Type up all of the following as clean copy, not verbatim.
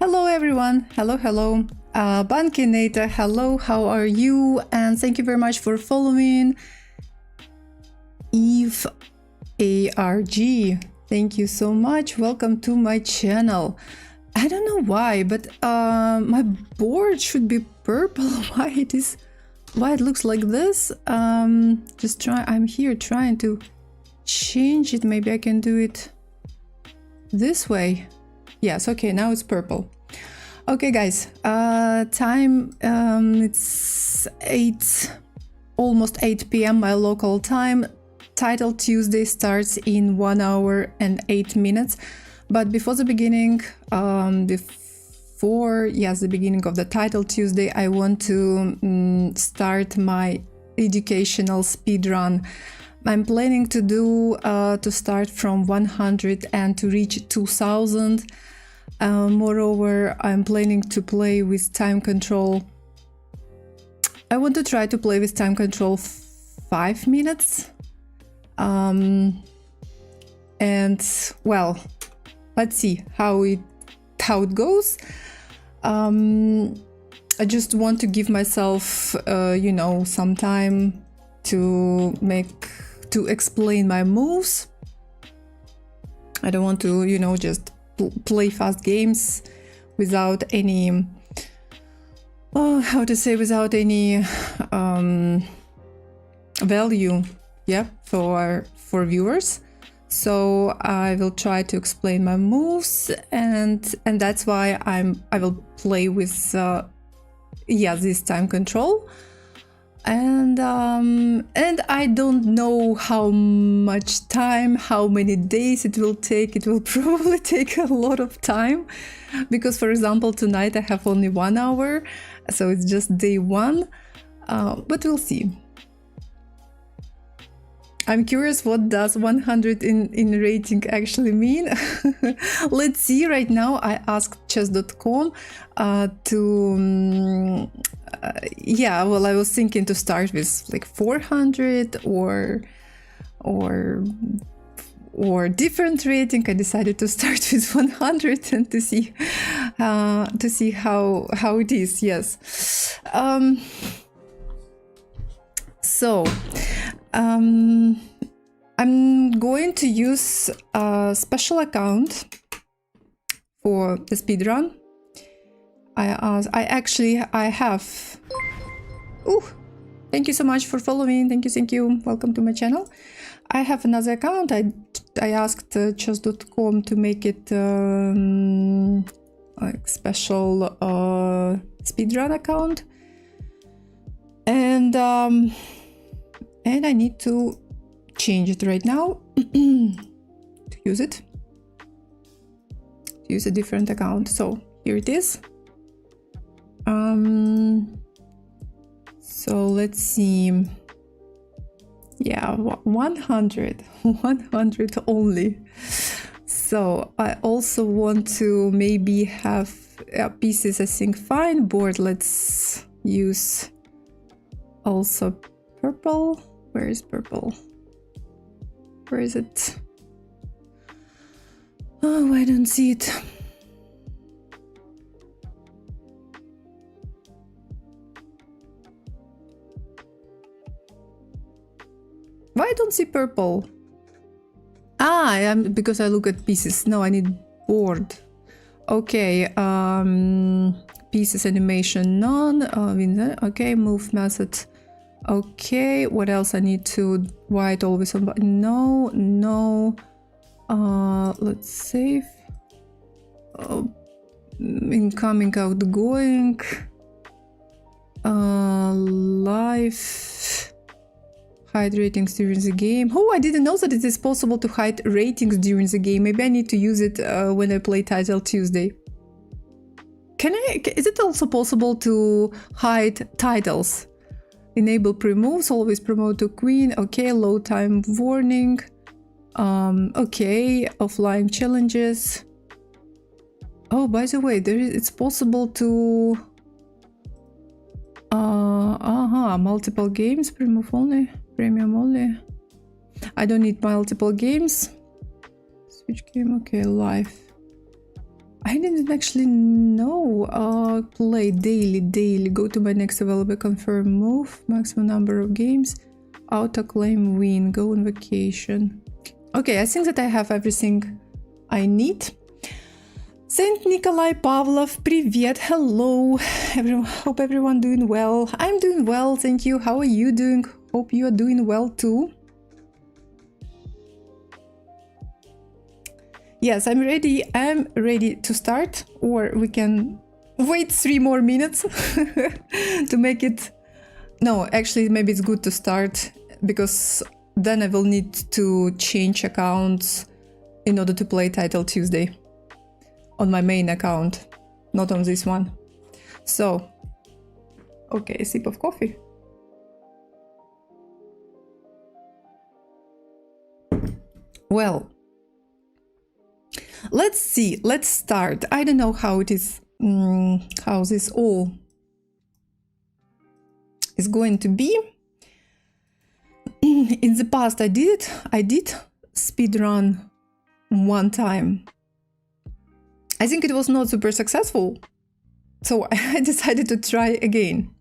Hello everyone, hello. Bankinator, hello, how are you? And thank you very much for following. Eve ARG, thank you so much. Welcome to my channel. I don't know why, but my board should be purple. Why it looks like this? I'm here trying to change it. Maybe I can do it this way. Yes, okay, now it's purple. Okay, guys, time, it's almost 8 p.m. my local time. Title Tuesday starts in 1 hour and 8 minutes. But before the beginning, the beginning of the Title Tuesday, I want to start my educational speedrun. I'm planning to start from 100 and to reach 2000. Moreover, I'm planning to play with time control. I want to try to play with time control 5 minutes. And well, let's see how it goes. I just want to give myself, some time to explain my moves. I don't want to, just play fast games without any, without any value, for viewers. So I will try to explain my moves, and that's why I will play with this time control. And I don't know how much time, how many days it will take. It will probably take a lot of time, because for example tonight I have only 1 hour, so it's just day one, but we'll see. I'm curious, what does 100 in rating actually mean? Let's see. Right now I asked chess.com I was thinking to start with like 400 or different rating. I decided to start with 100 and to see how it is. Yes. I'm going to use a special account for the speedrun. I have. Oh, thank you so much for following. Thank you. Welcome to my channel. I have another account. I asked chess.com to make it like special speedrun account, and I need to change it right now to use a different account. So here it is. So let's see. Yeah, 100 only. So I also want to maybe have pieces. I think fine. Board, let's use also purple. Where is purple? Where is it? Oh, I don't see it. Why I don't see purple? Because I look at pieces. No, I need board. Okay, pieces animation none. Okay, move method. Okay, what else I need to white always on button? No. Let's save. Incoming, outgoing. Live. Hide ratings during the game. Oh, I didn't know that it is possible to hide ratings during the game. Maybe I need to use it when I play Title Tuesday. Is it also possible to hide titles? Enable pre-moves, always promote to queen. Okay, low time warning. Okay, offline challenges. Oh, by the way, it's possible to multiple games, pre-move only, premium only. I don't need multiple games. Switch game, okay, live. I didn't actually know. Play daily. Go to my next available confirm move. Maximum number of games. Auto claim win. Go on vacation. Okay, I think that I have everything I need. Saint Nikolai Pavlov, привет, hello. Hope everyone doing well. I'm doing well, thank you. How are you doing? Hope you are doing well too. Yes, I'm ready. I'm ready to start, or we can wait 3 more minutes to make it. No, actually, maybe it's good to start because then I will need to change accounts in order to play Title Tuesday on my main account, not on this one. So, okay, a sip of coffee. Well, let's see, let's start. I don't know how it is, how this all is going to be. In the past I did speedrun one time. I think it was not super successful, so I decided to try again.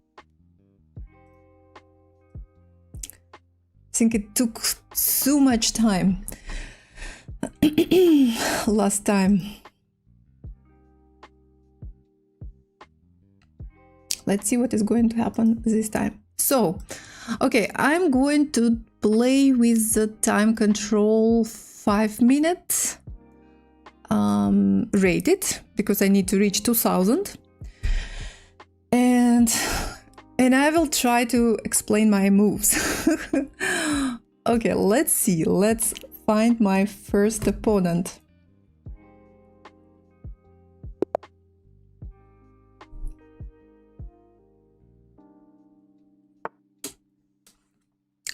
I think it took so much time last time. Let's see what is going to happen this time. So, okay, I'm going to play with the time control 5 minutes. Rated because I need to reach 2000, and I will try to explain my moves. Okay, let's see, let's find my first opponent.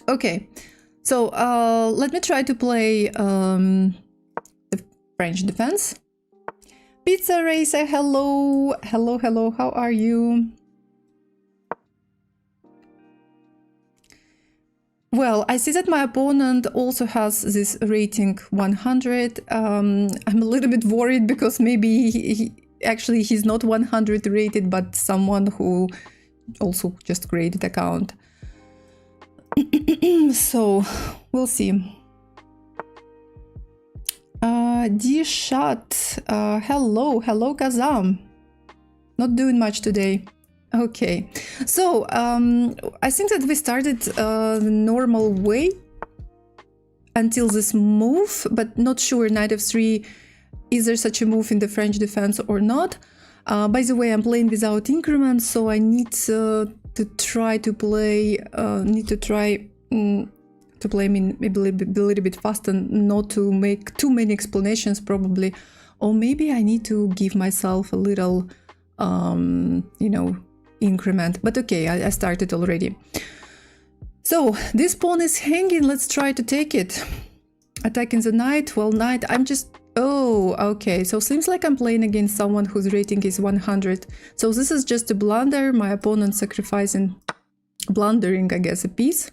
Okay, so let me try to play the French defense. Pizza Racer, hello, how are you? Well, I see that my opponent also has this rating 100. I'm a little bit worried because maybe actually he's not 100 rated, but someone who also just created account. So, we'll see. D-Shot, hello Kazam. Not doing much today. Okay, so I think that we started the normal way until this move, but not sure knight f3, is there such a move in the French defense or not. By the way, I'm playing without increments, so I need to try to play, maybe a little bit fast and not to make too many explanations probably, or maybe I need to give myself a little, you know, increment. But okay, I started already. So this pawn is hanging. Let's try to take it. Attacking the knight. Well, knight. I'm just. Oh, okay. So seems like I'm playing against someone whose rating is 100. So this is just a blunder. My opponent blundering, I guess, a piece.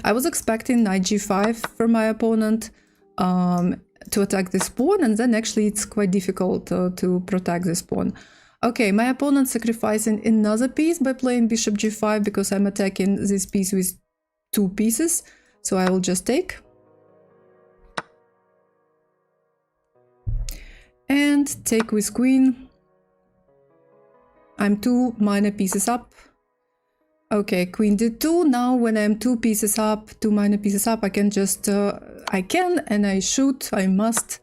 I was expecting knight g5 from my opponent to attack this pawn, and then actually it's quite difficult to protect this pawn. Okay, my opponent sacrificing another piece by playing bishop g5 because I'm attacking this piece with 2 pieces, so I will just take. And take with queen. I'm 2 minor pieces up. Okay, queen d2. Now when I'm 2 pieces up, 2 minor pieces up, I can just, I must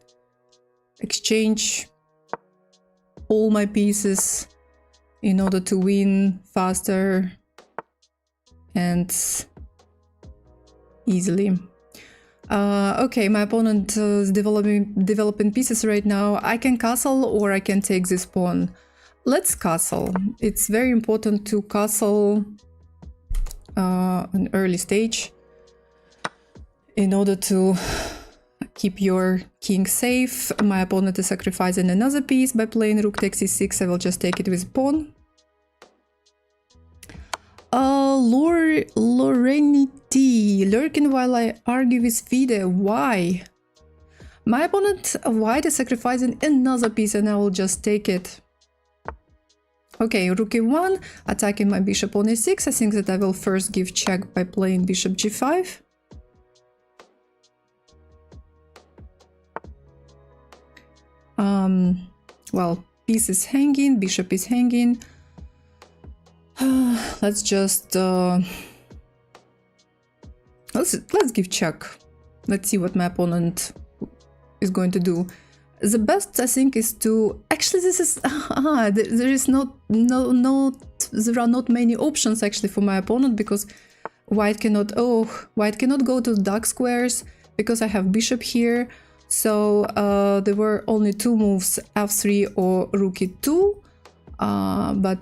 exchange all my pieces in order to win faster and easily. Okay, my opponent is developing pieces right now. I can castle or I can take this pawn. Let's castle. It's very important to castle an early stage in order to keep your king safe. My opponent is sacrificing another piece by playing rook takes e6. I will just take it with pawn. Lorenity, lurking while I argue with Fide. Why? My opponent, white, is sacrificing another piece and I will just take it. Okay, rook e1, attacking my bishop on e6. I think that I will first give check by playing bishop g5. Well, piece is hanging, bishop is hanging. Let's just let's give check. Let's see what my opponent is going to do. The best, I think, is to actually there is there are not many options actually for my opponent, because white cannot go to dark squares because I have bishop here. So there were only two moves, f3 or rook e2, but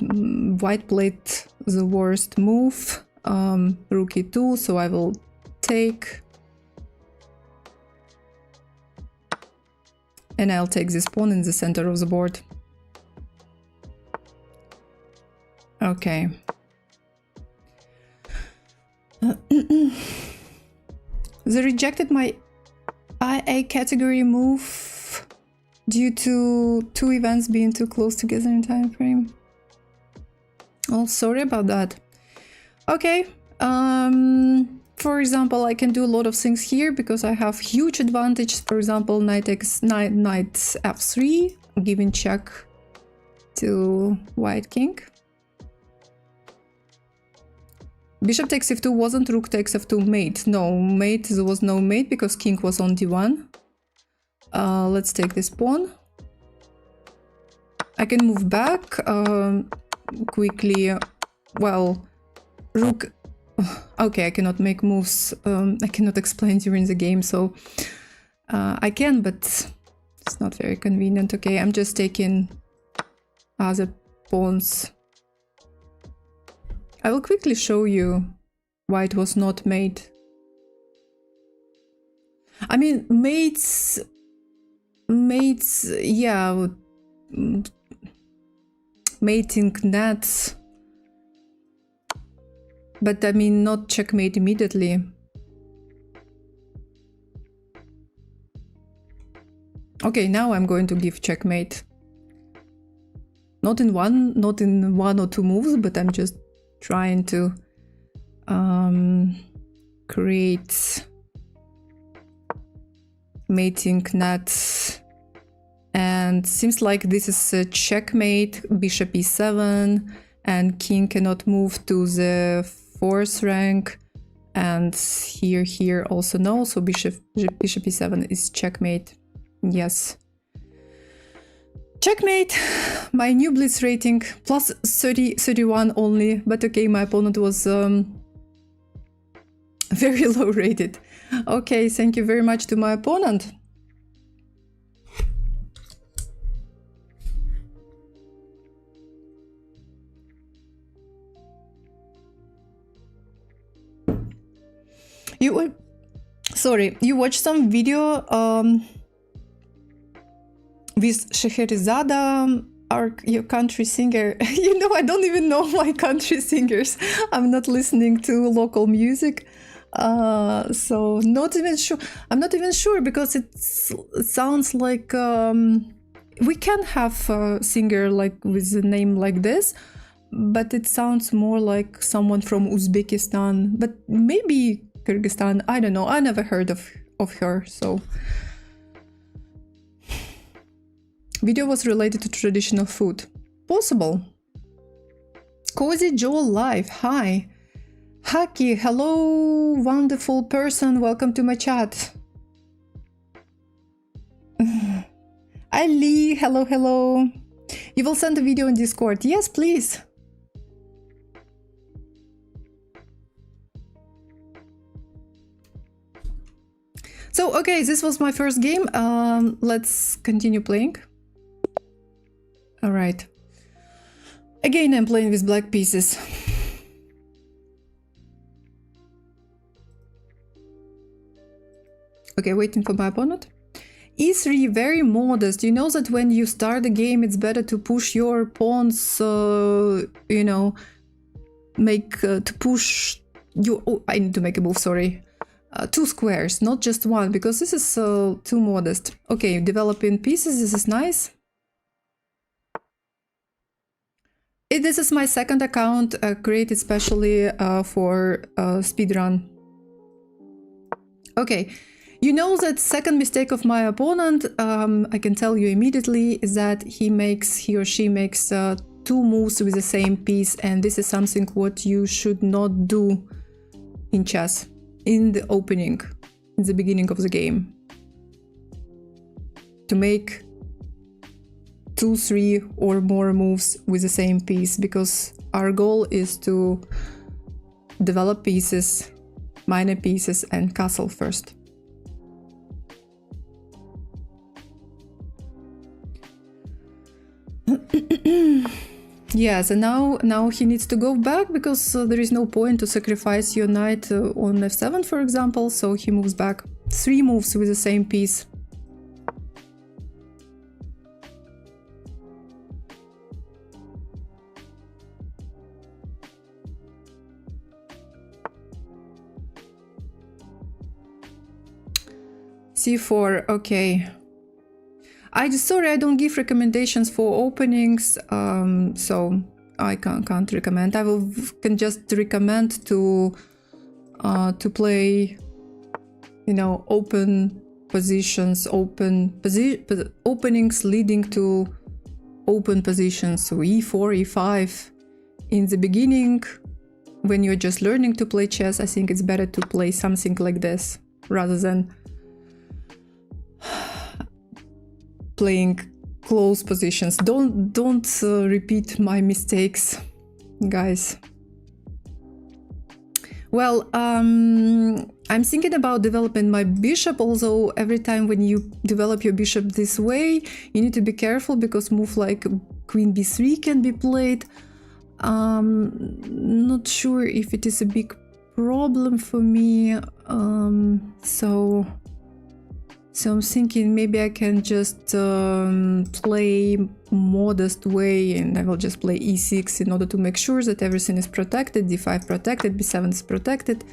white played the worst move, rook e2, so I will take. And I'll take this pawn in the center of the board. Okay. They rejected my IA category move due to two events being too close together in time frame. Oh, sorry about that. Okay. For example, I can do a lot of things here because I have huge advantage. For example, knight f3, giving check to white king. Bishop takes f2 wasn't rook takes f2 mate. No, mate, there was no mate because king was on d1. Let's take this pawn. I can move back quickly. Well, rook... Okay, I cannot make moves. I cannot explain during the game, so I can, but it's not very convenient. Okay, I'm just taking other pawns. I will quickly show you why it was not made. I mean, mates, yeah, mating nets. But I mean, not checkmate immediately. Okay, now I'm going to give checkmate. Not in one or two moves, but I'm just trying to create mating nets. And seems like this is a checkmate, bishop e7, and king cannot move to the fourth rank, and here also no, so bishop e7 is checkmate. Yes, checkmate. My new blitz rating plus 31 only, but okay, my opponent was very low rated. Okay, thank you very much to my opponent. You watched some video with Scheherazade, your country singer. You know, I don't even know my country singers. I'm not listening to local music, so not even sure. I'm not even sure because it sounds like we can have a singer like with a name like this, but it sounds more like someone from Uzbekistan. But maybe Kyrgyzstan, I don't know, I never heard of her, so. Video was related to traditional food. Possible. Cozy Joel Live, hi. Haki, hello, wonderful person, welcome to my chat. Ali, hello. You will send a video in Discord, yes, please. So, okay, this was my first game. Let's continue playing. All right. Again, I'm playing with black pieces. Okay, waiting for my opponent. E3, very modest. You know that when you start the game, it's better to push your pawns, you know, to push you. Oh, I need to make a move, sorry. 2 squares, not just 1, because this is too modest. Okay, developing pieces, this is nice. This is my second account created specially for Speedrun. Okay, you know that second mistake of my opponent, I can tell you immediately, is that he or she makes 2 moves with the same piece, and this is something what you should not do in chess, in the opening, in the beginning of the game. To make 2, 3 or more moves with the same piece, because our goal is to develop pieces, minor pieces, and castle first. Yes, and now he needs to go back, because there is no point to sacrifice your knight on f7, for example, so he moves back. 3 moves with the same piece. c4, okay. Sorry, I don't give recommendations for openings, so I can't recommend. I can just recommend to play, you know, open positions, openings leading to open positions. So e4, e5. In the beginning, when you're just learning to play chess, I think it's better to play something like this rather than playing close positions. Don't repeat my mistakes, guys. Well, I'm thinking about developing my bishop, although every time when you develop your bishop this way, you need to be careful, because move like queen b3 can be played. Not sure if it is a big problem for me, so I'm thinking maybe I can just play modest way, and I will just play e6 in order to make sure that everything is protected. d5 protected, b7 is protected.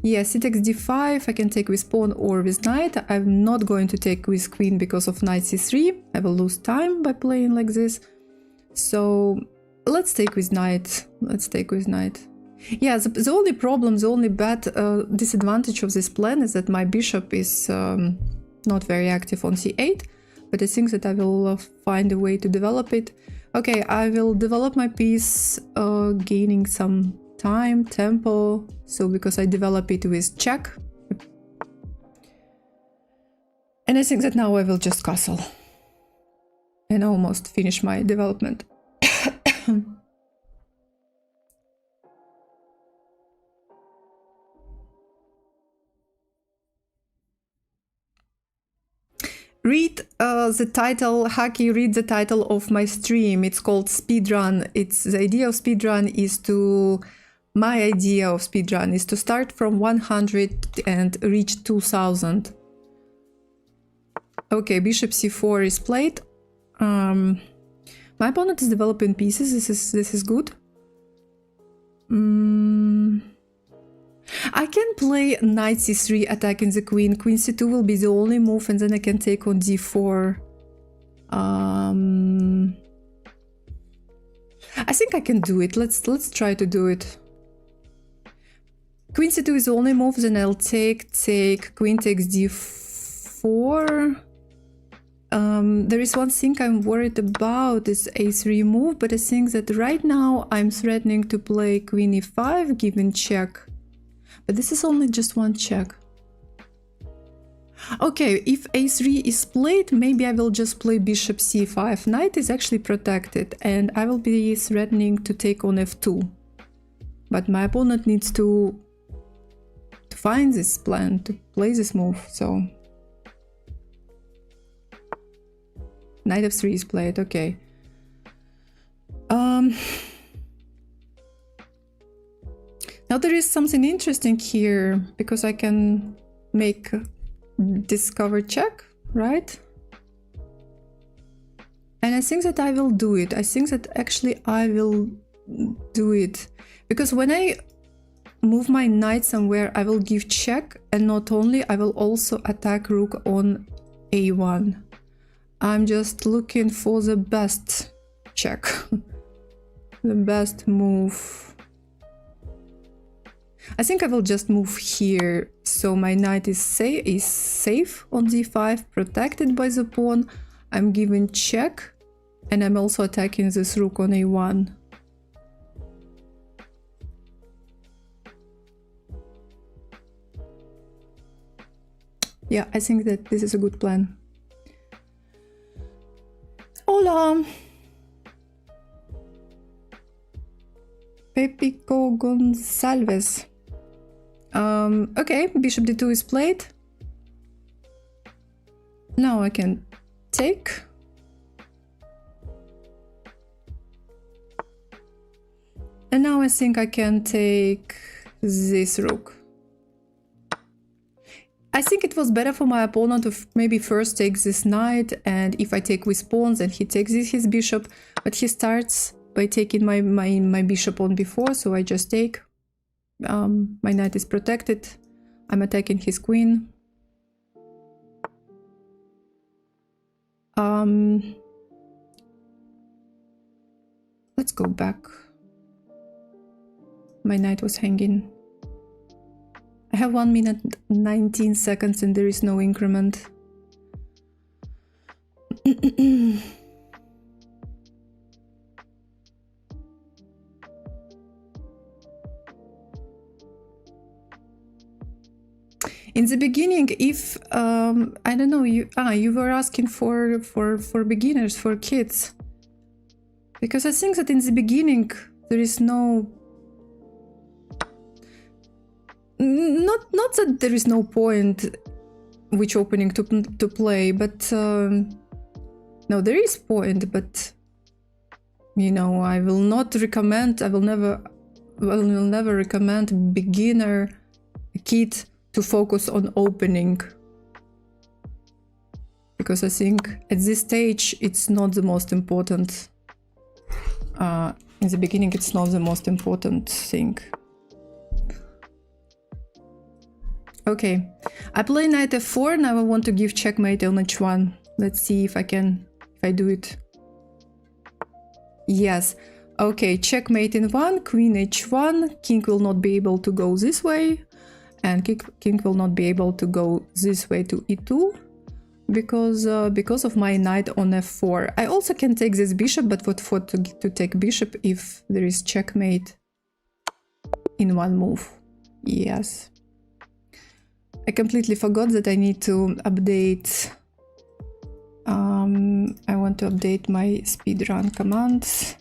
Yeah, c takes d5, I can take with pawn or with knight. I'm not going to take with queen because of knight c3. I will lose time by playing like this. So let's take with knight. Let's take with knight. Yeah, the only problem, the only bad disadvantage of this plan is that my bishop is not very active on c8, but I think that I will find a way to develop it. Okay, I will develop my piece, gaining some time, tempo, so because I develop it with check. And I think that now I will just castle and almost finish my development. Read the title, Haki, read the title of my stream. It's called Speedrun. The idea of Speedrun is my idea of Speedrun is to start from 100 and reach 2000. Okay, bishop c4 is played. My opponent is developing pieces. This is good. I can play knight c3 attacking the queen. Queen c2 will be the only move, and then I can take on d4. I think I can do it. Let's try to do it. Queen c2 is the only move, then I'll take, queen takes d4. There is one thing I'm worried about, is a3 move, but I think that right now I'm threatening to play queen e5, giving check. But this is only just one check. Okay, if a3 is played, maybe I will just play bishop c5. Knight is actually protected, and I will be threatening to take on f2. But my opponent needs to find this plan, to play this move, so... Knight f3 is played, okay. Now there is something interesting here, because I can make discover check, right? And I think that I will do it. I think that actually I will do it. Because when I move my knight somewhere, I will give check, and not only, I will also attack rook on a1. I'm just looking for the best check, the best move. I think I will just move here, so my knight is safe on d5, protected by the pawn. I'm giving check, and I'm also attacking this rook on a1. Yeah, I think that this is a good plan. Hola! Pepico Gonçalves. Okay, bishop d2 is played. Now I can take. And now I think I can take this rook. I think it was better for my opponent to maybe first take this knight, and if I take with pawns and he takes his bishop, but he starts by taking my bishop on b4, so I just take. My knight is protected. I'm attacking his queen. Let's go back. My knight was hanging. I have 1 minute 19 seconds and there is no increment. In the beginning, if I don't know, you were asking for beginners, for kids, because I think that in the beginning there is no. Not that there is no point which opening to play, but no, there is point, but you know, I will not recommend. I will never recommend beginner kid to focus on opening, because I think at this stage it's not the most important. In the beginning, it's not the most important thing. Okay, I play knight f4. Now I want to give checkmate on h1. Let's see if I do it. Yes. Okay, checkmate in 1, queen h1, king will not be able to go this way, and king will not be able to go this way to e2, because of my knight on f4. I also can take this bishop, but what for to take bishop if there is checkmate in one move. Yes. I completely forgot that I need to update. I want to update my speedrun commands.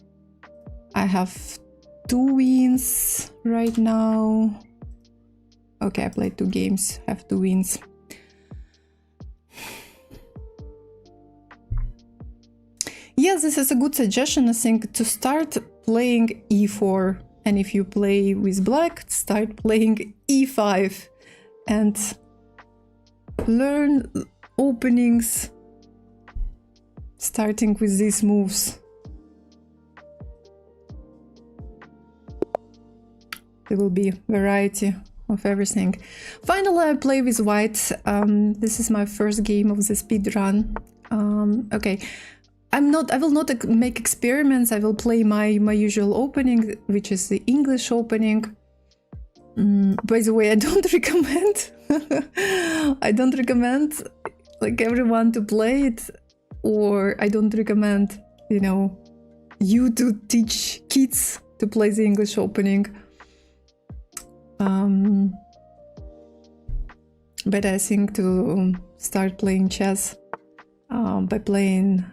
I have 2 wins right now. Okay, I played 2 games, have 2 wins. Yes, this is a good suggestion, I think, to start playing e4. And if you play with black, start playing e5. And learn openings starting with these moves. There will be variety of everything. Finally, I play with white. This is my first game of the speed run. Okay, I will not make experiments. I will play my usual opening, which is the English opening. By the way, I don't recommend like everyone to play it, or I don't recommend, you know, you to teach kids to play the English opening. But I think to start playing chess by playing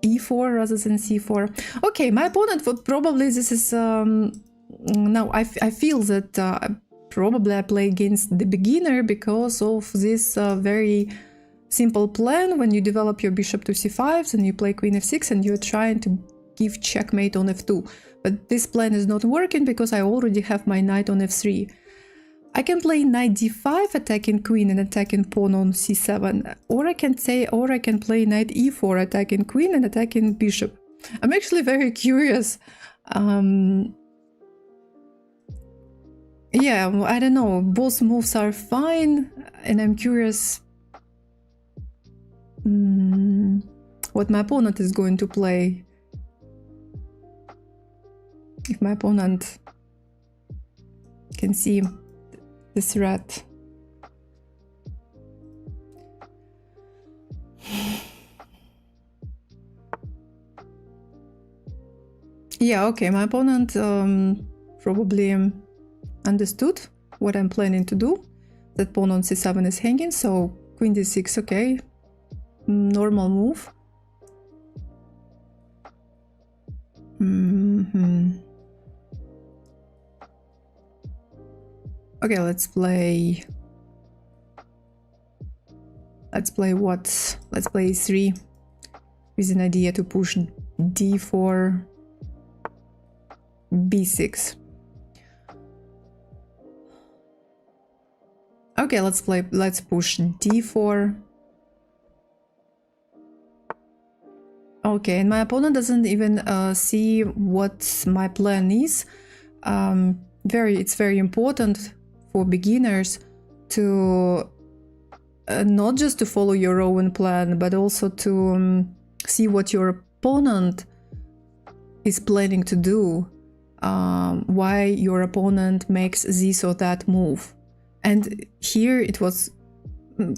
e4 rather than c4. Okay, my opponent would probably, this is now I feel that probably I play against the beginner because of this very simple plan. When you develop your bishop to c5 and you play queen f6 and you're trying to give checkmate on f2. But this plan is not working because I already have my knight on f3. I can play knight d5, attacking queen and attacking pawn on c7, or I can play knight e4, attacking queen and attacking bishop. I'm actually very curious Yeah, well, I don't know. Both moves are fine, and I'm curious what my opponent is going to play. If my opponent can see the threat. Yeah, okay, my opponent probably understood what I'm planning to do. That pawn on c7 is hanging, so queen d6, okay, normal move. Okay, let's play what? Let's play e3 with an idea to push d4, b6. Okay, let's push d4. Okay, and my opponent doesn't even see what my plan is. It's very important for beginners to not just to follow your own plan, but also to see what your opponent is planning to do, why your opponent makes this or that move. And here it was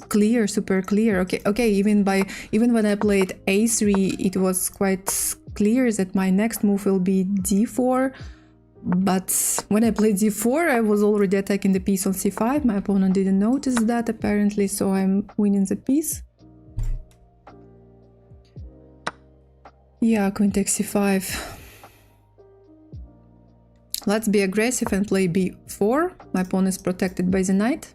clear, super clear. Okay, even when I played a3, it was quite clear that my next move will be d4. But when I played d4, I was already attacking the piece on c5. My opponent didn't notice that apparently, so I'm winning the piece. Yeah, queen takes c5. Let's be aggressive and play b4. My pawn is protected by the knight.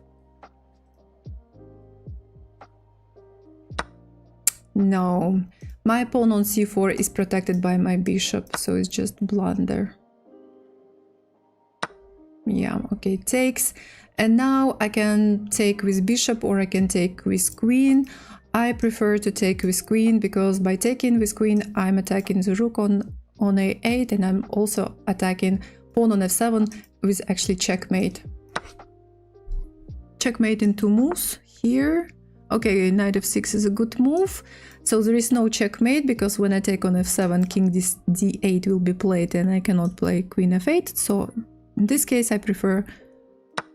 No, my pawn on c4 is protected by my bishop, so it's just blunder. Yeah, okay, takes. And now I can take with bishop or I can take with queen. I prefer to take with queen because by taking with queen, I'm attacking the rook on a8 and I'm also attacking pawn on f7 with actually checkmate. Checkmate in 2 moves here. Okay, knight f6 is a good move. So there is no checkmate because when I take on f7, king d8 will be played and I cannot play queen f8. So in this case, I prefer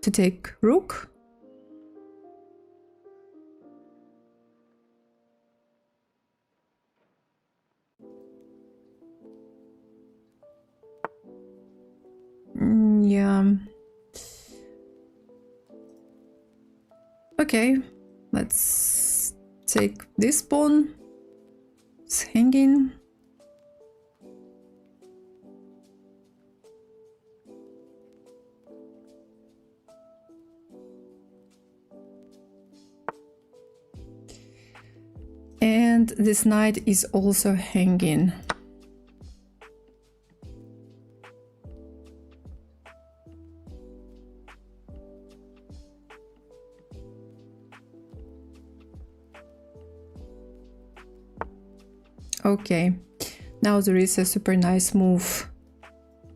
to take rook. Yeah. Okay, let's take this pawn. It's hanging. And this knight is also hanging. Okay, now there is a super nice move,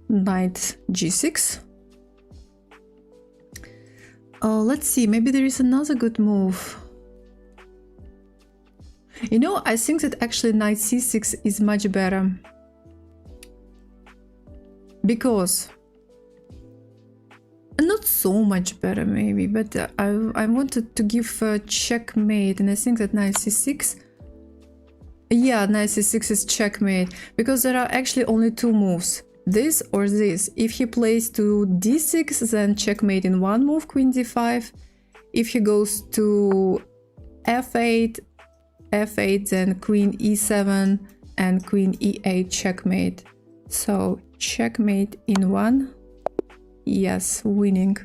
knight g6. Let's see, maybe there is another good move. You know, I think that actually knight c6 is much better. Because, not so much better maybe, but I wanted to give a checkmate and I think that knight c6. Yeah, knight c6 is checkmate, because there are actually only 2 moves, this or this. If he plays to d6, then checkmate in 1 move, queen d5. If he goes to f8, then queen e7 and queen e8 checkmate. So checkmate in 1. Yes, winning.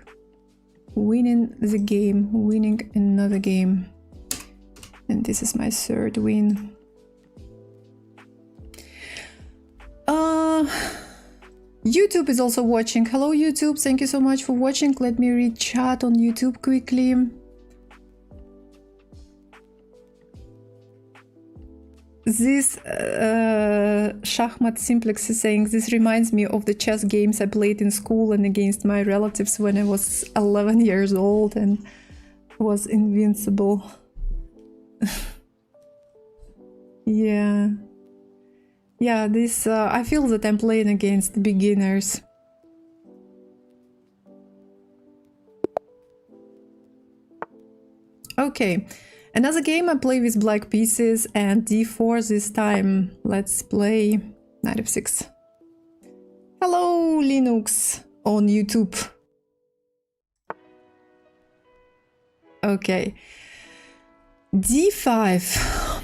Winning the game, winning another game. And this is my 3rd win. YouTube is also watching. Hello YouTube, thank you so much for watching. Let me read chat on YouTube quickly. This Shachmat Simplex is saying, this reminds me of the chess games I played in school and against my relatives when I was 11 years old and was invincible. Yeah. Yeah, this I feel that I'm playing against beginners. Okay, another game I play with black pieces and d4 this time. Let's play knight f6. Hello, Linux on YouTube. Okay, d5.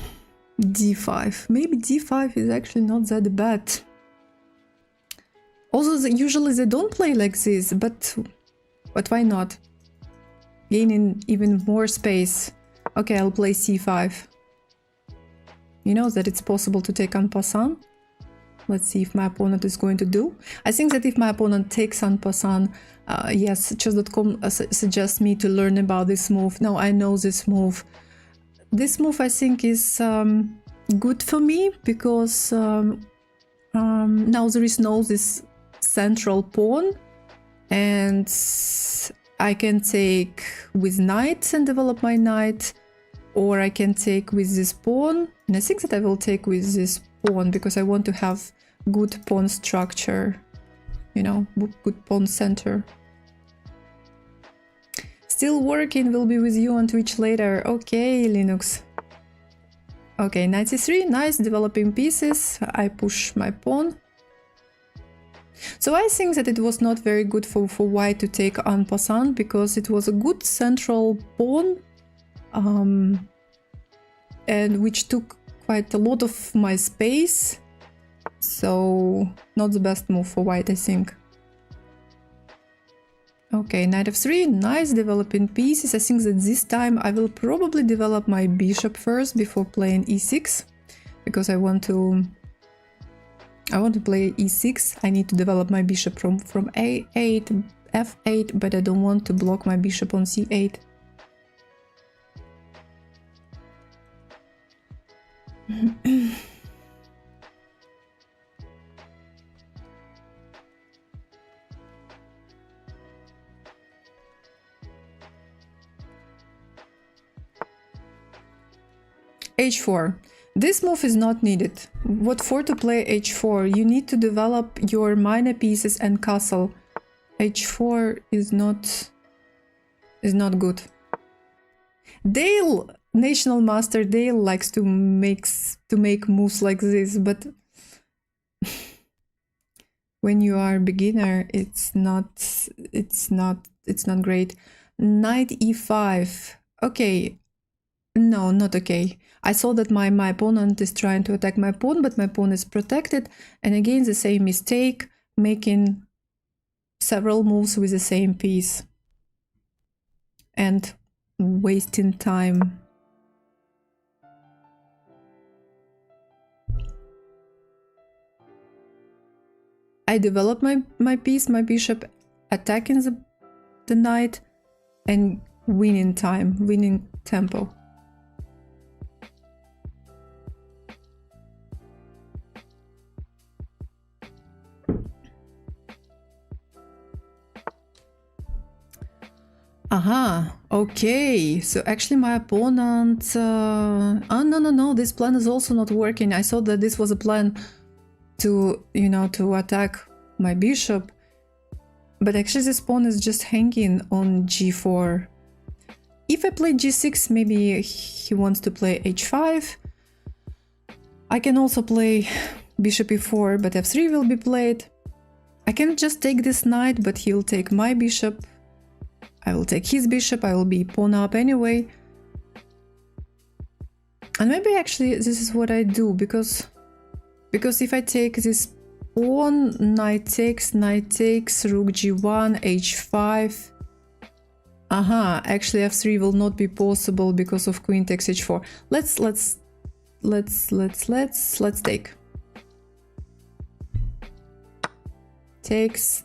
d5. Maybe d5 is actually not that bad. Also, usually they don't play like this, but why not? Gaining even more space. Okay, I'll play c5. You know that it's possible to take en passant. Let's see if my opponent is going to do. I think that if my opponent takes en passant, yes, chess.com suggests me to learn about this move. Now I know this move. This move I think is good for me because now there is no this central pawn, and I can take with knight and develop my knight, or I can take with this pawn, and I think that I will take with this pawn because I want to have good pawn structure, you know, good pawn center. Still working, will be with you on Twitch later. Okay, Linux. Okay, knight c3, nice, developing pieces. I push my pawn. So I think that it was not very good for white to take en passant because it was a good central pawn, and which took quite a lot of my space. So not the best move for white, I think. Okay, knight f3, nice, developing pieces. I think that this time I will probably develop my bishop first before playing e6, because I want to play e6. I need to develop my bishop from a8, f8, but I don't want to block my bishop on c8. h4. This move is not needed. What for to play h4? You need to develop your minor pieces and castle. h4 is not good. Dale, National Master Dale, likes to make moves like this, but when you are a beginner, it's not great. Knight e5. Okay. No, not okay. I saw that my opponent is trying to attack my pawn, but my pawn is protected. And again, the same mistake, making several moves with the same piece. And wasting time. I develop my piece, my bishop, attacking the knight, and winning time, winning tempo. Aha, okay, so actually my opponent... oh, no, this plan is also not working. I thought that this was a plan to, you know, to attack my bishop, but actually this pawn is just hanging on g4. If I play g6, maybe he wants to play h5. I can also play bishop e4, but f3 will be played. I can just take this knight, but he'll take my bishop. I will take his bishop, I will be pawn up anyway. And maybe actually this is what I do, because if I take this pawn, knight takes, rook g1, h5. Aha, actually f3 will not be possible because of queen takes h4. Let's take. Takes.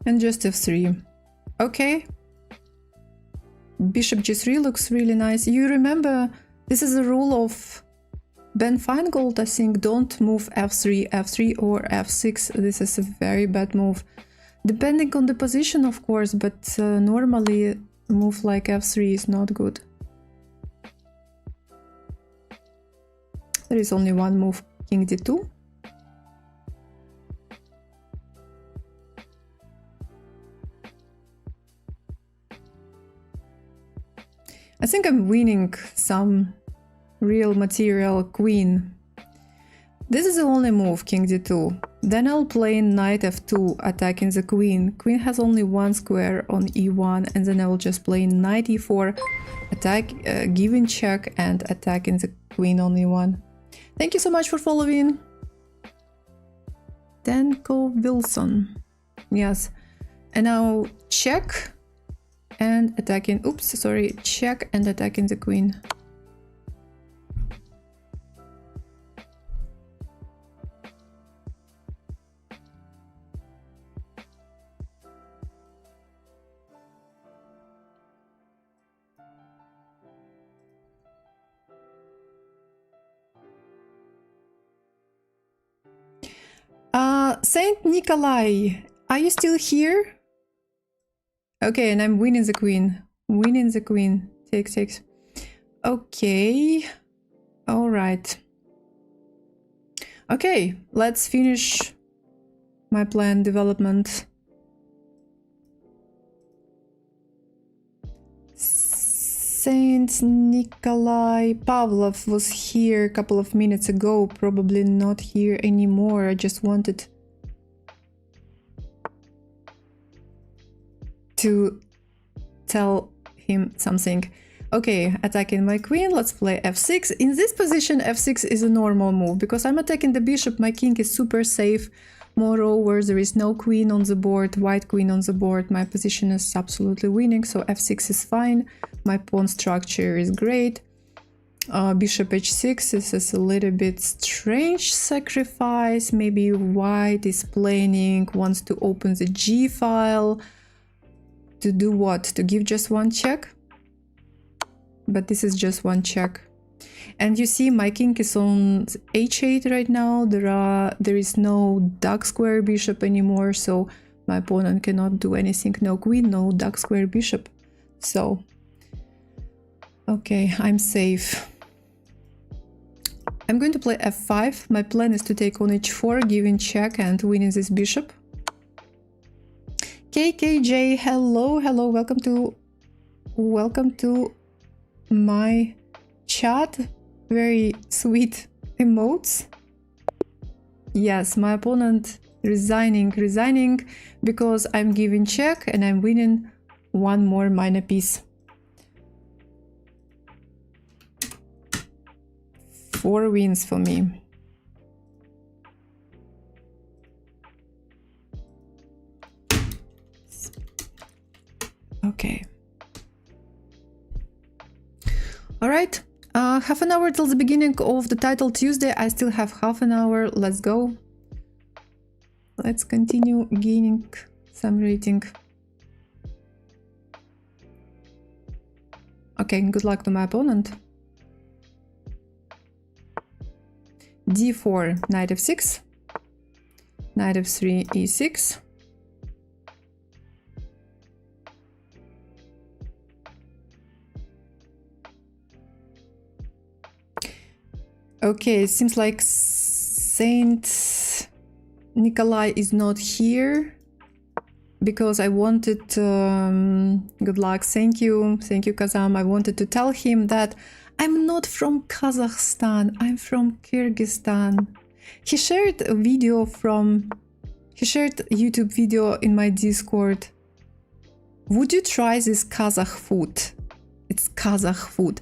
And just f3. Okay. Bishop g3 looks really nice. You remember, this is a rule of Ben Feingold, I think. Don't move f3, f3 or f6. This is a very bad move. Depending on the position, of course, but normally a move like f3 is not good. There is only one move, king d2. I think I'm winning some real material queen. This is the only move, king d2. Then I'll play knight f2, attacking the queen. Queen has only one square on e1, and then I will just play knight e4, attack, giving check and attacking the queen on e1. Thank you so much for following. Danko Wilson. Yes. And now check and attacking, oops, sorry, check and attacking the queen. Saint Nikolai, are you still here? Okay, and I'm winning the queen. Winning the queen. Takes. Okay. All right. Okay, let's finish my plan development. Saint Nikolai Pavlov was here a couple of minutes ago, probably not here anymore. I just wanted to tell him something. Okay, attacking my queen, let's play f6. In this position, f6 is a normal move, because I'm attacking the bishop, my king is super safe. Moreover, there is no queen on the board, white queen on the board, my position is absolutely winning, so f6 is fine. My pawn structure is great. Bishop h6, this is a little bit strange sacrifice. Maybe white is planning, wants to open the g file. To do what? To give just one check? But this is just one check. And you see my king is on h8 right now. There is no dark square bishop anymore, so my opponent cannot do anything. No queen, no dark square bishop. So, okay, I'm safe. I'm going to play f5. My plan is to take on h4, giving check and winning this bishop. KKJ, hello, welcome to my chat. Very sweet emotes. Yes, my opponent resigning because I'm giving check and I'm winning one more minor piece. 4 wins for me. Okay. All right. Half an hour till the beginning of the title Tuesday. I still have half an hour. Let's go. Let's continue gaining some rating. Okay, good luck to my opponent. d4, knight f6, knight f3, e6. Okay, it seems like Saint Nikolai is not here because I wanted good luck, thank you Kazam. I wanted to tell him that I'm not from Kazakhstan, I'm from Kyrgyzstan. He shared a YouTube video in my Discord. Would you try this Kazakh food? It's Kazakh food.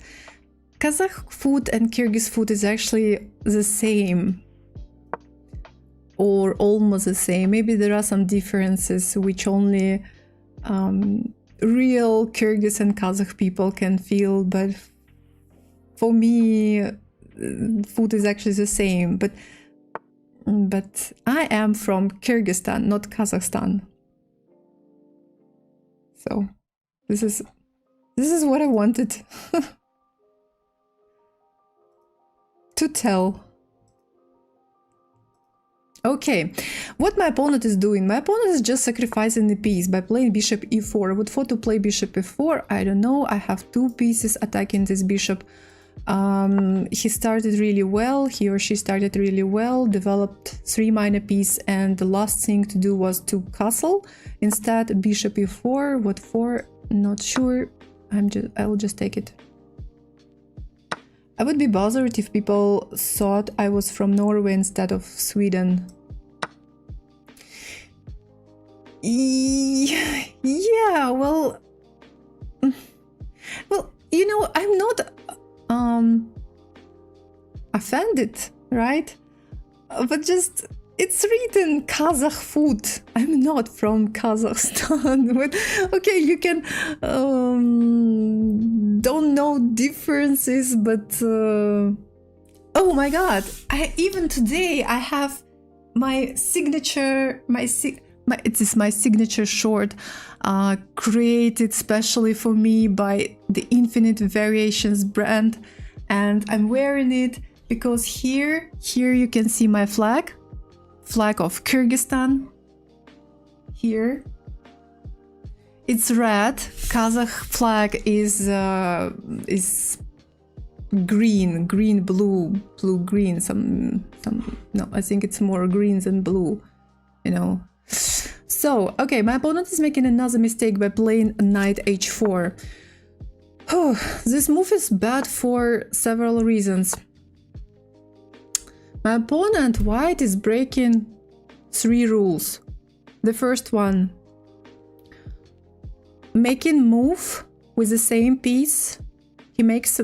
Kazakh food and Kyrgyz food is actually the same, or almost the same. Maybe there are some differences which only real Kyrgyz and Kazakh people can feel, but for me food is actually the same. But I am from Kyrgyzstan, not Kazakhstan. So this is what I wanted to tell. Okay, what my opponent is doing? My opponent is just sacrificing the piece by playing bishop e4. I would thought to play bishop e4. I don't know. I have two pieces attacking this bishop. He started really well. He or she started really well, developed 3 minor piece, and the last thing to do was to castle. Instead, bishop e4. What for? Not sure. I'll just take it. I would be bothered if people thought I was from Norway instead of Sweden. Yeah, well, you know, I'm not offended, right? But just it's written Kazakh food. I'm not from Kazakhstan. But okay, you can don't know differences, but oh my god! Even today I have my signature, it is my signature short, created specially for me by the InfiniteVariations brand, and I'm wearing it because here you can see my flag of Kyrgyzstan. Here it's red. Kazakh flag is green, blue, green. No, I think it's more green than blue. You know. So, okay, my opponent is making another mistake by playing knight h4. Oh, this move is bad for several reasons. My opponent, white, is breaking 3 rules. The first one, making move with the same piece. He makes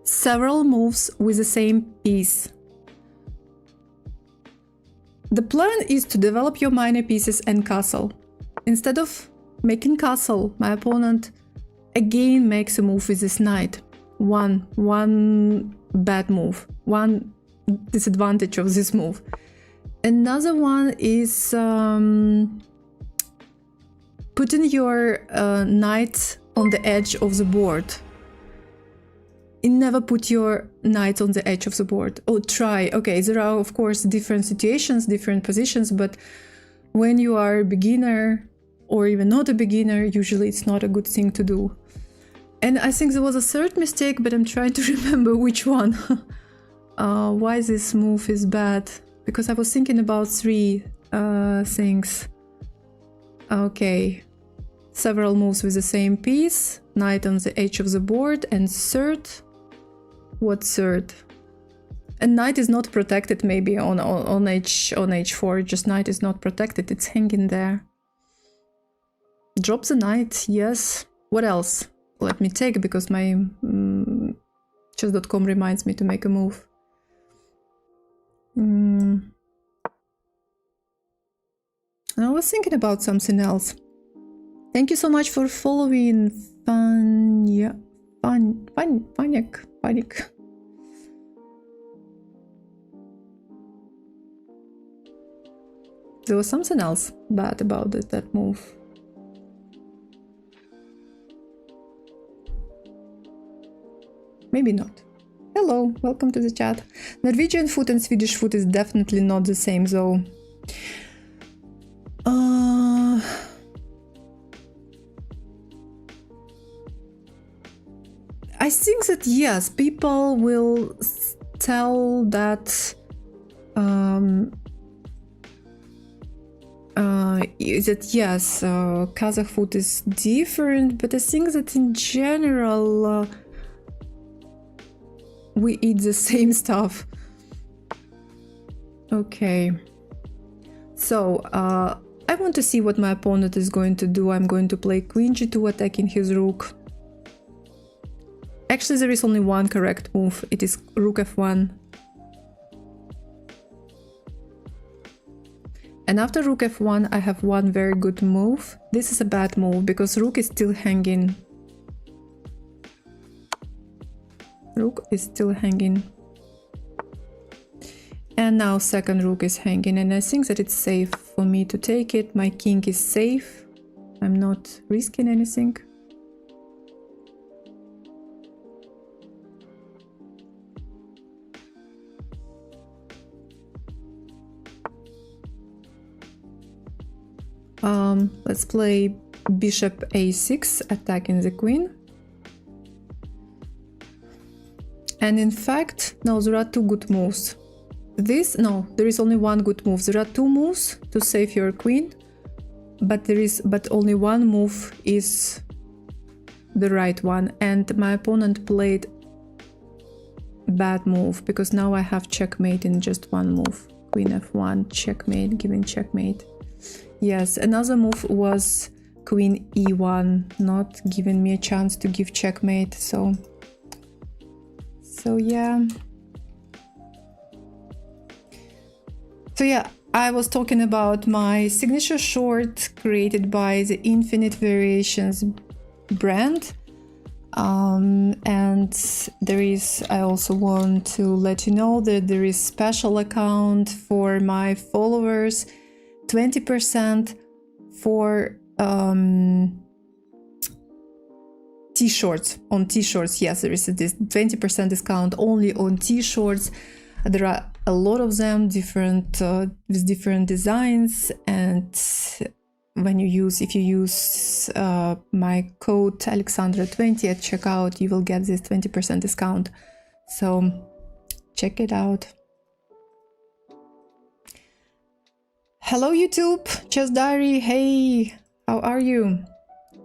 several moves with the same piece. The plan is to develop your minor pieces and castle. Instead of making castle, my opponent again makes a move with this knight. One bad move, one disadvantage of this move. Another one is putting your knight on the edge of the board. Never put your knight on the edge of the board. Oh, try. Okay, there are of course different situations, different positions, but when you are a beginner or even not a beginner, usually it's not a good thing to do. And I think there was a third mistake, but I'm trying to remember which one. Why this move is bad? Because I was thinking about 3 things. Okay, several moves with the same piece, knight on the edge of the board, and third. What third? A knight is not protected maybe on h4, just knight is not protected, it's hanging there. Drop the knight, yes. What else? Let me take, because my chess.com reminds me to make a move. I was thinking about something else. Thank you so much for following Panic. There was something else bad about that move. Maybe not. Hello, welcome to the chat. Norwegian food and Swedish food is definitely not the same though. I think that yes, people will tell that yes, Kazakh food is different, but I think that in general we eat the same stuff. Okay, so I want to see what my opponent is going to do. I'm going to play queen g2 attacking his rook. Actually, there is only one correct move. It is rook f1. And after rook f1, I have one very good move. This is a bad move because rook is still hanging. Rook is still hanging. And now second rook is hanging, and I think that it's safe for me to take it. My king is safe. I'm not risking anything. Let's play bishop a6, attacking the queen. And in fact, no, there are two good moves. No, there is only one good move. There are two moves to save your queen, but only one move is the right one. And my opponent played bad move because now I have checkmate in just one move. Queen f1, checkmate, giving checkmate. Yes, another move was queen e1, not giving me a chance to give checkmate. So yeah. So yeah, I was talking about my signature short created by the InfiniteVariations brand. And I also want to let you know that there is special account for my followers, 20% for t-shirts. On t-shirts, yes, there is this 20% discount only on t-shirts. There are a lot of them, different with different designs, and if you use my code Alexandra20 at checkout, you will get this 20% discount. So check it out. Hello YouTube, Chess Diary, hey, how are you?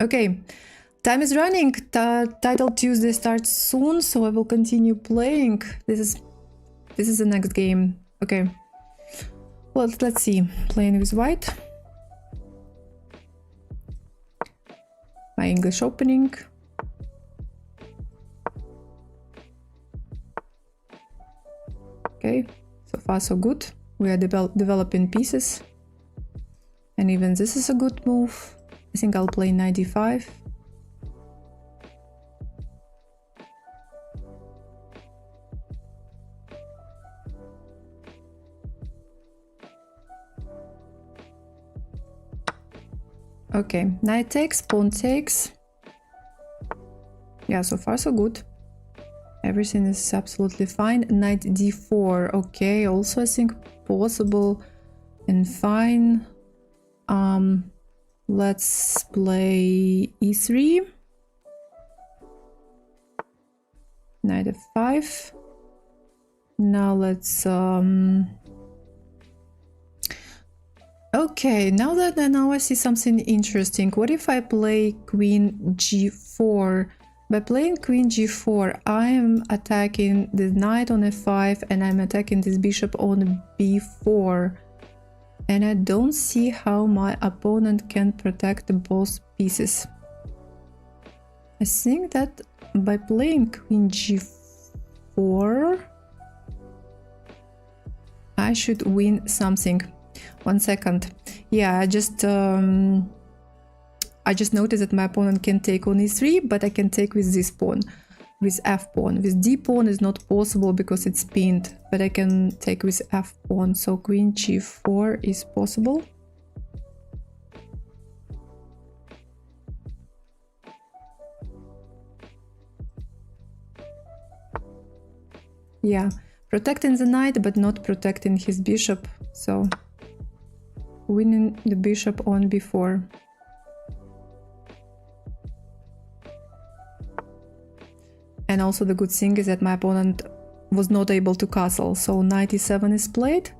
Okay, time is running. Title Tuesday starts soon, so I will continue playing. This is the next game. Okay, well, let's see. Playing with white. My English opening. Okay, so far so good. We are developing pieces. And even this is a good move. I think I'll play knight d5. Okay, knight takes, pawn takes. Yeah, so far so good. Everything is absolutely fine. Knight d4, okay, also I think possible and fine. Let's play e3. Knight f5. Now let's okay, now I see something interesting. What if I play queen g4? By playing queen g4, I am attacking the knight on f5 and I'm attacking this bishop on b4. And I don't see how my opponent can protect both pieces. I think that by playing queen g4, I should win something. 1 second. Yeah, I just noticed that my opponent can take on e3, but I can take with this pawn, with f pawn. With d pawn is not possible because it's pinned, but I can take with f pawn. So queen g4 is possible. Yeah, protecting the knight, but not protecting his bishop. So winning the bishop on b4. And also the good thing is that my opponent was not able to castle, so knight e7 is played.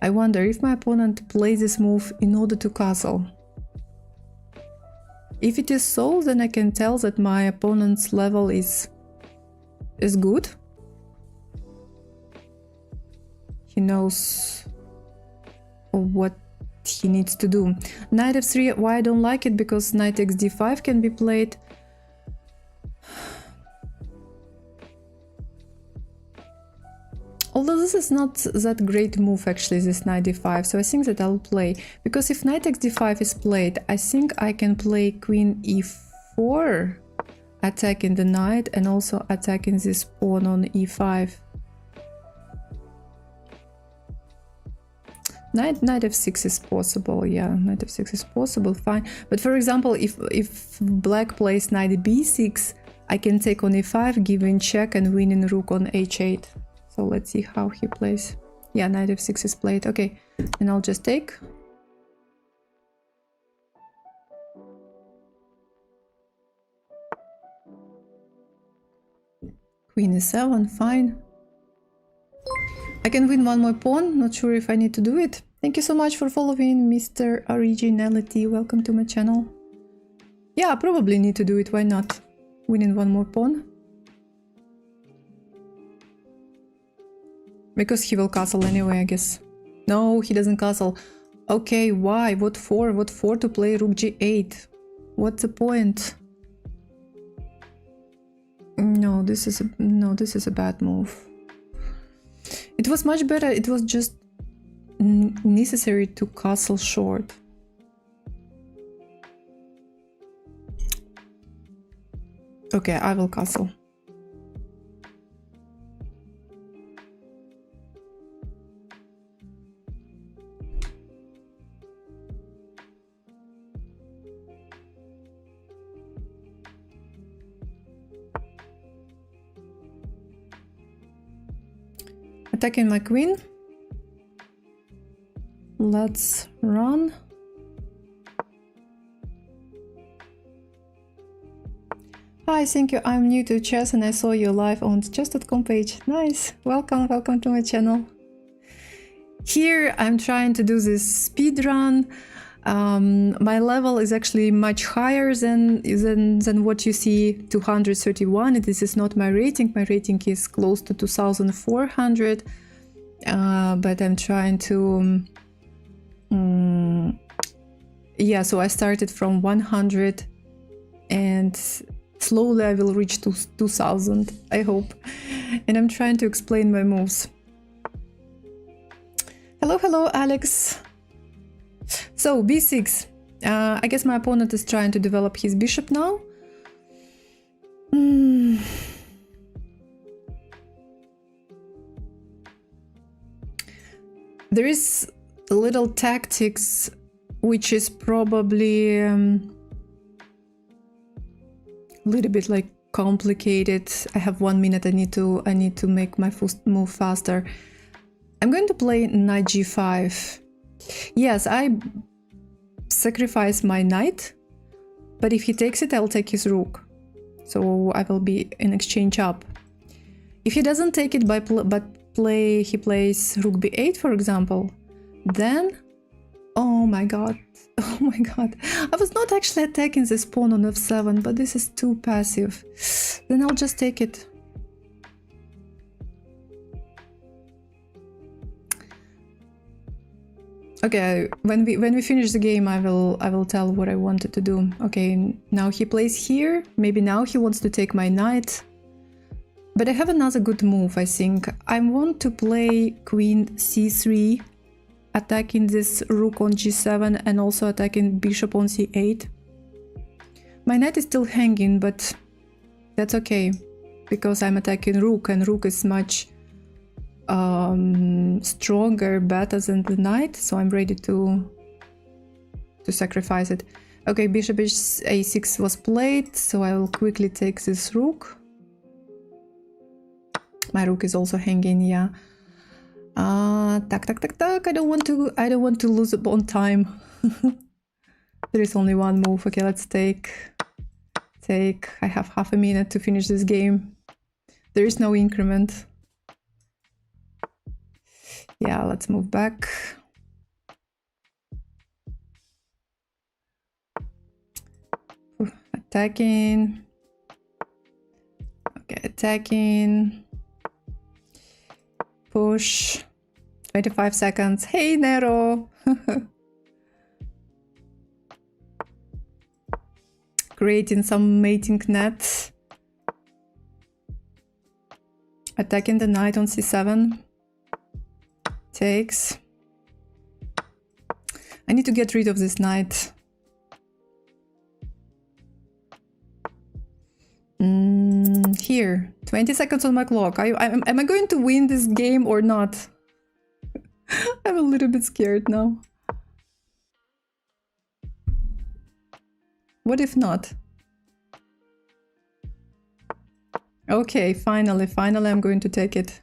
I wonder if my opponent plays this move in order to castle. If it is so, then I can tell that my opponent's level is good. He knows what he needs to do. Knight f3, why I don't like it? Because knight takes d5 can be played. Although this is not that great move actually, this knight d5, so I think that I'll play. Because if knight takes d5 is played, I think I can play queen e4, attacking the knight and also attacking this pawn on e5. Knight f6 is possible, yeah, knight f6 is possible, fine. But for example, if black plays knight b6, I can take on e5, giving check and winning rook on h8. So let's see how he plays. Yeah, knight f6 is played, okay, and I'll just take. Queen e7, fine. I can win one more pawn, not sure if I need to do it. Thank you so much for following, Mr. Originality. Welcome to my channel. Yeah, I probably need to do it, why not? Winning one more pawn. Because he will castle anyway, I guess. No, he doesn't castle. Okay, why? What for? What for to play rook g8? What's the point? No, this is a bad move. It was much better. It was just necessary to castle short. Okay, I will castle. Attacking my queen. Let's run. Hi, thank you. I'm new to chess and I saw you live on chess.com page. Nice. Welcome to my channel. Here I'm trying to do this speed run. My level is actually much higher than what you see, 231. This is not my rating. My rating is close to 2400. But I'm trying to... yeah, so I started from 100 and slowly I will reach to 2000, I hope. And I'm trying to explain my moves. Hello, Alex. So, b6. I guess my opponent is trying to develop his bishop now. There is a little tactics which is probably a little bit like complicated. I have 1 minute. I need to make my first move faster. I'm going to play knight g5. Yes, I sacrifice my knight, but if he takes it, I'll take his rook. So I will be in exchange up. If he doesn't take it he plays rook b8, for example, then oh my god, I was not actually attacking this pawn on f7, but this is too passive. Then I'll just take it. Okay, when we finish the game, I will tell what I wanted to do. Okay, now he plays here. Maybe now he wants to take my knight. But I have another good move, I think. I want to play queen c3, attacking this rook on g7 and also attacking bishop on c8. My knight is still hanging, but that's okay, because I'm attacking rook, and rook is much stronger, better than the knight, so I'm ready to sacrifice it. Okay, bishop a6 was played, so I will quickly take this rook. My rook is also hanging, yeah. Tak. I don't want to lose on time. There is only one move. Okay, let's take. I have half a minute to finish this game. There is no increment. Yeah, let's move back. Attacking. Okay, attacking. Push. 25 seconds. Hey, Nero! Creating some mating net. Attacking the knight on c7. Takes. I need to get rid of this knight. Here, 20 seconds on my clock. Am I going to win this game or not? I'm a little bit scared now. What if not? Okay, finally I'm going to take it.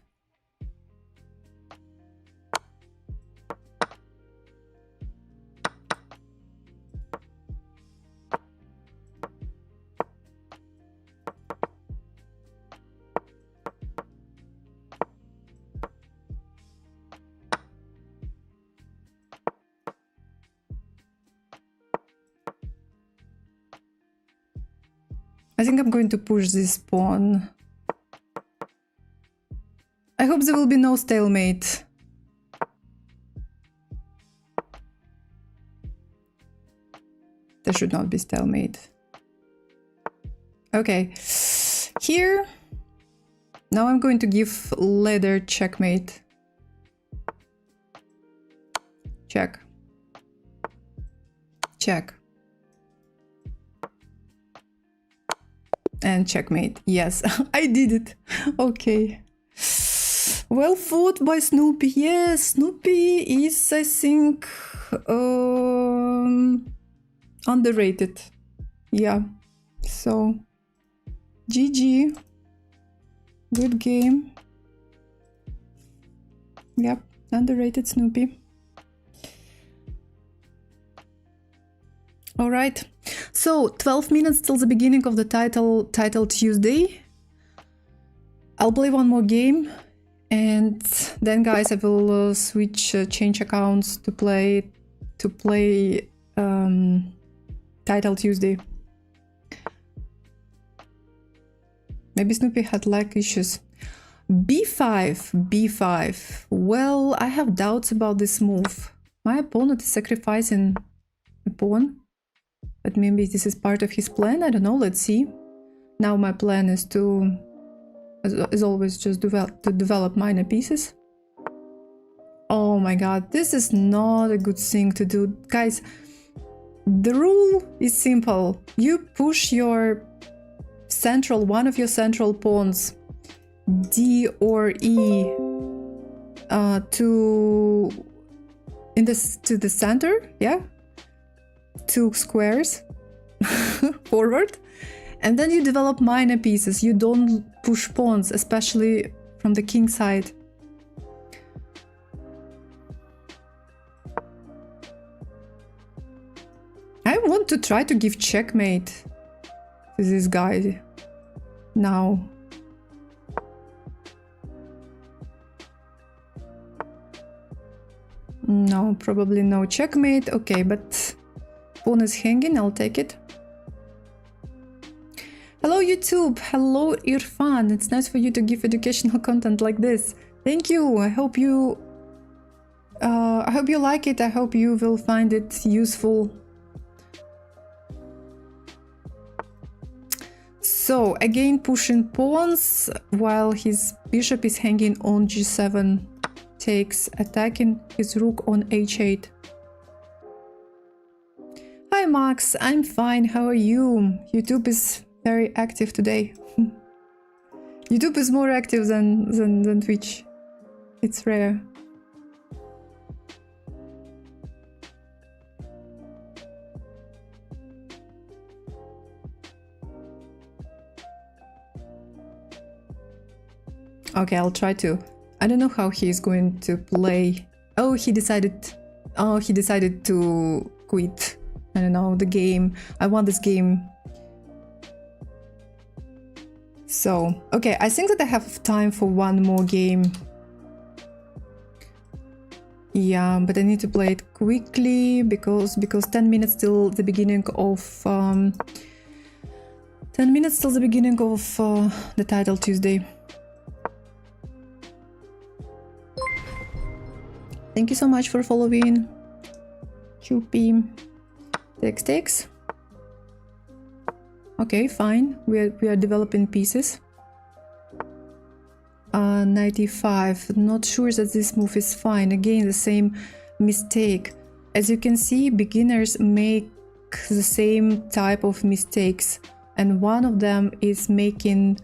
I think I'm going to push this pawn. I hope there will be no stalemate. There should not be stalemate. Okay, here. Now I'm going to give ladder checkmate. Check. Check. And checkmate. Yes, I did it. Okay. Well fought by Snoopy. Yes, Snoopy is, I think, underrated. Yeah. So, GG. Good game. Yep, underrated Snoopy. All right. So 12 minutes till the beginning of the title Tuesday. I'll play one more game, and then, guys, I will change accounts to play title Tuesday. Maybe Snoopy had lag issues. B5. Well, I have doubts about this move. My opponent is sacrificing a pawn. But maybe this is part of his plan, I don't know, let's see. Now my plan is to, as always, just develop minor pieces. Oh my god, this is not a good thing to do. Guys, the rule is simple. You push your one of your central pawns, D or E, to the center, yeah? 2 squares forward, and then you develop minor pieces. You don't push pawns, especially from the king side. I want to try to give checkmate to this guy now. No, probably no checkmate. Okay, but pawn is hanging, I'll take it. Hello YouTube, hello Irfan, it's nice for you to give educational content like this. Thank you, I hope you like it, I hope you will find it useful. So, again pushing pawns while his bishop is hanging on g7, takes, attacking his rook on h8. Hi Max, I'm fine, how are you? YouTube is very active today. YouTube is more active than Twitch. It's rare. Okay, I'll try to. I don't know how he's going to play. Oh, he decided to quit. I don't know, the game. I want this game. So, okay, I think that I have time for one more game. Yeah, but I need to play it quickly because 10 minutes till the beginning of 10 minutes till the beginning of the title Tuesday. Thank you so much for following. QP takes. Okay, fine. We are developing pieces. 95. Not sure that this move is fine. Again, the same mistake. As you can see, beginners make the same type of mistakes, and one of them is making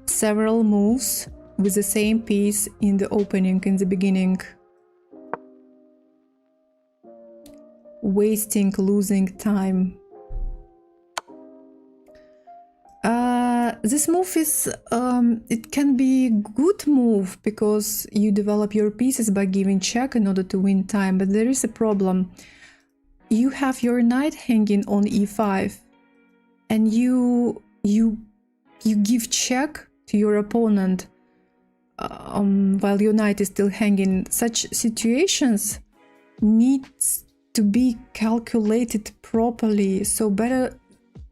several moves with the same piece in the opening, in the beginning. losing time. This move is, it can be a good move because you develop your pieces by giving check in order to win time, but there is a problem. You have your knight hanging on e5, and you give check to your opponent while your knight is still hanging. Such situations needs to be calculated properly, so better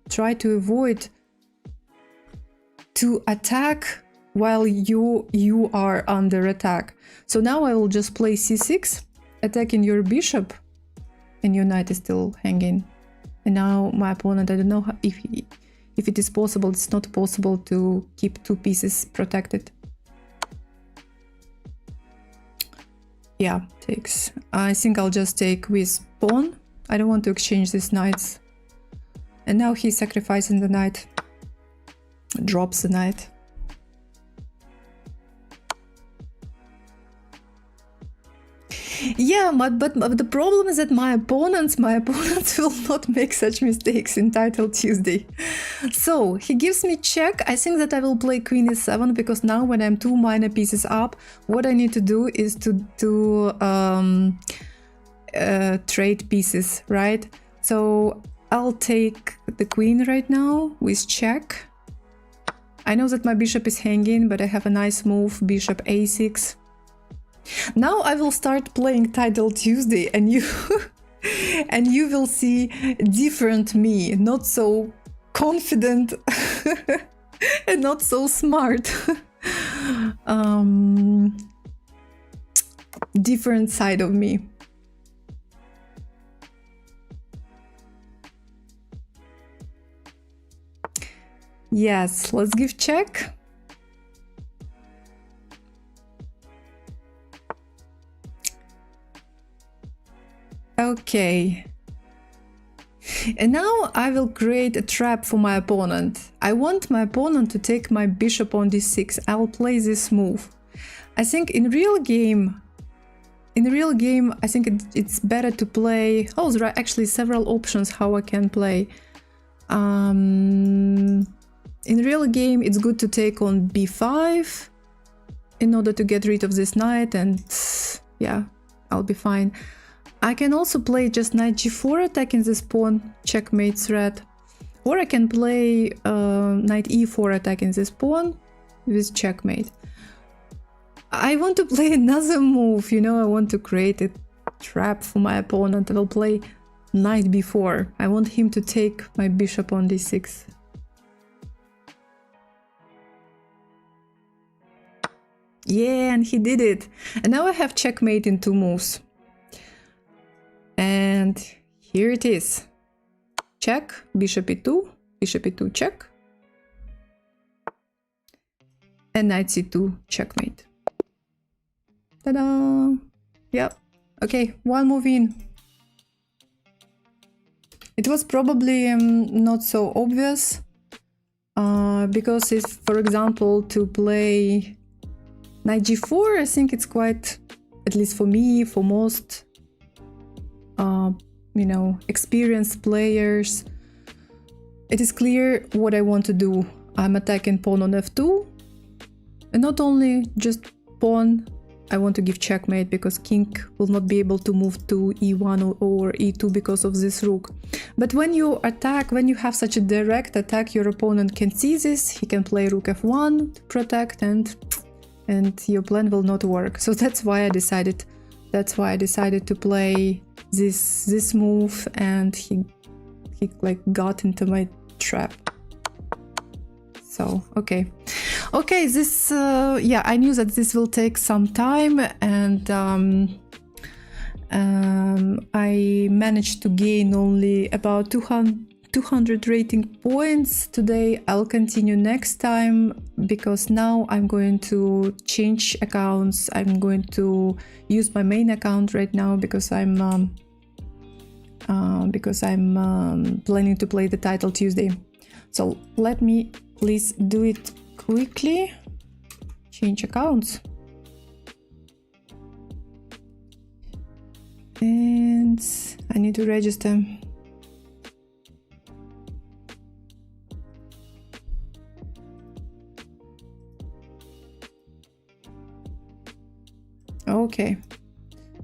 try to avoid to attack while you are under attack. So now I will just play c6, attacking your bishop, and your knight is still hanging. And now my opponent, I don't know if it is possible. It's not possible to keep two pieces protected. Yeah, takes. I think I'll just take with pawn. I don't want to exchange these knights. And now he's sacrificing the knight. Drops the knight. Yeah, but the problem is that my opponents will not make such mistakes in Title Tuesday. So he gives me check. I think that I will play Queen e7 because now when I'm two minor pieces up, what I need to do is to trade pieces, right? So I'll take the queen right now with check. I know that my bishop is hanging, but I have a nice move, bishop a6. Now I will start playing Title Tuesday, and you and you will see different me, not so confident and not so smart. Different side of me. Yes, let's give check. Okay. And now I will create a trap for my opponent. I want my opponent to take my bishop on d6. I'll play this move. I think in real game, I think it's better to play... Oh, there are actually several options how I can play. In real game, it's good to take on b5 in order to get rid of this knight, and yeah, I'll be fine. I can also play just knight g4 attacking this pawn, checkmate threat, or I can play knight e4 attacking this pawn with checkmate. I want to play another move, you know, I want to create a trap for my opponent. I will play knight b4. I want him to take my bishop on d6. Yeah, and he did it. And now I have checkmate in two moves. And here it is. Check, bishop e2 check. And knight c2 checkmate. Ta-da! Yep. Okay, one move in. It was probably not so obvious. Because if, for example, to play knight g4, I think it's quite, at least for me, for most, you know, experienced players, it is clear what I want to do. I'm attacking pawn on f2, and not only just pawn, I want to give checkmate because king will not be able to move to e1 or e2 because of this rook. But when you attack, when you have such a direct attack, your opponent can see this, he can play rook f1 to protect, and your plan will not work. So that's why I decided to play this move, and he like got into my trap. So okay, this yeah, I knew that this will take some time, and I managed to gain only about 200 rating points today. I'll continue next time, because now I'm going to change accounts. I'm going to use my main account right now because I'm planning to play the Title Tuesday. So let me please do it quickly. Change accounts. And I need to register. Okay,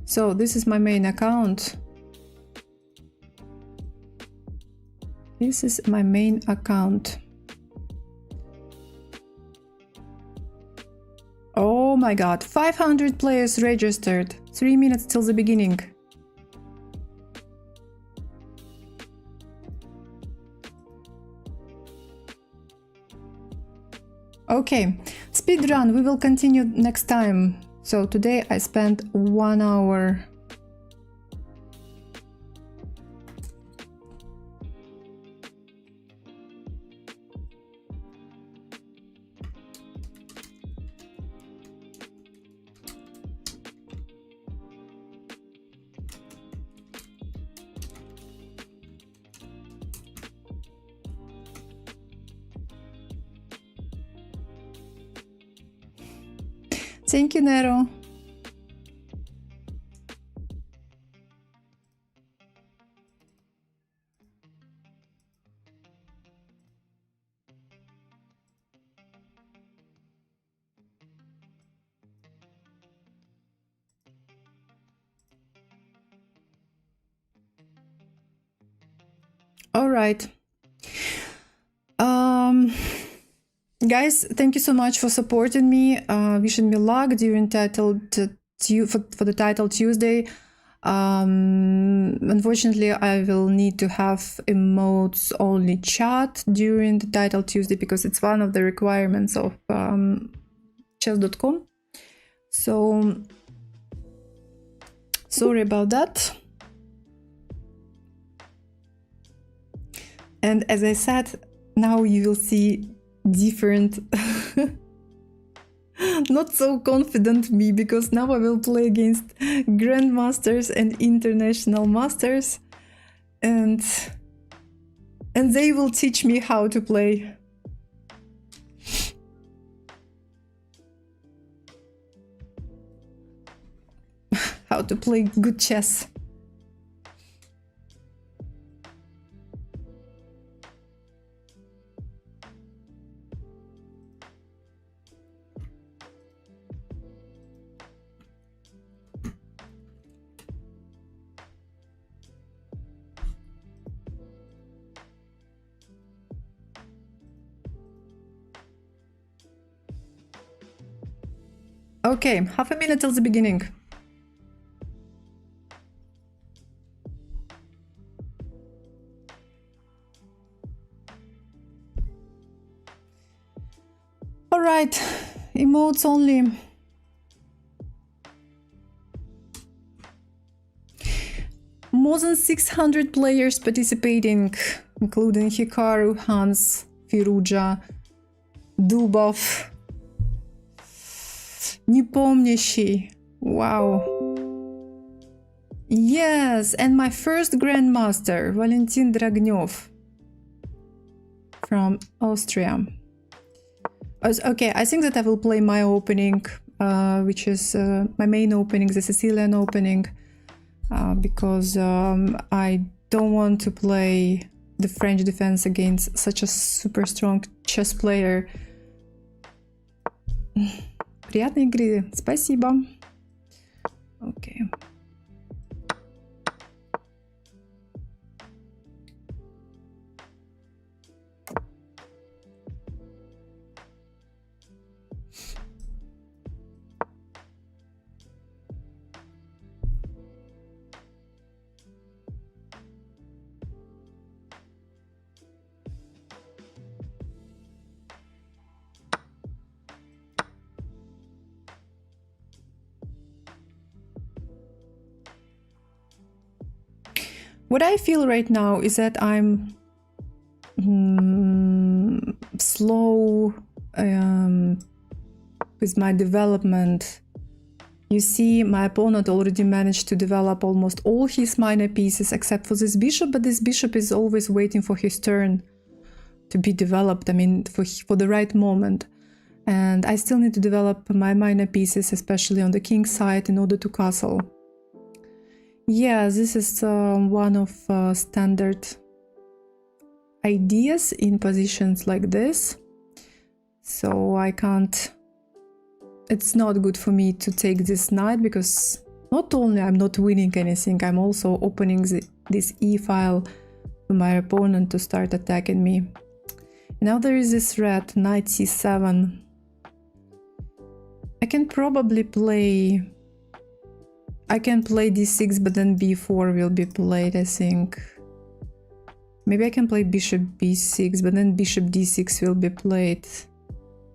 so this is my main account. This is my main account. Oh my god, 500 players registered. 3 minutes till the beginning. Okay, speedrun, we will continue next time. So today I spent 1 hour. Thank you, Nero. All right. Guys, thank you so much for supporting me, wishing me luck during for the title Tuesday. Unfortunately, I will need to have emotes only chat during the title Tuesday because it's one of the requirements of chess.com. So sorry about that. And as I said, now you will see different not so confident me, because now I will play against grandmasters and international masters, and they will teach me how to play. How to play good chess. Okay, half a minute till the beginning. All right, emotes only. More than 600 players participating, including Hikaru, Hans, Firuja, Dubov, Непомнящий. Wow. Yes, and my first grandmaster, Valentin Dragnev from Austria. Okay, I think that I will play my opening, which is my main opening, the Sicilian opening, because I don't want to play the French defense against such a super strong chess player. Приятной игры. Спасибо. Okay. What I feel right now is that I'm slow with my development. You see, my opponent already managed to develop almost all his minor pieces except for this bishop, but this bishop is always waiting for his turn to be developed, I mean, for the right moment. And I still need to develop my minor pieces, especially on the king side, in order to castle. Yeah, this is one of standard ideas in positions like this. So I can't... It's not good for me to take this knight, because not only I'm not winning anything, I'm also opening this e-file to my opponent to start attacking me. Now there is this red, knight c7. I can probably play... I can play d6, but then b4 will be played, I think. Maybe I can play bishop b6, but then bishop d6 will be played.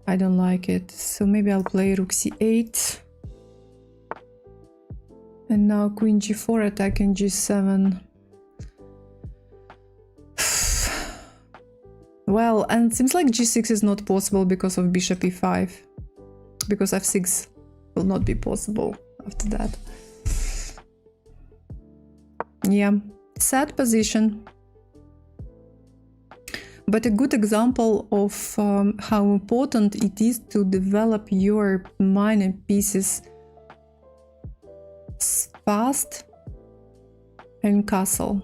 I don't like it. So maybe I'll play rook c8. And now queen g4 attacking g7. Well, and it seems like g6 is not possible because of bishop e5. Because f6 will not be possible after that. Yeah, sad position. But a good example of how important it is to develop your minor pieces fast and castle.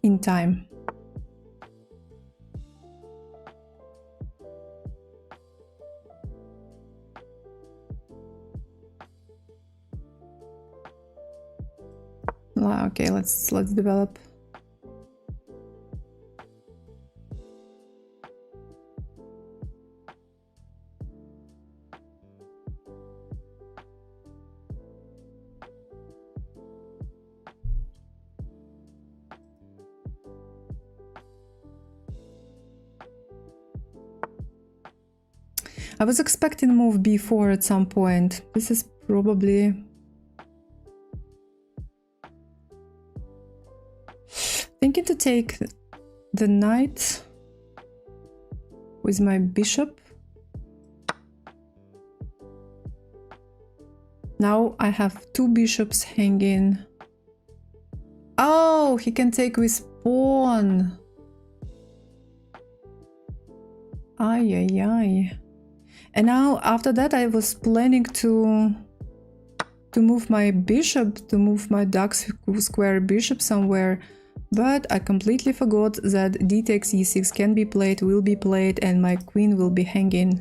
In time. Okay, let's develop. I was expecting move b4 at some point. This is probably... Thinking to take the knight with my bishop. Now I have two bishops hanging. Oh, he can take with pawn. Ay, ay, ay. And now after that I was planning to move my bishop, to move my dark square bishop somewhere. But I completely forgot that d takes e6 can be played, will be played, and my queen will be hanging.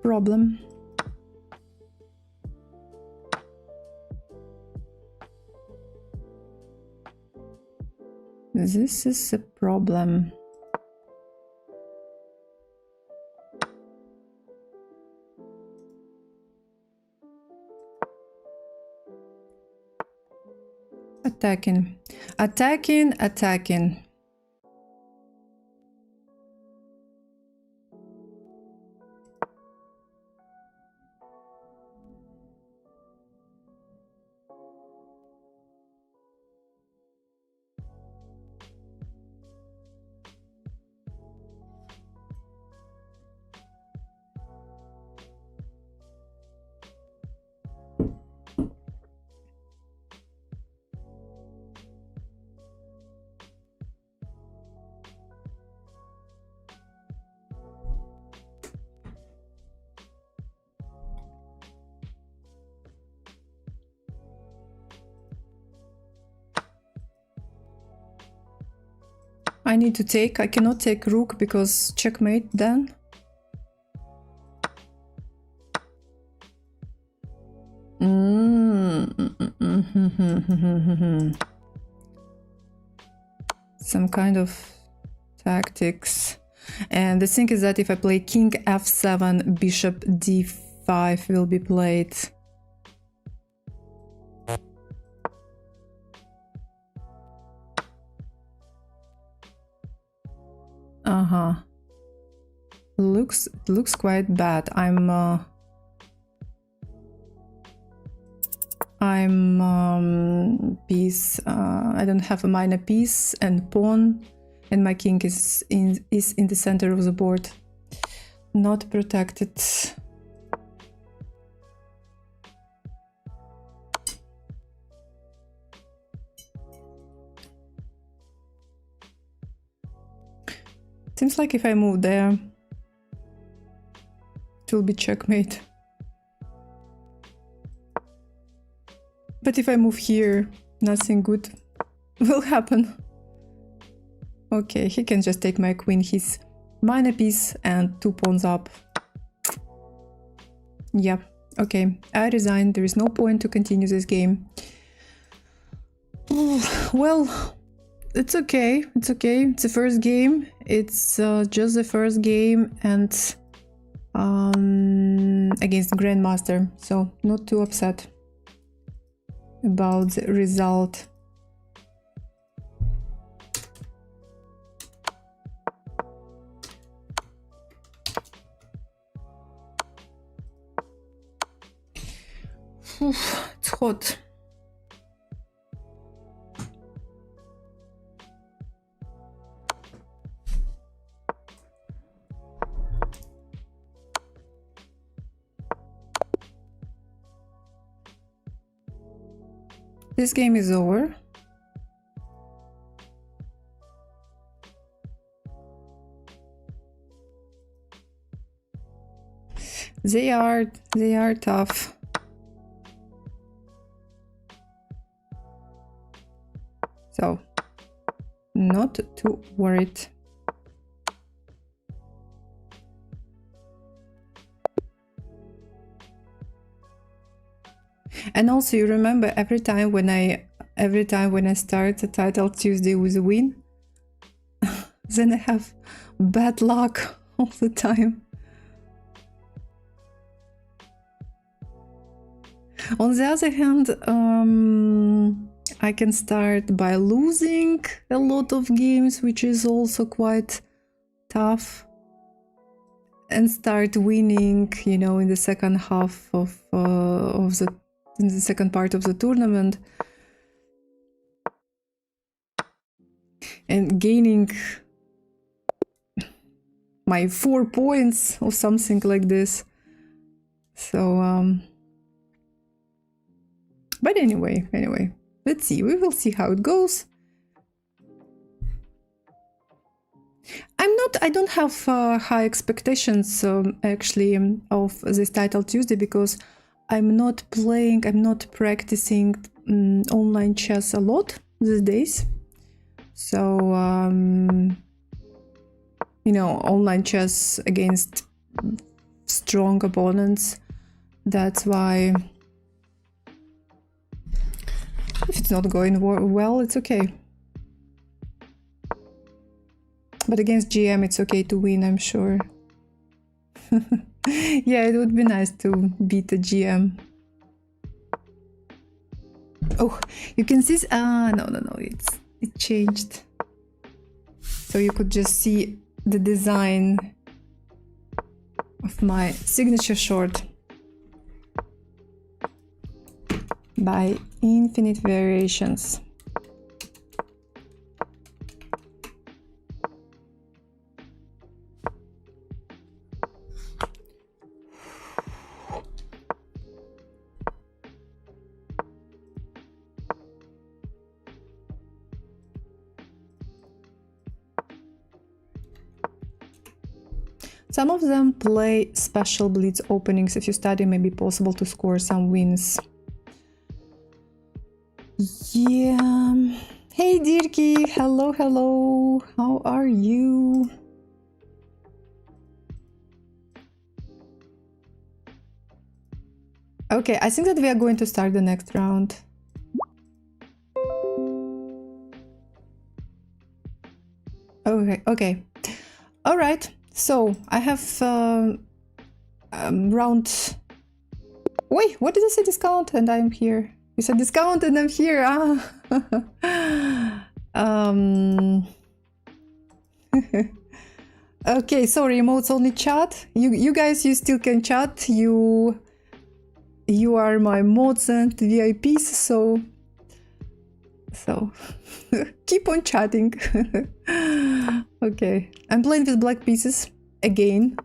Problem. This is a problem. Attacking. Attacking, attacking. I need to take. I cannot take rook because checkmate then. Some kind of tactics. And the thing is that if I play king f7, bishop d5 will be played. Looks quite bad. I'm piece. I don't have a minor piece and pawn, and my king is in the center of the board, not protected. Seems like if I move there, it will be checkmate. But if I move here, nothing good will happen. Okay, he can just take my queen. He's minor piece and 2 pawns up. Yeah, okay, I resign. There is no point to continue this game. Well, it's okay. It's okay. It's the first game. It's just the first game, and against Grandmaster. So not too upset about the result. It's hot. This game is over. They are tough. So, not too worried. And also, you remember every time when I start the title Tuesday with a win, then I have bad luck all the time. On the other hand, I can start by losing a lot of games, which is also quite tough, and start winning, you know, in the second half of in the second part of the tournament, and gaining my 4 points or something like this. So, but anyway, let's see. We will see how it goes. I don't have high expectations actually of this title Tuesday, because I'm not practicing online chess a lot these days. So, you know, online chess against strong opponents. That's why if it's not going well, it's okay. But against GM, it's okay to win, I'm sure. Yeah, it would be nice to beat the GM. Oh, you can see... no, it changed. So you could just see the design of my signature short by InfiniteVariations. Some of them play special blitz openings. If you study, it may be possible to score some wins. Yeah. Hey Dirky, hello. How are you? Okay, I think that we are going to start the next round. Okay. All right. So I have round. Wait, what did I say? Discount, and I'm here. You said discount, and I'm here. Okay, sorry. Emotes only chat. You guys, you still can chat. You are my mods and VIPs. So keep on chatting. Okay, I'm playing with black pieces again.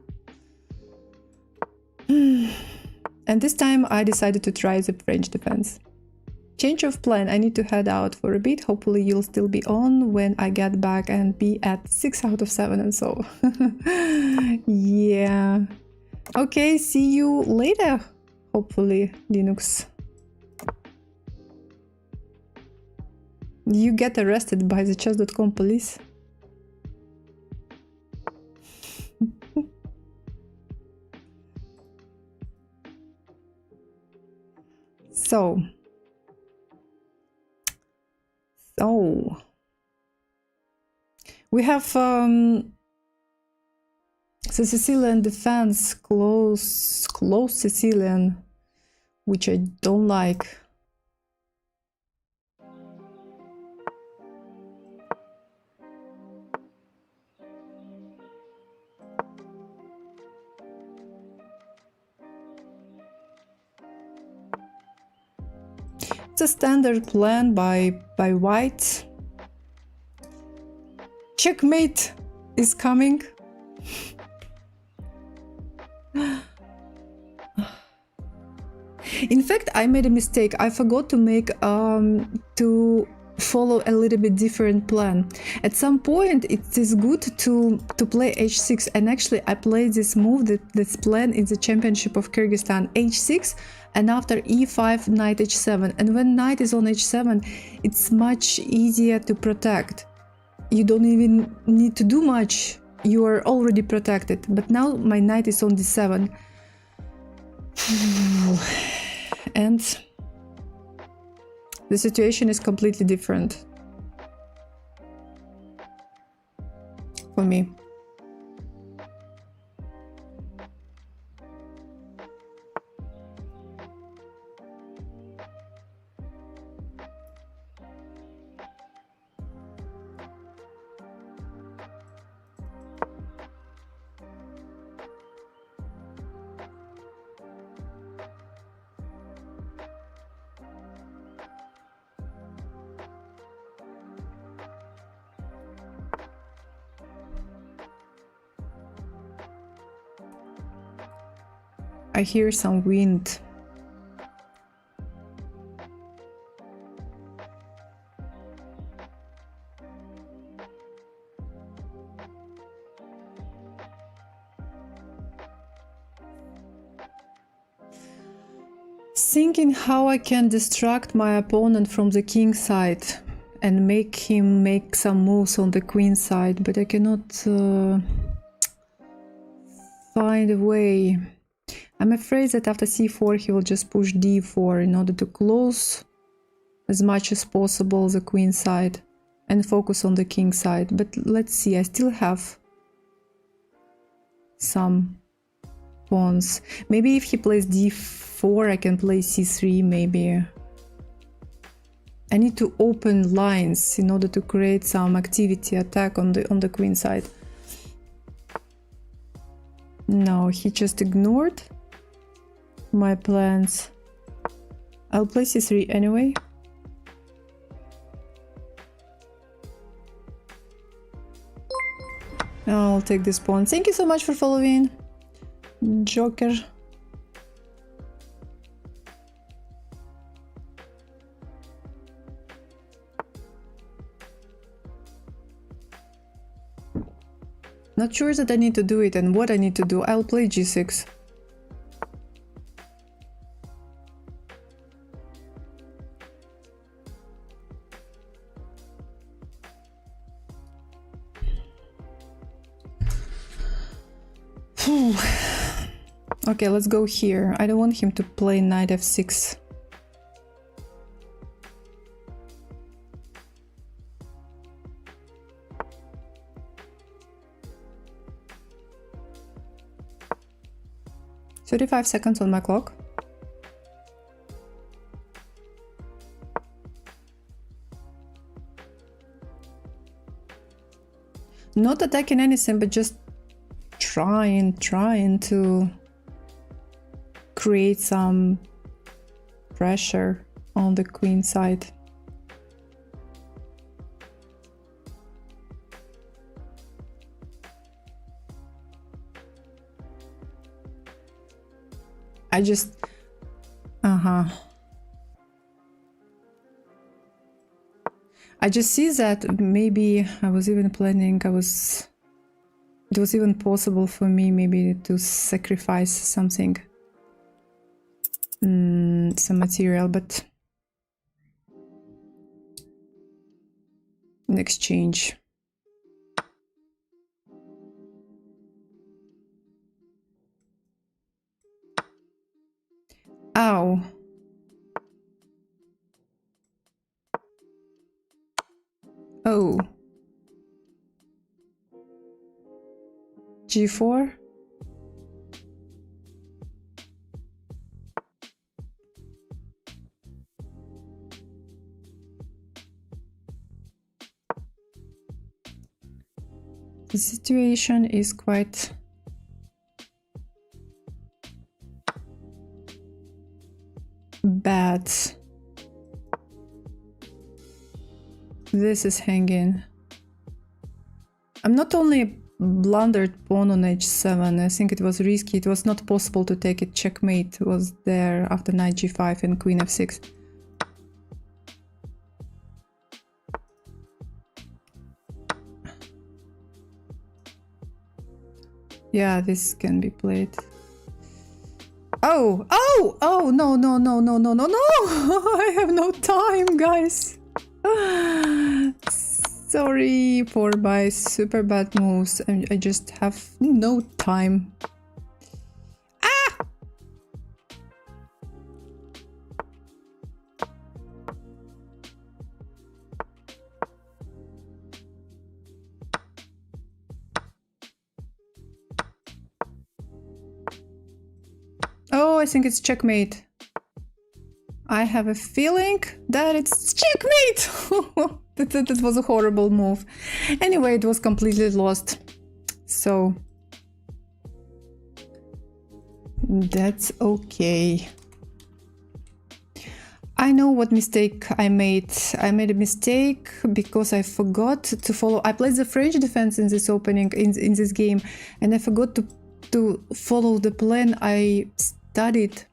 And this time I decided to try the French defense. Change of plan. I need to head out for a bit. Hopefully you'll still be on when I get back and be at 6 out of 7 and so. Yeah. Okay, see you later. Hopefully, Linux. You get arrested by the chess.com police. So we have the Sicilian defense, close Sicilian, which I don't like. It's a standard plan by white. Checkmate is coming. In fact, I made a mistake. I forgot to make to follow a little bit different plan. At some point, it is good to play h6, and actually I played this move, this plan in the championship of Kyrgyzstan, h6, and after e5, knight h7. And when knight is on h7, it's much easier to protect. You don't even need to do much. You are already protected. But now my knight is on d7. And the situation is completely different for me. I hear some wind. Thinking how I can distract my opponent from the king side and make him make some moves on the queen side, but I cannot find a way. I'm afraid that after c4 he will just push d4 in order to close as much as possible the queen side and focus on the king side. But let's see, I still have some pawns. Maybe if he plays d4 I can play c3 maybe. I need to open lines in order to create some activity, attack on the queen side. No, he just ignored my plans. I'll play c3 anyway. I'll take this pawn. Thank you so much for following, Joker. Not sure that I need to do it and what I need to do. I'll play g6. Okay, let's go here. I don't want him to play knight f6. "35 seconds on my clock. Not attacking anything, but just trying to create some pressure on the queen side. I just I just see that maybe I was even planning, it was even possible for me maybe to sacrifice something, some material, but in exchange. Ow. Oh. G4. The situation is quite bad. This is hanging. I'm not only blundered pawn on h7, I think it was risky. It was not possible to take it. Checkmate was there after knight g5 and queen f6. Yeah, this can be played. Oh, oh, oh, no, no, no, no, no, no, no! I have no time, guys. Sorry for my super bad moves. I just have no time. Ah! Oh, I think it's checkmate. I have a feeling that it's checkmate! That was a horrible move. Anyway, it was completely lost. So that's okay. I know what mistake I made. I made a mistake because I forgot to follow. I played the French defense in this opening, in this game, and I forgot to follow the plan I studied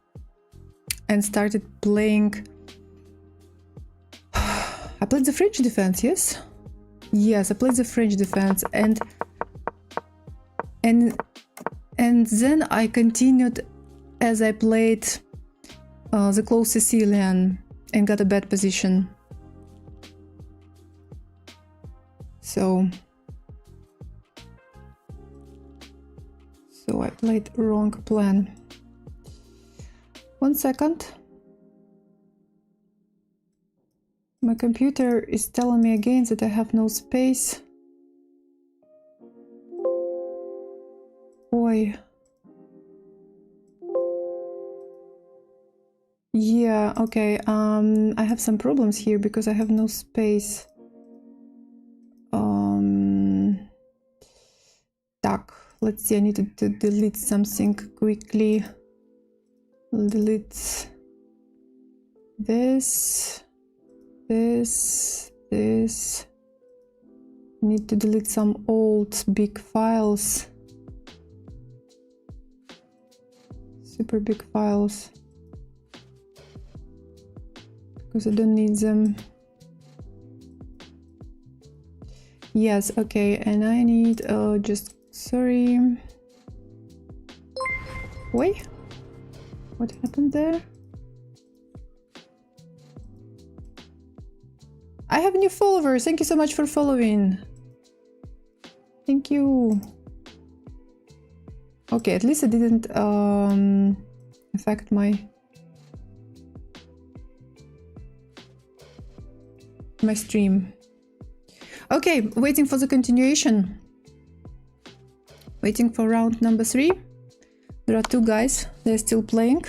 and started playing. I played the French defense, yes? Yes, I played the French defense, and then I continued as I played the close Sicilian and got a bad position. So I played wrong plan. 1 second. My computer is telling me again that I have no space. Boy. Yeah, okay. I have some problems here because I have no space. Так, let's see, I need to delete something quickly. Delete this. Need to delete some old big files. Super big files. Because I don't need them. Yes, okay, and I need sorry. Wait, what happened there? I have new followers. Thank you so much for following. Thank you. Okay, at least it didn't affect my stream. Okay, waiting for the continuation. Waiting for round number 3. There are 2 guys. They're still playing.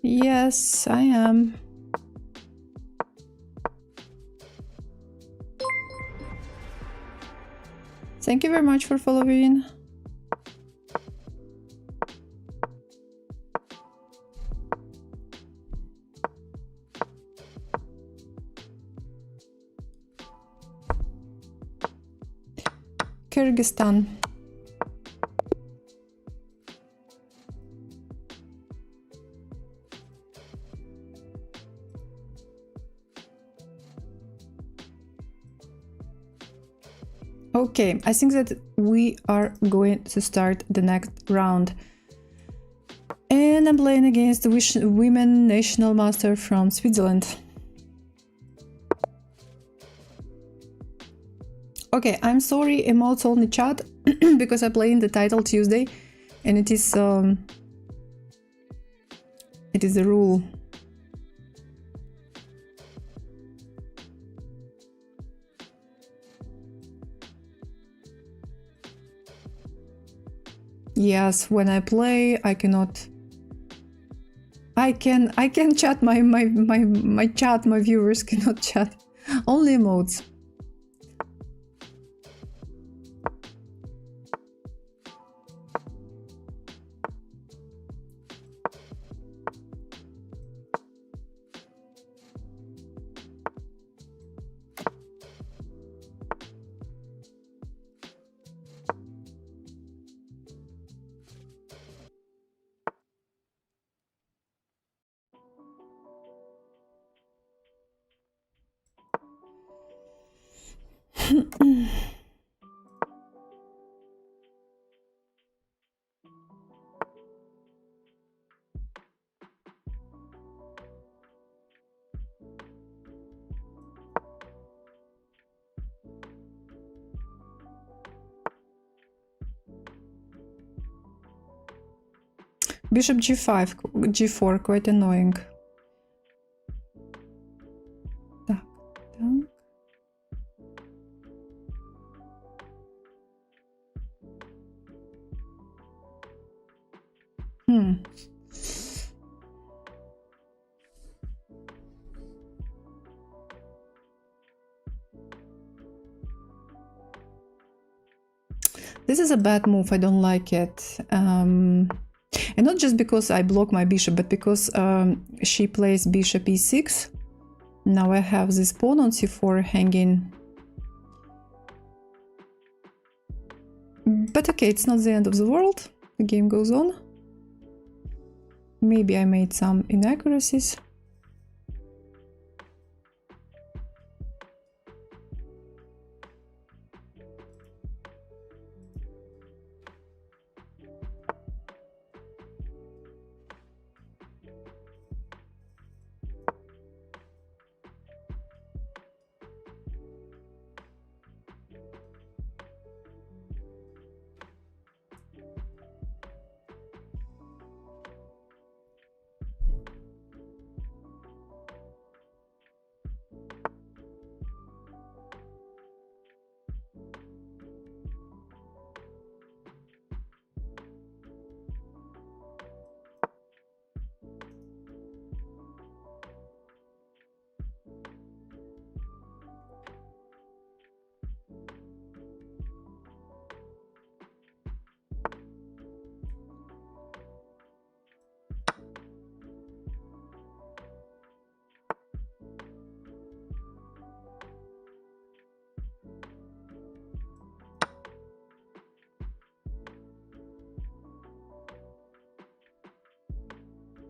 Yes, I am. Thank you very much for following. Kyrgyzstan. Okay, I think that we are going to start the next round. And I'm playing against the women national master from Switzerland. Okay, I'm sorry, emotes only chat because I play in the title Tuesday, and it is the rule. Yes, when I play, I cannot. I can chat my chat. My viewers cannot chat. Only emotes. Bishop g5, g4, quite annoying. Так, так. This is a bad move, I don't like it. And not just because I block my bishop, but because she plays bishop e6. Now I have this pawn on c4 hanging. But okay, it's not the end of the world. The game goes on. Maybe I made some inaccuracies.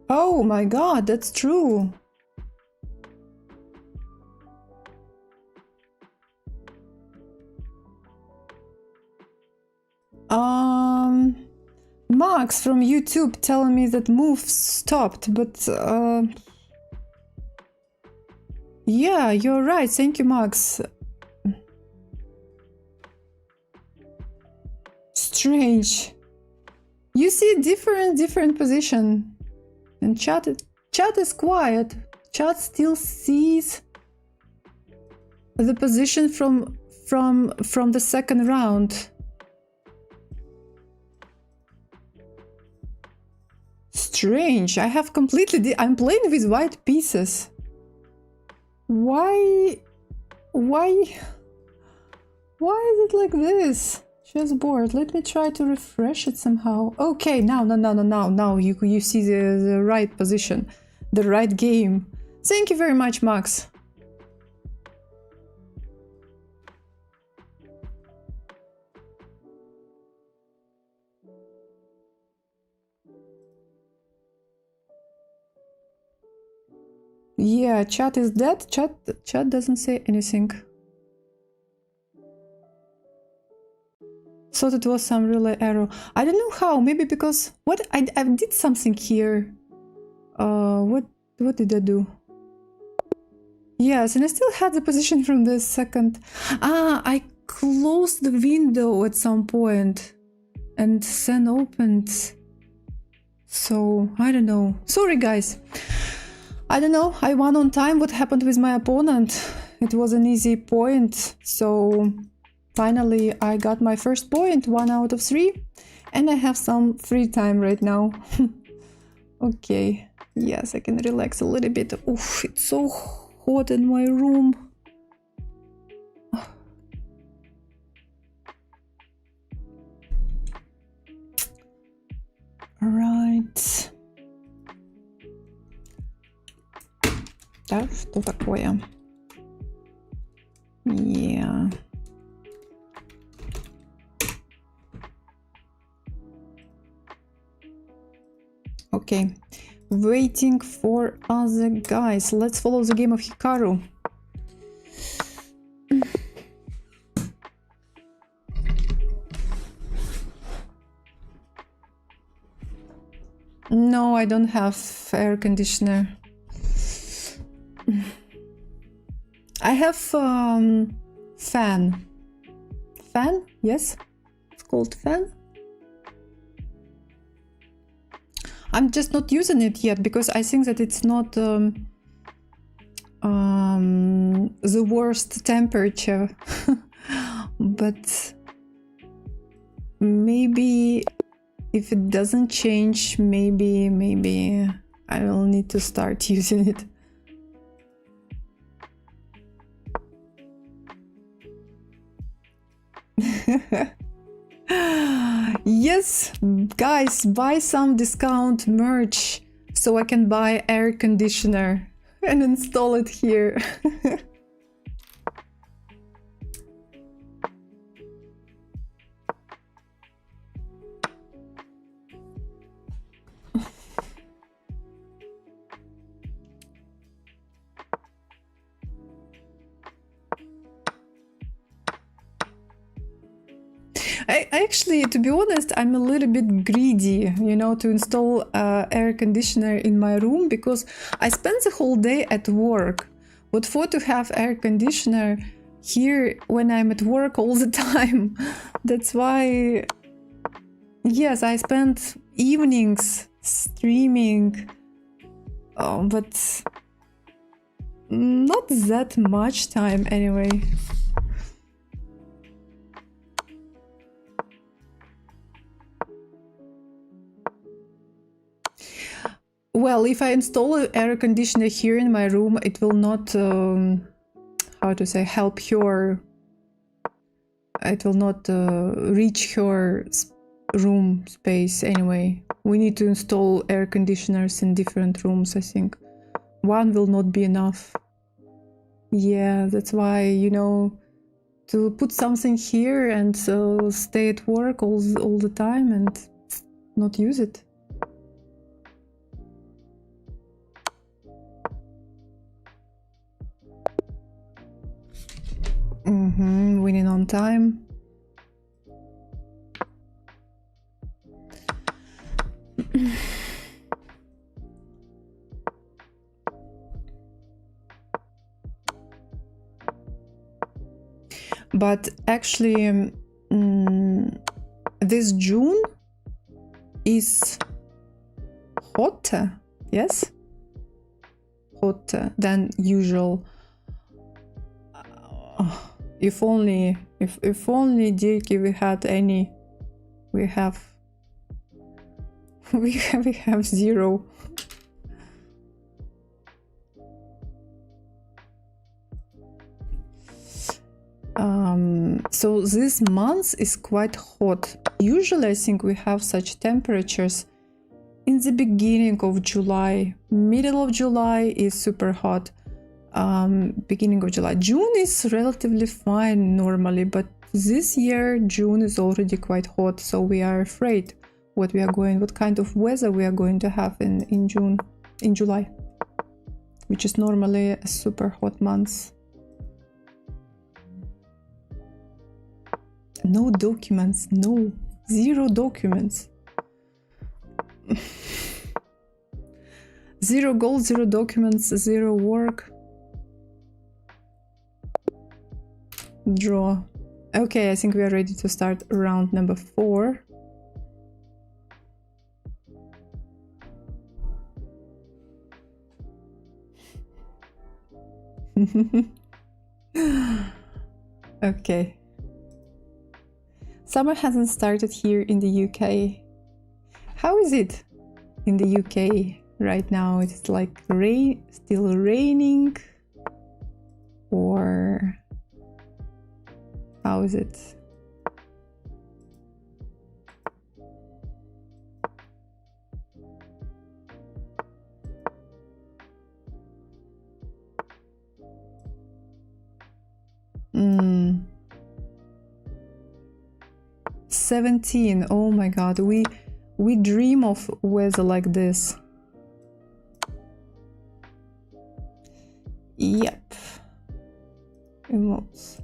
Oh my god, that's true. Max from YouTube telling me that move stopped, but yeah, you're right. Thank you, Max. Strange. You see different position. And chat is quiet. Chat still sees the position from the second round. Strange. I have completely. I'm playing with white pieces. Why is it like this? Chessboard. Let me try to refresh it somehow. Okay, now you see the right position, the right game. Thank you very much, Max. Yeah, chat is dead. Chat doesn't say anything. Thought it was some relay error. I don't know how. Maybe because what I did something here. What did I do? Yes, and I still had the position from the second. I closed the window at some point and then opened. So I don't know. Sorry, guys. I don't know. I won on time. What happened with my opponent? It was an easy point. So finally, I got my first point, 1 out of 3, and I have some free time right now. Okay, yes, I can relax a little bit. Oof, it's so hot in my room. Right. Да, что такое? Yeah. Okay, waiting for other guys. Let's follow the game of Hikaru. No, I don't have air conditioner. I have fan. Fan? Yes, it's called fan. I'm just not using it yet because I think that it's not the worst temperature. But maybe if it doesn't change, maybe I will need to start using it. Yes, guys, buy some discount merch so I can buy air conditioner and install it here. Actually, to be honest, I'm a little bit greedy, you know, to install air conditioner in my room because I spend the whole day at work. What for to have air conditioner here when I'm at work all the time? That's why, yes, I spend evenings streaming, but not that much time anyway. Well, if I install an air conditioner here in my room, it will not, how to say, help her. It will not reach her room space anyway. We need to install air conditioners in different rooms, I think. One will not be enough. Yeah, that's why, you know, to put something here and stay at work all the time and not use it. Winning on time. But actually, this June is hotter, yes? Hotter than usual. If only Dirky we had any. We have 0. So this month is quite hot. Usually I think we have such temperatures in the beginning of July. Middle of July is super hot. Beginning of July. June is relatively fine normally, but this year June is already quite hot, so we are afraid what kind of weather we are going to have in July, which is normally a super hot month. No documents, no, zero documents. Zero gold, zero documents, zero work. Draw. Okay, I think we are ready to start round number 4. Okay. Summer hasn't started here in the UK. How is it in the UK right now? It's like still raining, or how is it? Mm. 17. Oh my god, we dream of weather like this. Yep. Emotes.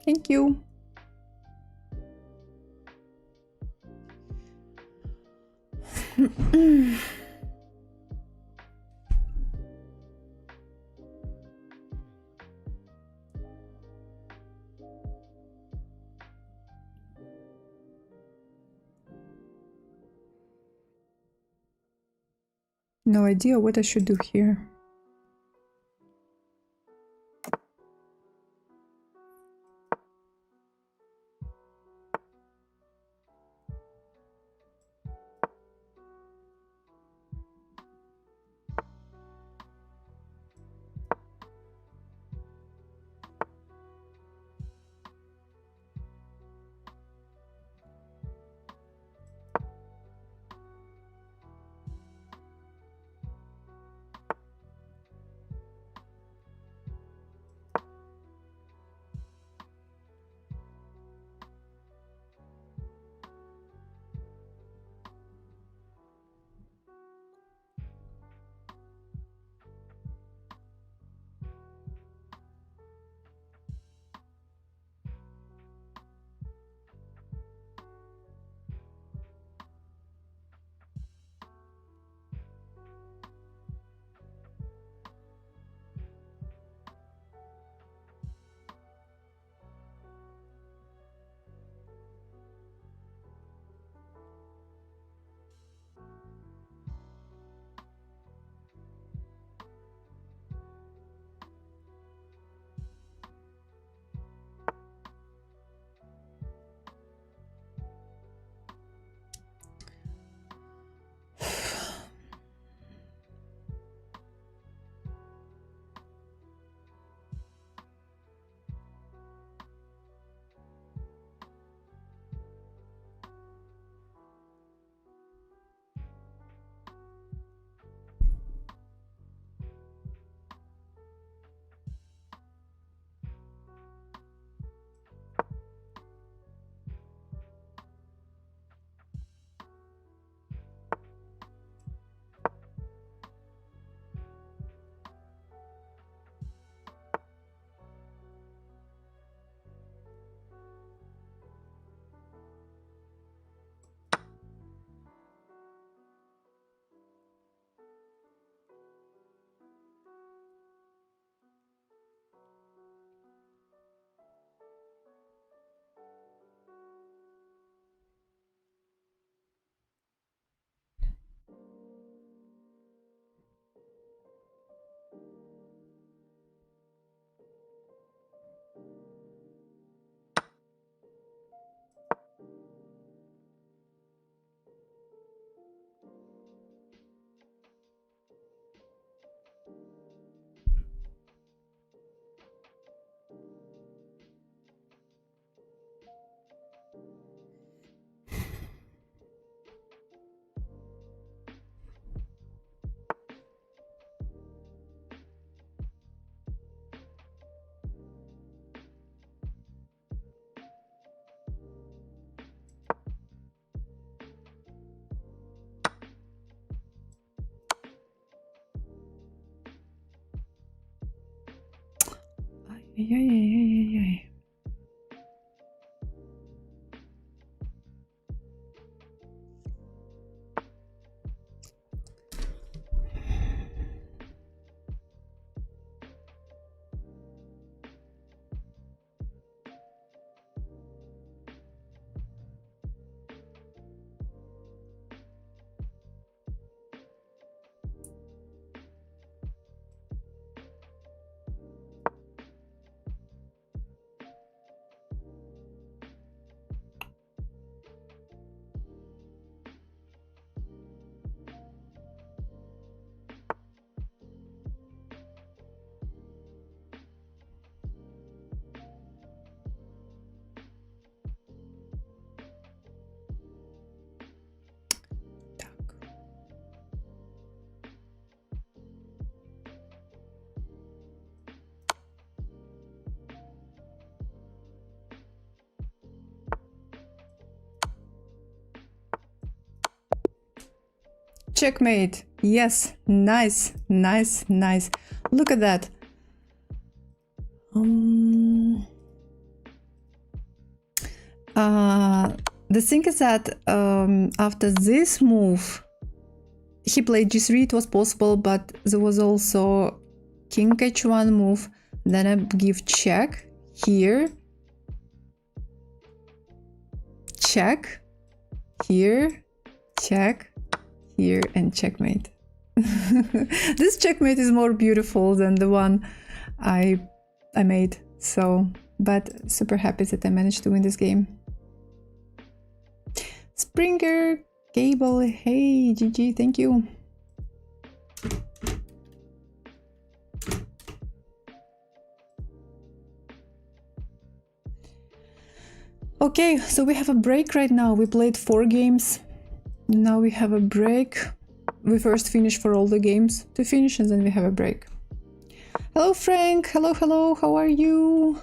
Thank you. No idea what I should do here. Ай-яй-яй-яй-яй. Checkmate. Yes, nice, nice, nice. Look at that. The thing is that after this move, he played g3, it was possible, but there was also king h1 move. Then I give check here, check here, check here, and checkmate. This checkmate is more beautiful than the one I made. So, but super happy that I managed to win this game. Springer, Gable, hey, GG, thank you. Okay, so we have a break right now. We played 4 games. Now we have a break. We first finish for all the games to finish and then we have a break. Hello Frank, hello, hello, how are you?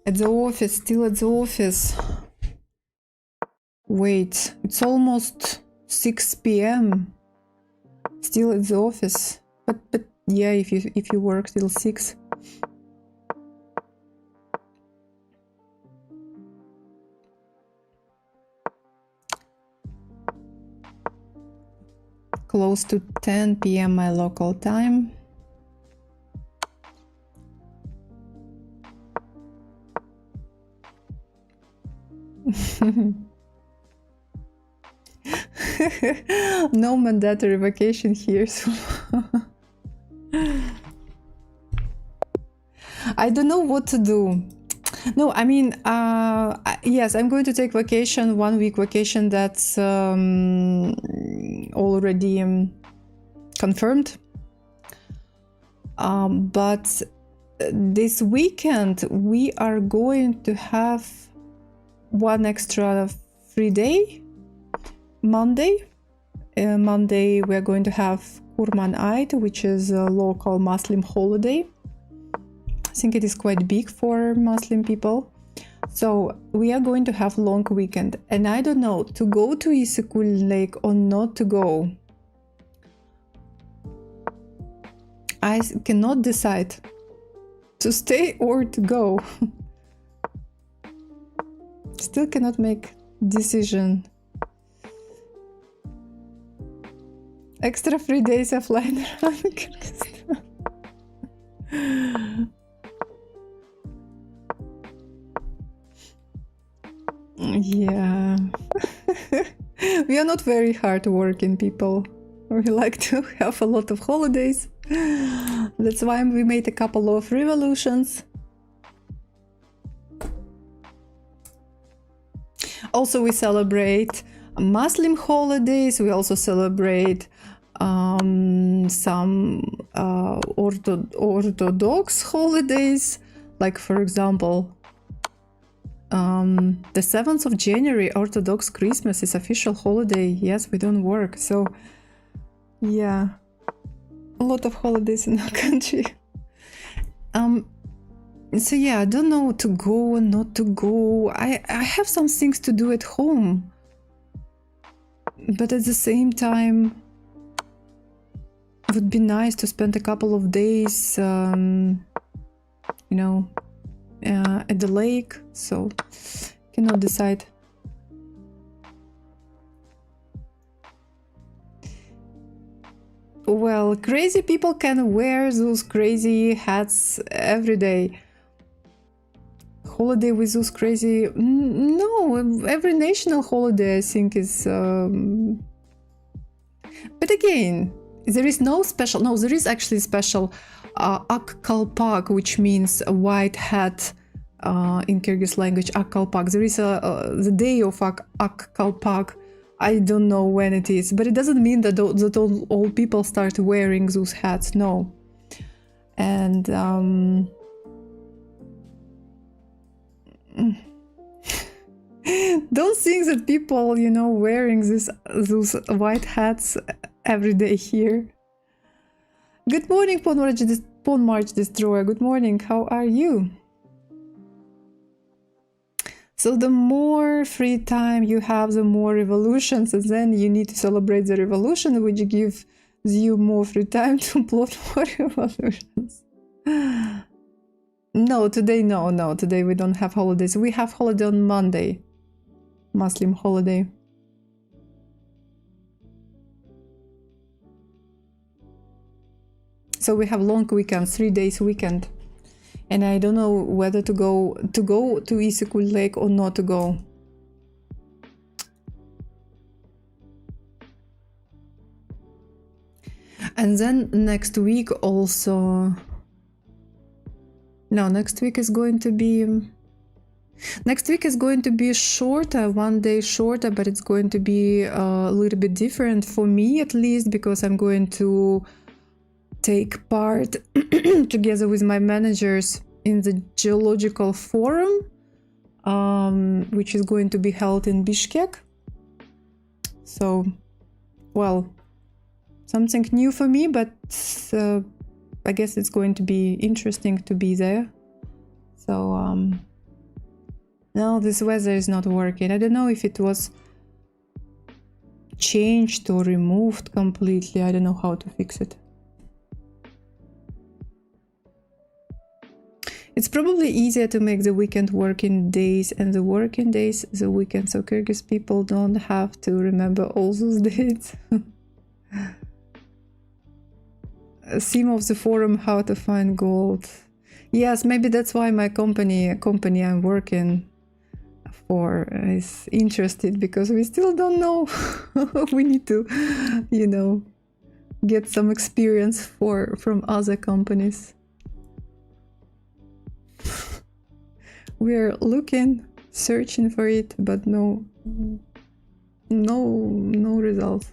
At the office, still at the office. Wait, it's almost 6 p.m. Still at the office. But yeah, if you work till 6. Close to 10 p.m. my local time. No mandatory vacation here, so I don't know what to do. No, I mean, yes, I'm going to take vacation, 1 week vacation that's already confirmed. But this weekend we are going to have 1 extra free day. Monday we are going to have Kurban Eid, which is a local Muslim holiday. I think it is quite big for Muslim people. So we are going to have long weekend, and I don't know to go to Isikul Lake or not to go. I cannot decide to stay or to go. Still cannot make decision. Extra 3 days of flying around Kyrgyzstan. Yeah. We are not very hard working people. We like to have a lot of holidays. That's why we made a couple of revolutions. Also, we celebrate Muslim holidays. We also celebrate some Orthodox holidays, Like, for example, the 7th of January, Orthodox Christmas, is official holiday. Yes, we don't work. So, yeah, a lot of holidays in our country. So yeah, I don't know to go and not to go. I have some things to do at home. But at the same time, it would be nice to spend a couple of days, you know, at the lake. So, cannot decide. Well, crazy people can wear those crazy hats every day. Holiday with those crazy... No, every national holiday I think is... But again, there is no special... No, there is actually special Ak Kalpak, which means a white hat in Kyrgyz language, Ak Kalpak. There is the day of Ak Kalpak. I don't know when it is, but it doesn't mean that all people start wearing those hats, no. And don't think that people, you know, wearing those white hats every day here. Good morning, Pawn March Destroyer. Good morning, how are you? So the more free time you have, the more revolutions, and then you need to celebrate the revolution, which gives you more free time to plot more revolutions. No, today, no, today we don't have holidays. We have holiday on Monday, Muslim holiday. So we have long weekend, 3 days weekend. And I don't know whether to go to Isikul Lake or not to go. And then next week also... No, next week is going to be... Next week is going to be shorter, 1 day shorter, but it's going to be a little bit different for me at least, because I'm going to take part together with my managers in the geological forum, which is going to be held in Bishkek. So, well, something new for me, but I guess it's going to be interesting to be there. So, no, this weather is not working. I don't know if it was changed or removed completely. I don't know how to fix it. It's probably easier to make the weekend working days and the working days the weekend, so Kyrgyz people don't have to remember all those dates. Theme of the forum, how to find gold. Yes, maybe that's why my company I'm working for is interested, because we still don't know. We need to, you know, get some experience from other companies. We're looking, searching for it, but no results.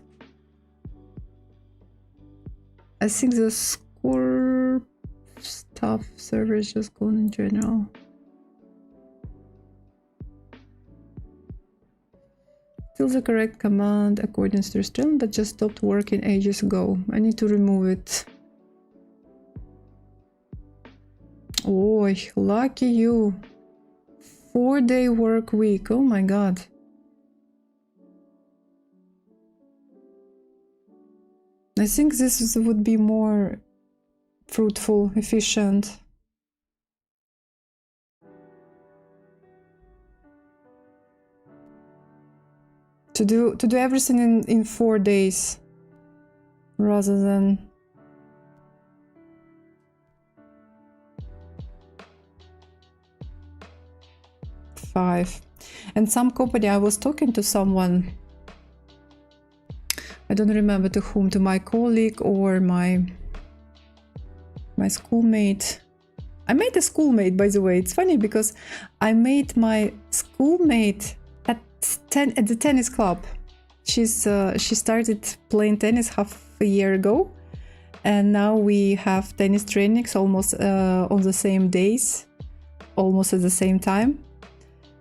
I think the score stuff server is just gone in general. Still the correct command according to Australian, but just stopped working ages ago. I need to remove it. Oh, lucky you. 4-day work week. Oh my god. I think this would be more fruitful, efficient. To do everything in 4 days rather than 5. And some company, I was talking to someone, I don't remember to whom, to my colleague or my schoolmate. I made a schoolmate, by the way. It's funny because I made my schoolmate at the tennis club. She started playing tennis half a year ago, and now we have tennis trainings almost on the same days. almost at the same time.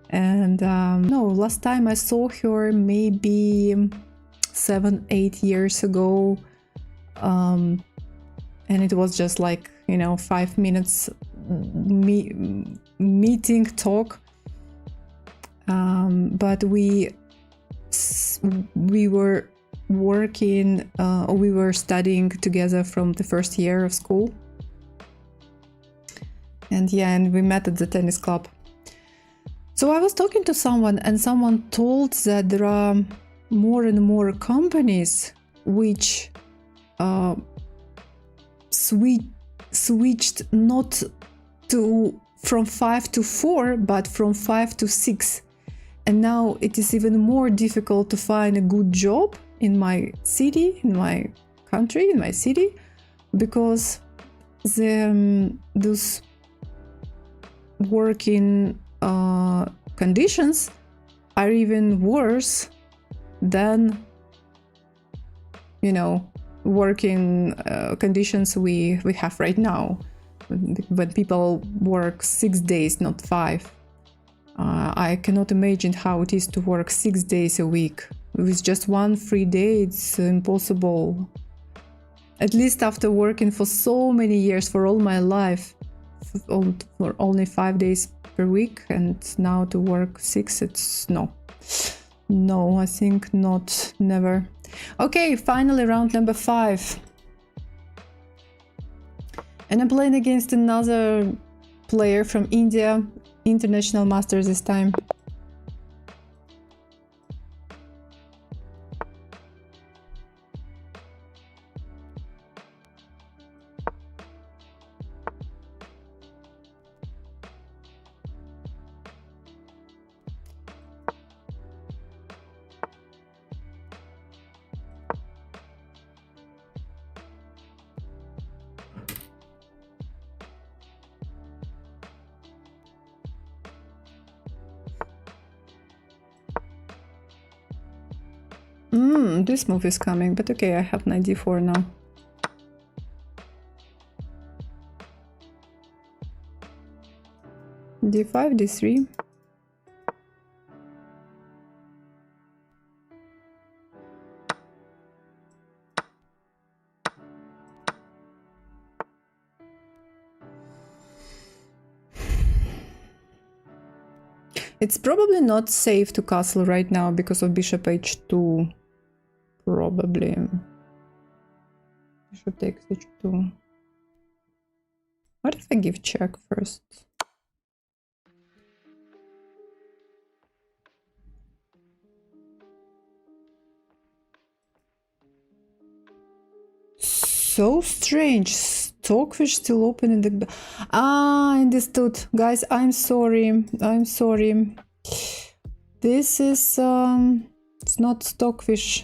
And no, last time I saw her maybe 7-8 years ago, and it was just like, you know, 5 minutes meeting talk, but we were working, we were studying together from the first year of school, and yeah, and we met at the tennis club. So I was talking to someone, and someone told that there are more and more companies which switched not to from 5 to 4, but from 5 to 6. And now it is even more difficult to find a good job in my city, in my country, in my city, because those working conditions are even worse than, you know, working conditions we have right now, when people work 6 days, not 5. I cannot imagine how it is to work 6 days a week. With just one free day, it's impossible. At least after working for so many years, for all my life, for only 5 days per week, and now to work 6, it's no. No, I think not, never. Okay, finally round number 5. And I'm playing against another player from India, international masters this time. This move is coming, but okay, I have knight d4 now. d5, d3. It's probably not safe to castle right now because of bishop h2. Probably. Bishop takes h2. What if I give check first? So strange. Stockfish still open in the... Ah, understood. Guys, I'm sorry. I'm sorry. This is... it's not Stockfish.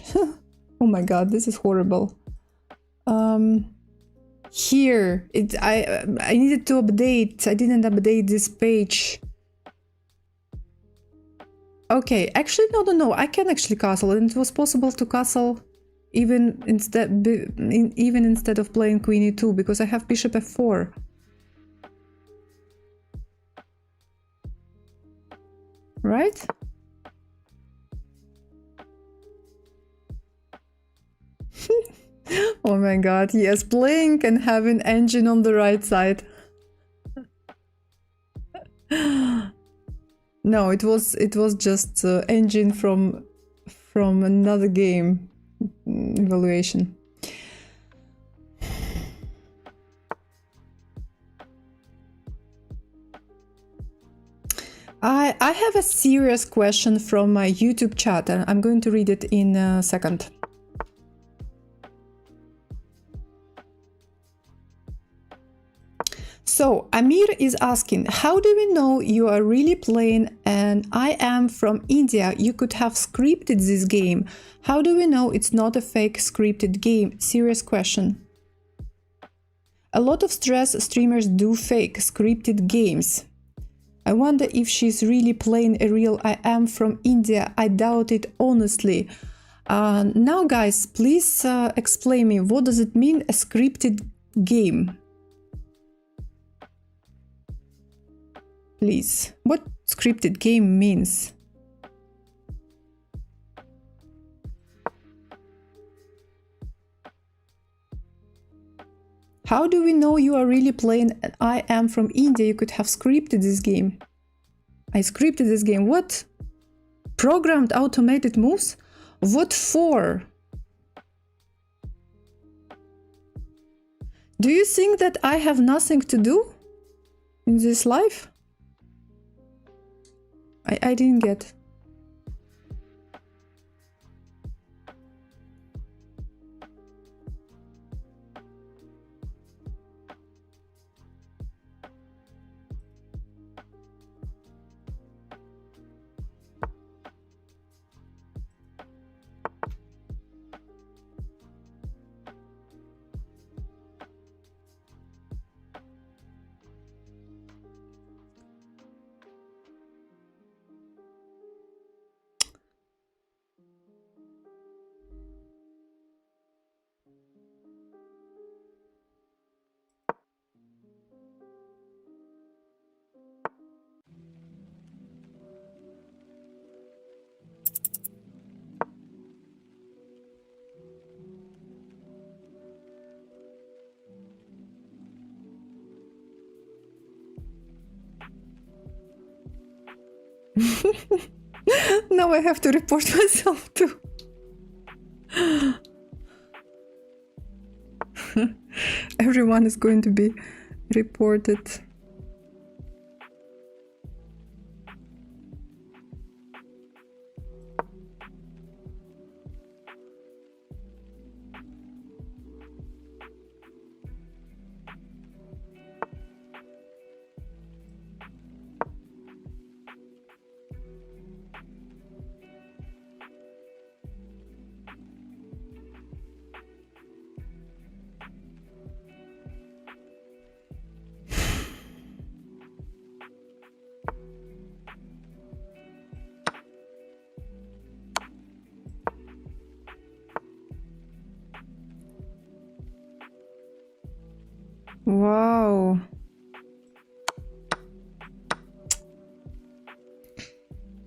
Oh my god, this is horrible. Here, I needed to update. I didn't update this page. Okay, actually, no. I can actually castle, and it was possible to castle even instead of playing queen e2, because I have bishop f4. Right? Oh my god, yes, playing and having engine on the right side. No, it was just engine from another game evaluation. I have a serious question from my YouTube chat, and I'm going to read it in a second. So Amir is asking, how do we know you are really playing and I am from India? You could have scripted this game. How do we know it's not a fake scripted game? Serious question. A lot of stress streamers do fake scripted games. I wonder if she's really playing a real I am from India. I doubt it, honestly. Now guys, please explain me, what does it mean, a scripted game? please. What scripted game means? How do we know you are really playing? I am from India. You could have scripted this game. I scripted this game. What? Programmed automated moves? What for? Do you think that I have nothing to do in this life? I didn't get. Now I have to report myself too. Everyone is going to be reported. Wow.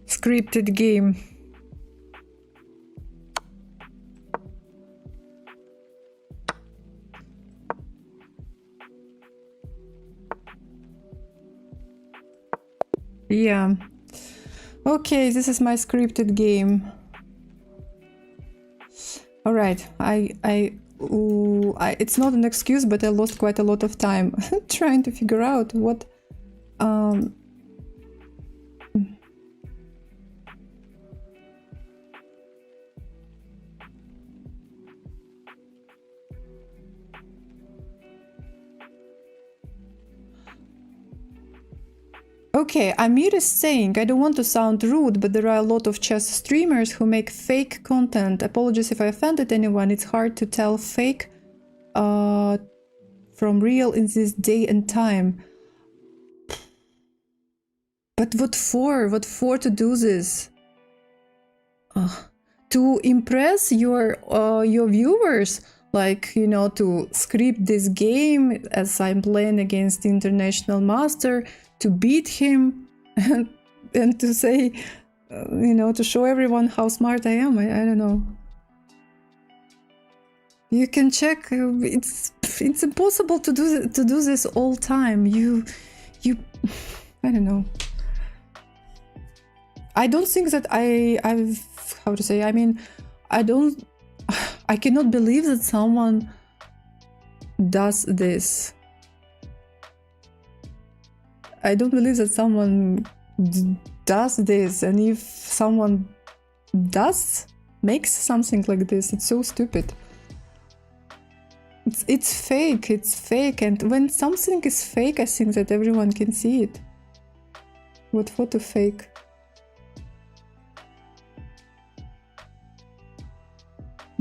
Scripted game. Yeah. Okay, this is my scripted game. All right. It's not an excuse, but I lost quite a lot of time trying to figure out what Okay, Amir is saying, I don't want to sound rude, but there are a lot of chess streamers who make fake content. Apologies if I offended anyone. It's hard to tell fake from real in this day and time. But what for? What for to do this? To impress your viewers? Like, you know, to script this game as I'm playing against the international master, to beat him and to say, you know, to show everyone how smart I am. I don't know. You can check. It's impossible to do this all time. You I don't know. I don't think that I've how to say. I mean, I cannot believe that someone does this. I don't believe that someone does this, and if someone makes something like this, it's so stupid. It's fake, and when something is fake, I think that everyone can see it. What photo fake?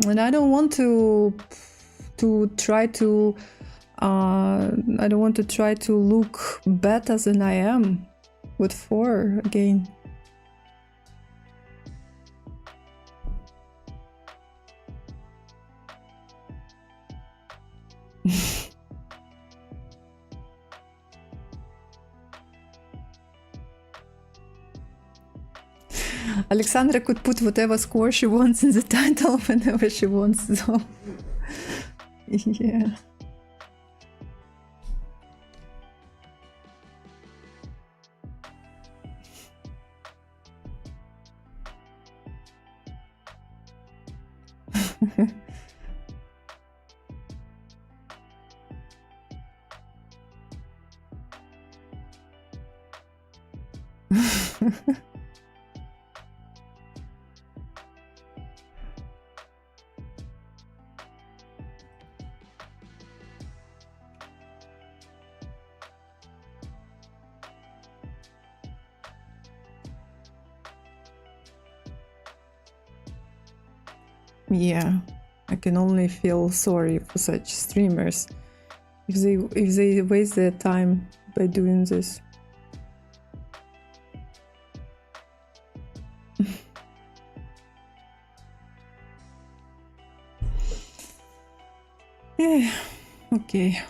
And I don't want to try to I don't want to try to look better than I am. What for, again? Alexandra could put whatever score she wants in the title whenever she wants, so yeah. Yeah, I can only feel sorry for such streamers if they waste their time by doing this. Yeah, okay.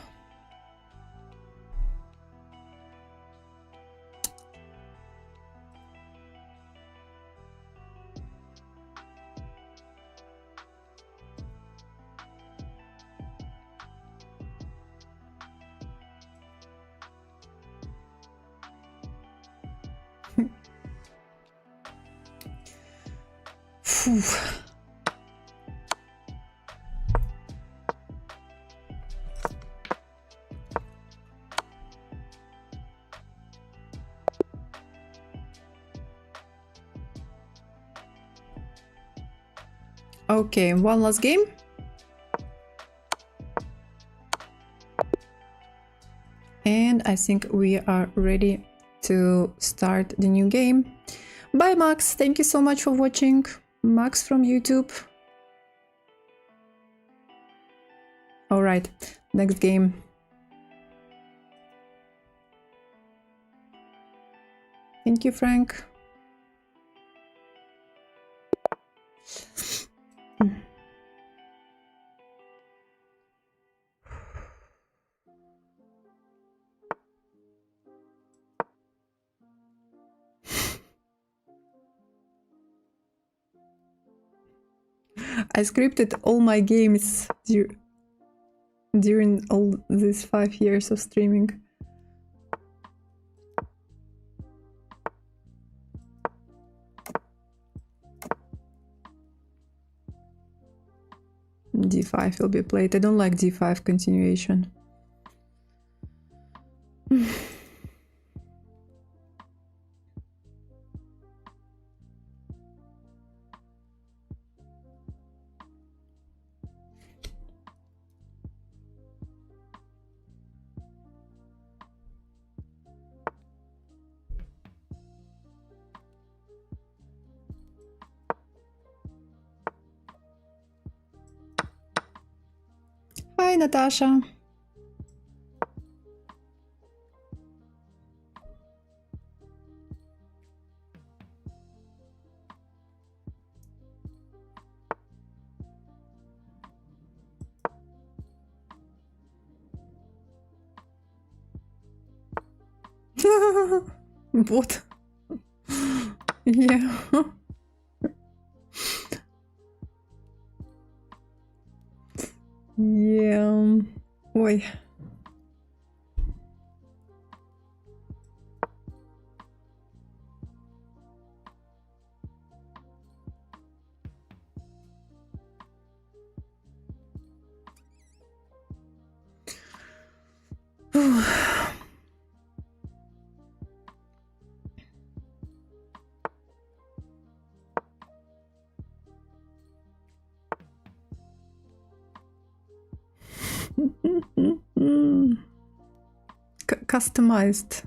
Phew. Okay, one last game. And I think we are ready to start the new game. Bye, Max. Thank you so much for watching. Max from YouTube. All right, next game. Thank you, Frank. I scripted all my games during all these 5 years of streaming. D5 will be played. I don't like D5 continuation. Hi, Natasha. What? Yeah. Yeah. Ой. Customized.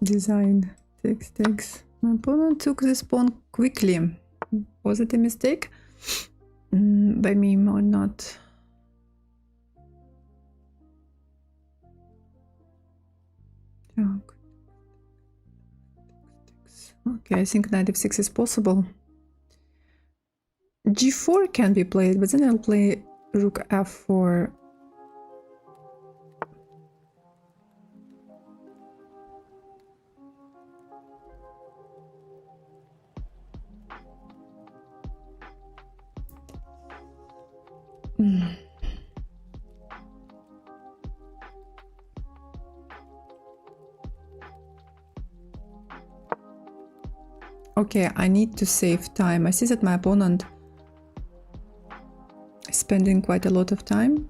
Design. Takes. My opponent took this pawn quickly. Was it a mistake? By me or not? Okay, I think knight f6 is possible. G4 can be played, but then I'll play rook f4. Okay, I need to save time. I see that my opponent is spending quite a lot of time.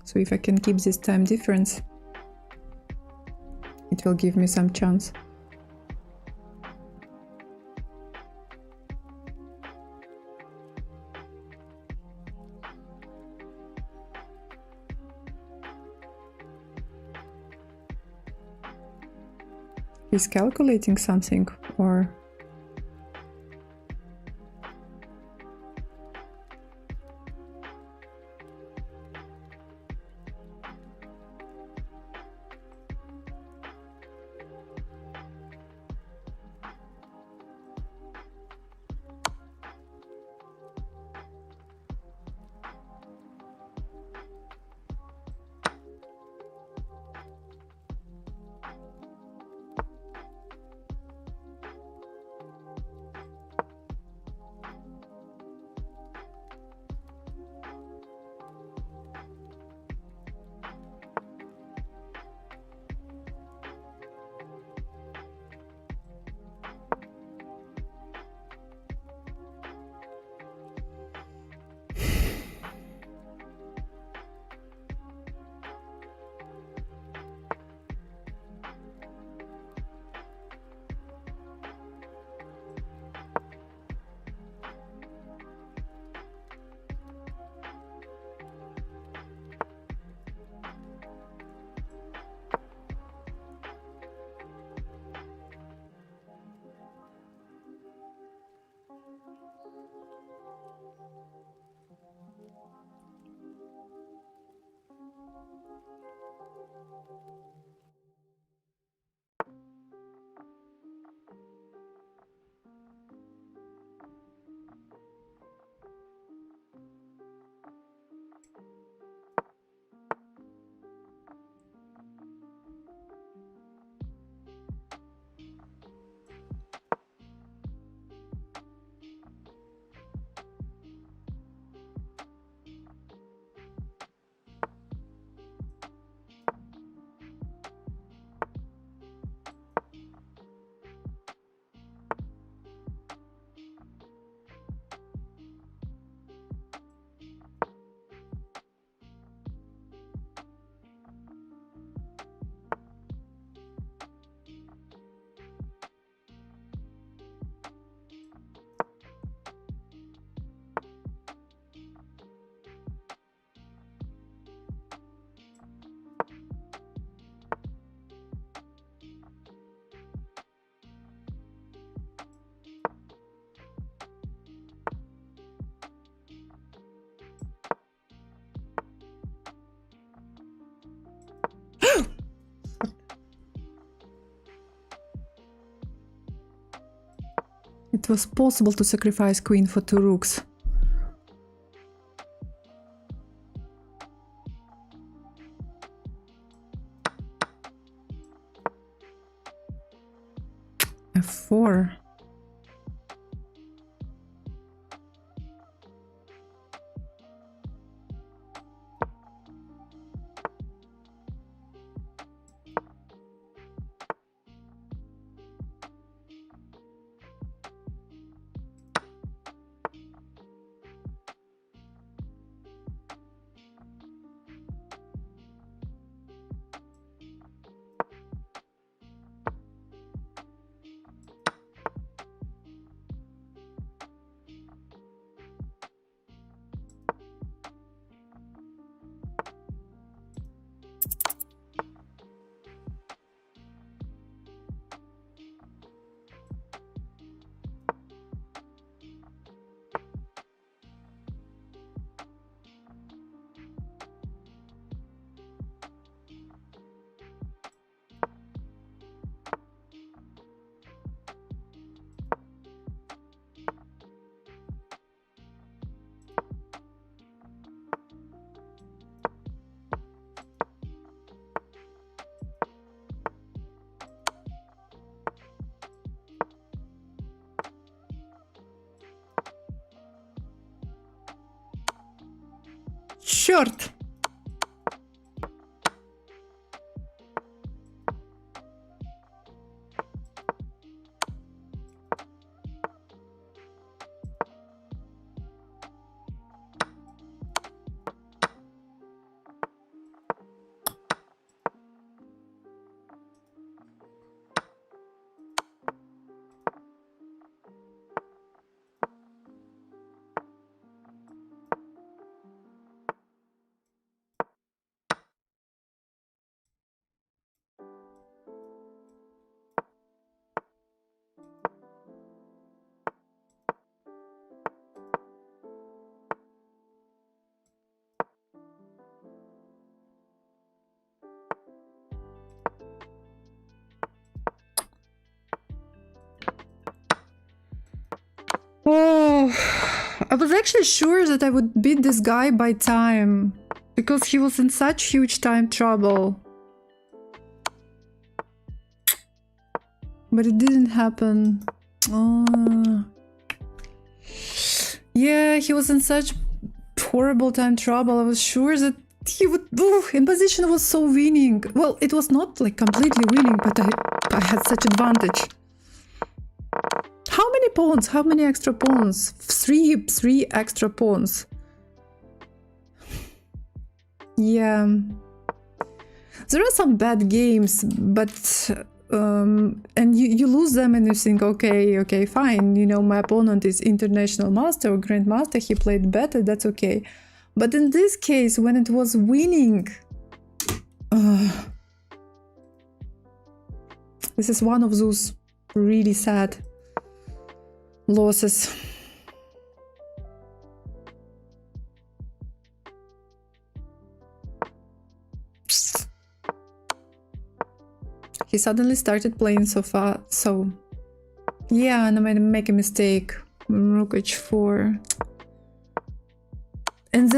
So if I can keep this time difference, it will give me some chance. He's calculating something, or... It was possible to sacrifice queen for 2 rooks. F4. Черт! Oh, I was actually sure that I would beat this guy by time, because he was in such huge time trouble. But it didn't happen. Oh. Yeah, he was in such horrible time trouble. I was sure that he would... imposition was so winning. Well, it was not like completely winning, but I had such advantage. How many pawns? How many extra pawns? Three extra pawns. Yeah. There are some bad games, but... and you lose them and you think, okay, fine, you know, my opponent is international master or grandmaster, he played better, that's okay. But in this case, when it was winning... this is one of those really sad losses. He suddenly started playing so far, so... Yeah, and I might make a mistake. Rook h4. And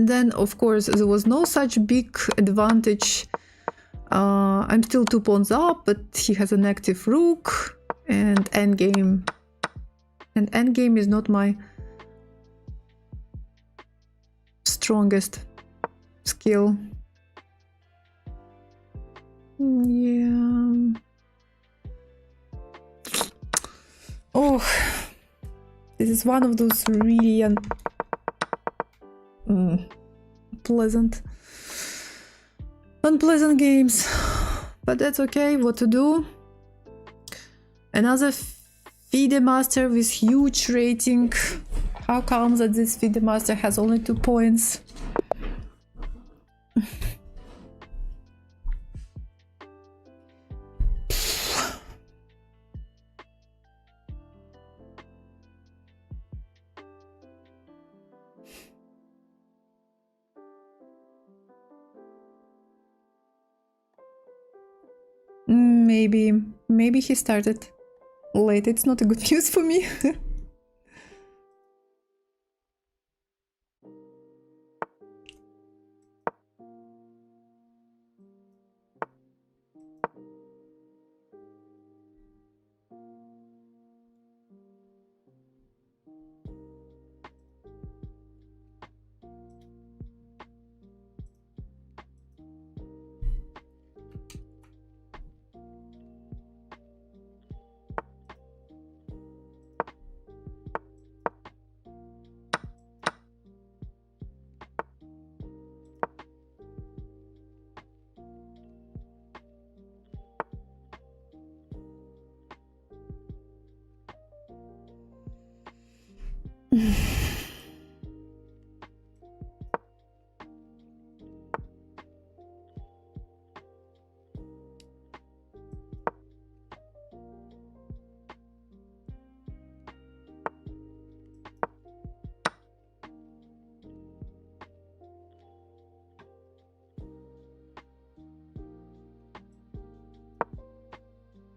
then, of course, there was no such big advantage. I'm still 2 pawns up, but he has an active rook and endgame. And endgame is not my strongest skill. Yeah. Oh, this is one of those really unpleasant games, but that's okay. What to do? Another FIDE master with huge rating. How come that this FIDE master has only 2 points? Maybe he started late. It's not a good news for me.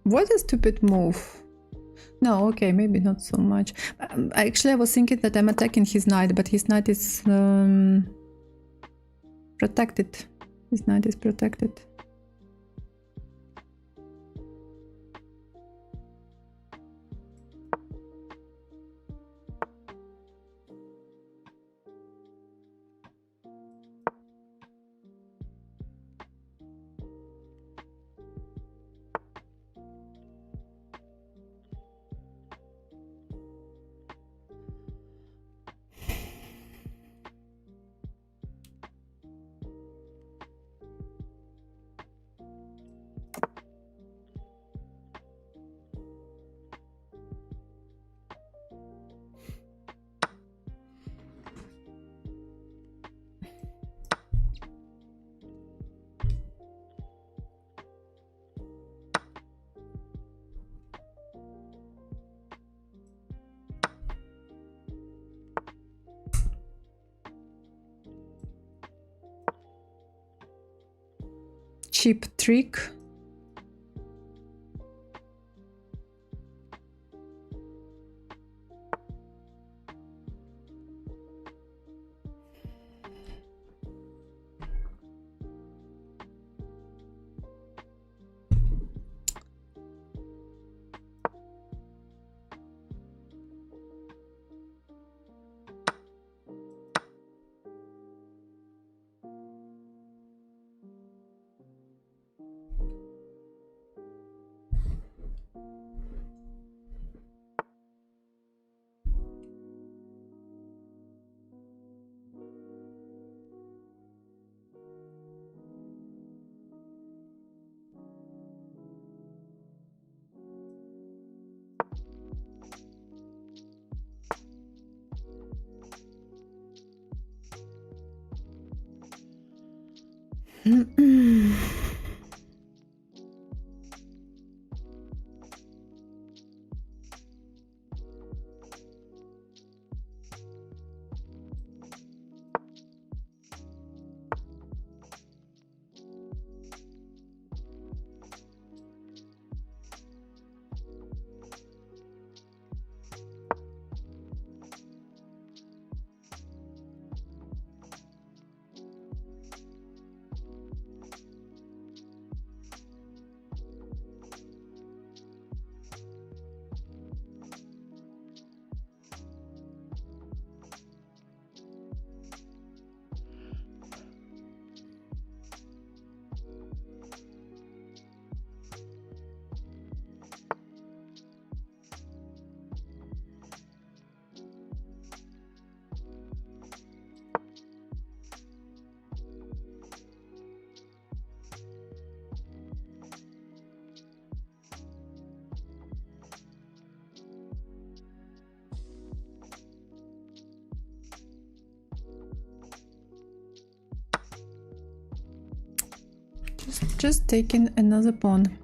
What a stupid move. No, okay, maybe not so much. Actually, I was thinking that I'm attacking his knight, but his knight is protected. His knight is protected. cheap trick. Just taking another pawn.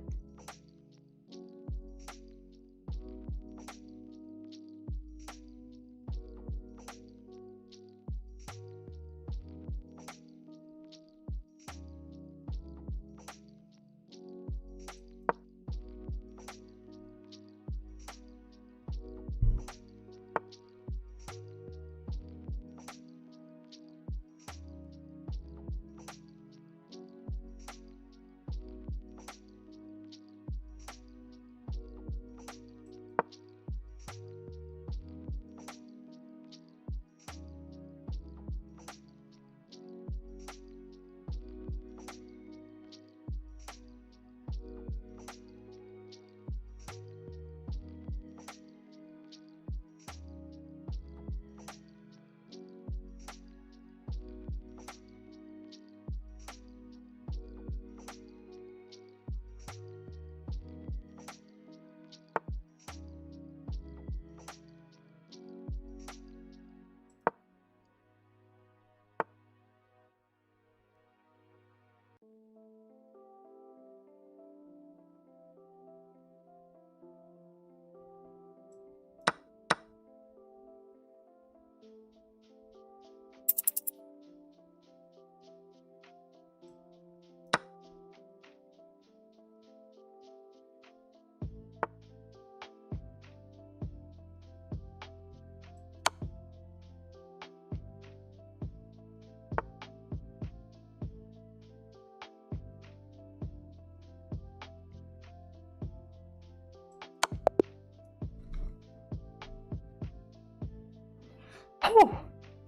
Oh,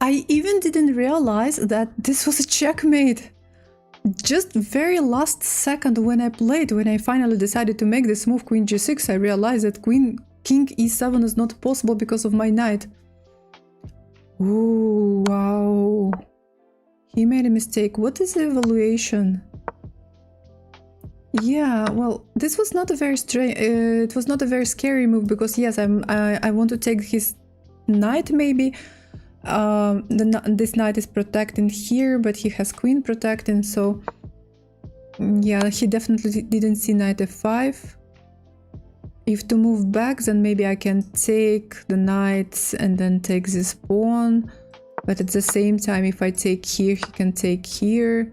I even didn't realize that this was a checkmate. Just very last second when I finally decided to make this move Queen G6, I realized that King E7 is not possible because of my knight. Ooh, wow. He made a mistake. What is the evaluation? Yeah, well, this was not a very it was not a very scary move because yes, I want to take his knight maybe. This knight is protecting here, but he has queen protecting, so yeah, he definitely didn't see knight f5. If to move back, then maybe I can take the knights and then take this pawn, but at the same time, if I take here, he can take here.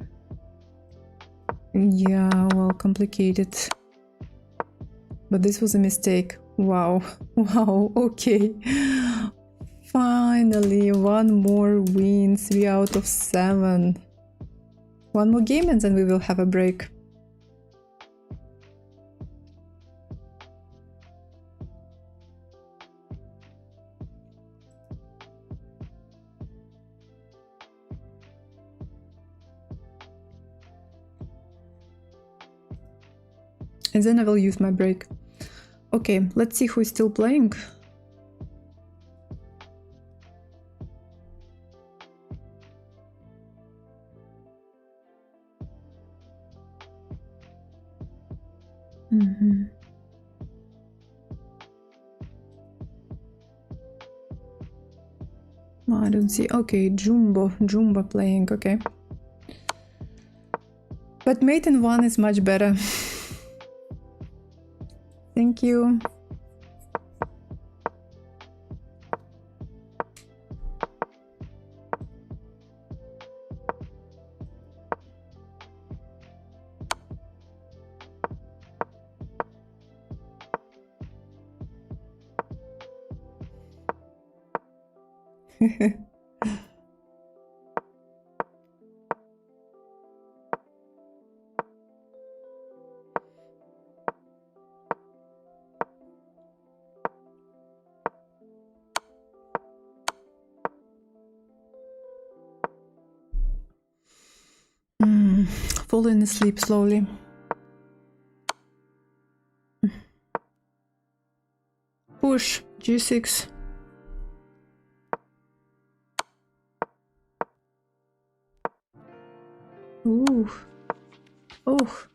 Yeah, well, complicated. But this was a mistake. Wow. Wow, okay. Finally, one more win, 3 out of 7. One more game and then we will have a break. And then I will use my break. Okay, let's see who is still playing. I don't see. Okay, Jumbo playing, okay. But mate in 1 is much better. Thank you. Falling asleep slowly. Push G6. Ooh. Oh.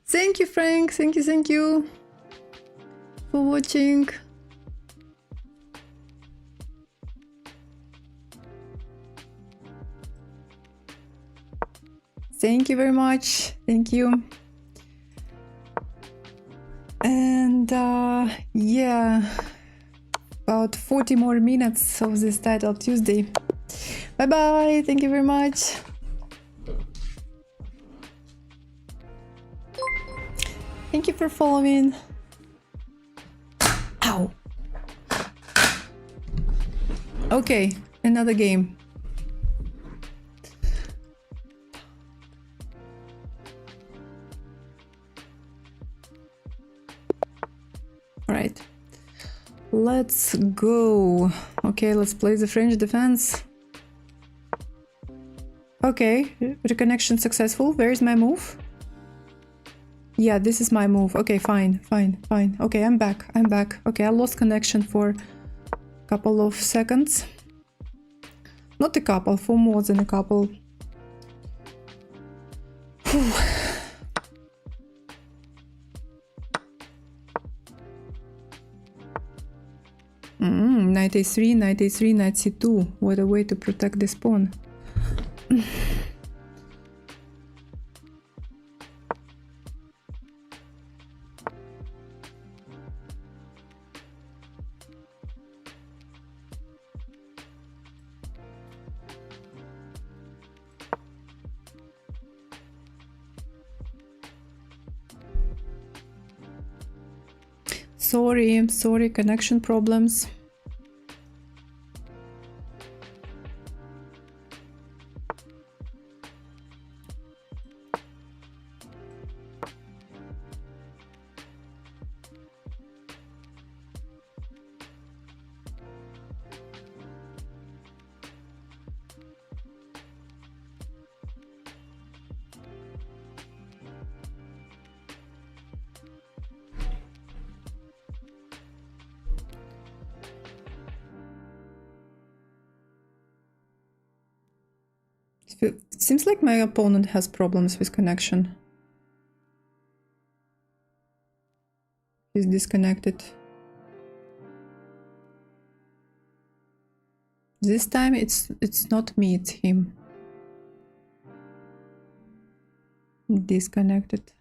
Thank you, Frank. Thank you for watching. Thank you very much. Thank you. And yeah, about 40 more minutes of this title Tuesday. Bye bye. Thank you very much. Thank you for following. Ow. Okay, another game. All right. Let's go. Okay, let's play the French defense. Okay, reconnection successful. Where is my move? Yeah, this is my move. Okay, fine. Okay, I'm back. Okay, I lost connection for a couple of seconds. Not a couple, for more than a couple. Knight a3, knight a3, knight c2. What a way to protect this pawn. Sorry, connection problems. It seems like my opponent has problems with connection. He's disconnected. This time it's not me, it's him. Disconnected.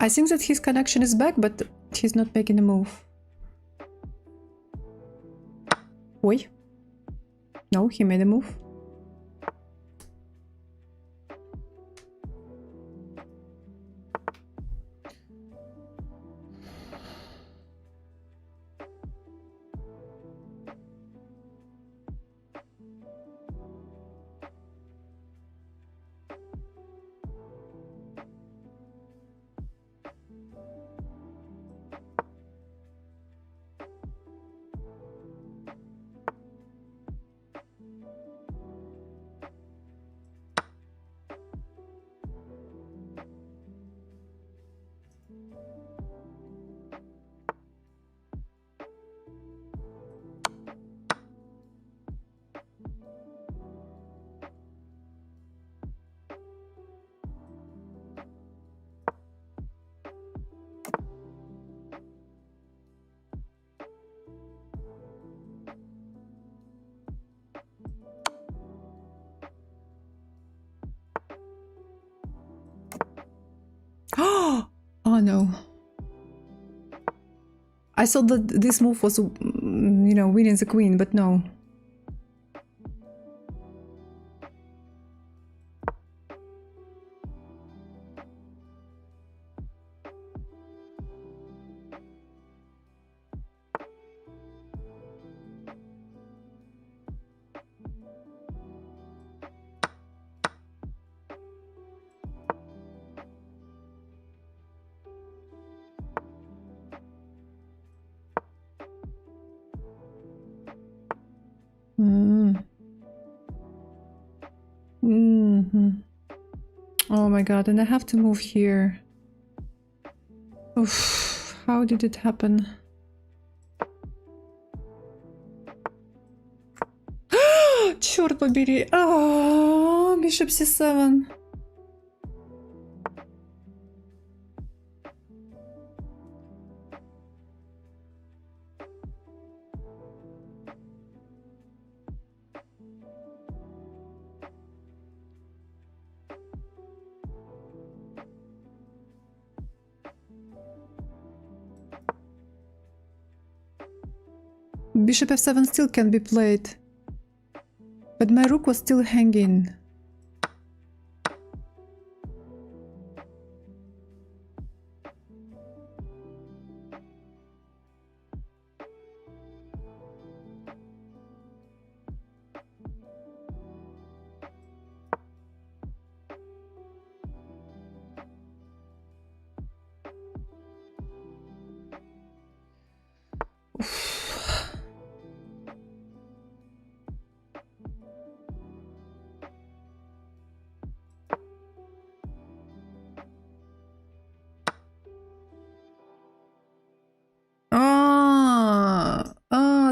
I think that his connection is back, but he's not making a move. Oi. No, he made a move. Oh no. I thought that this move was, you know, winning the queen, but no. Oh my god, and I have to move here. Oof, how did it happen? Черт побери! Oh, bishop c7. Bishop f7 still can be played, but my rook was still hanging.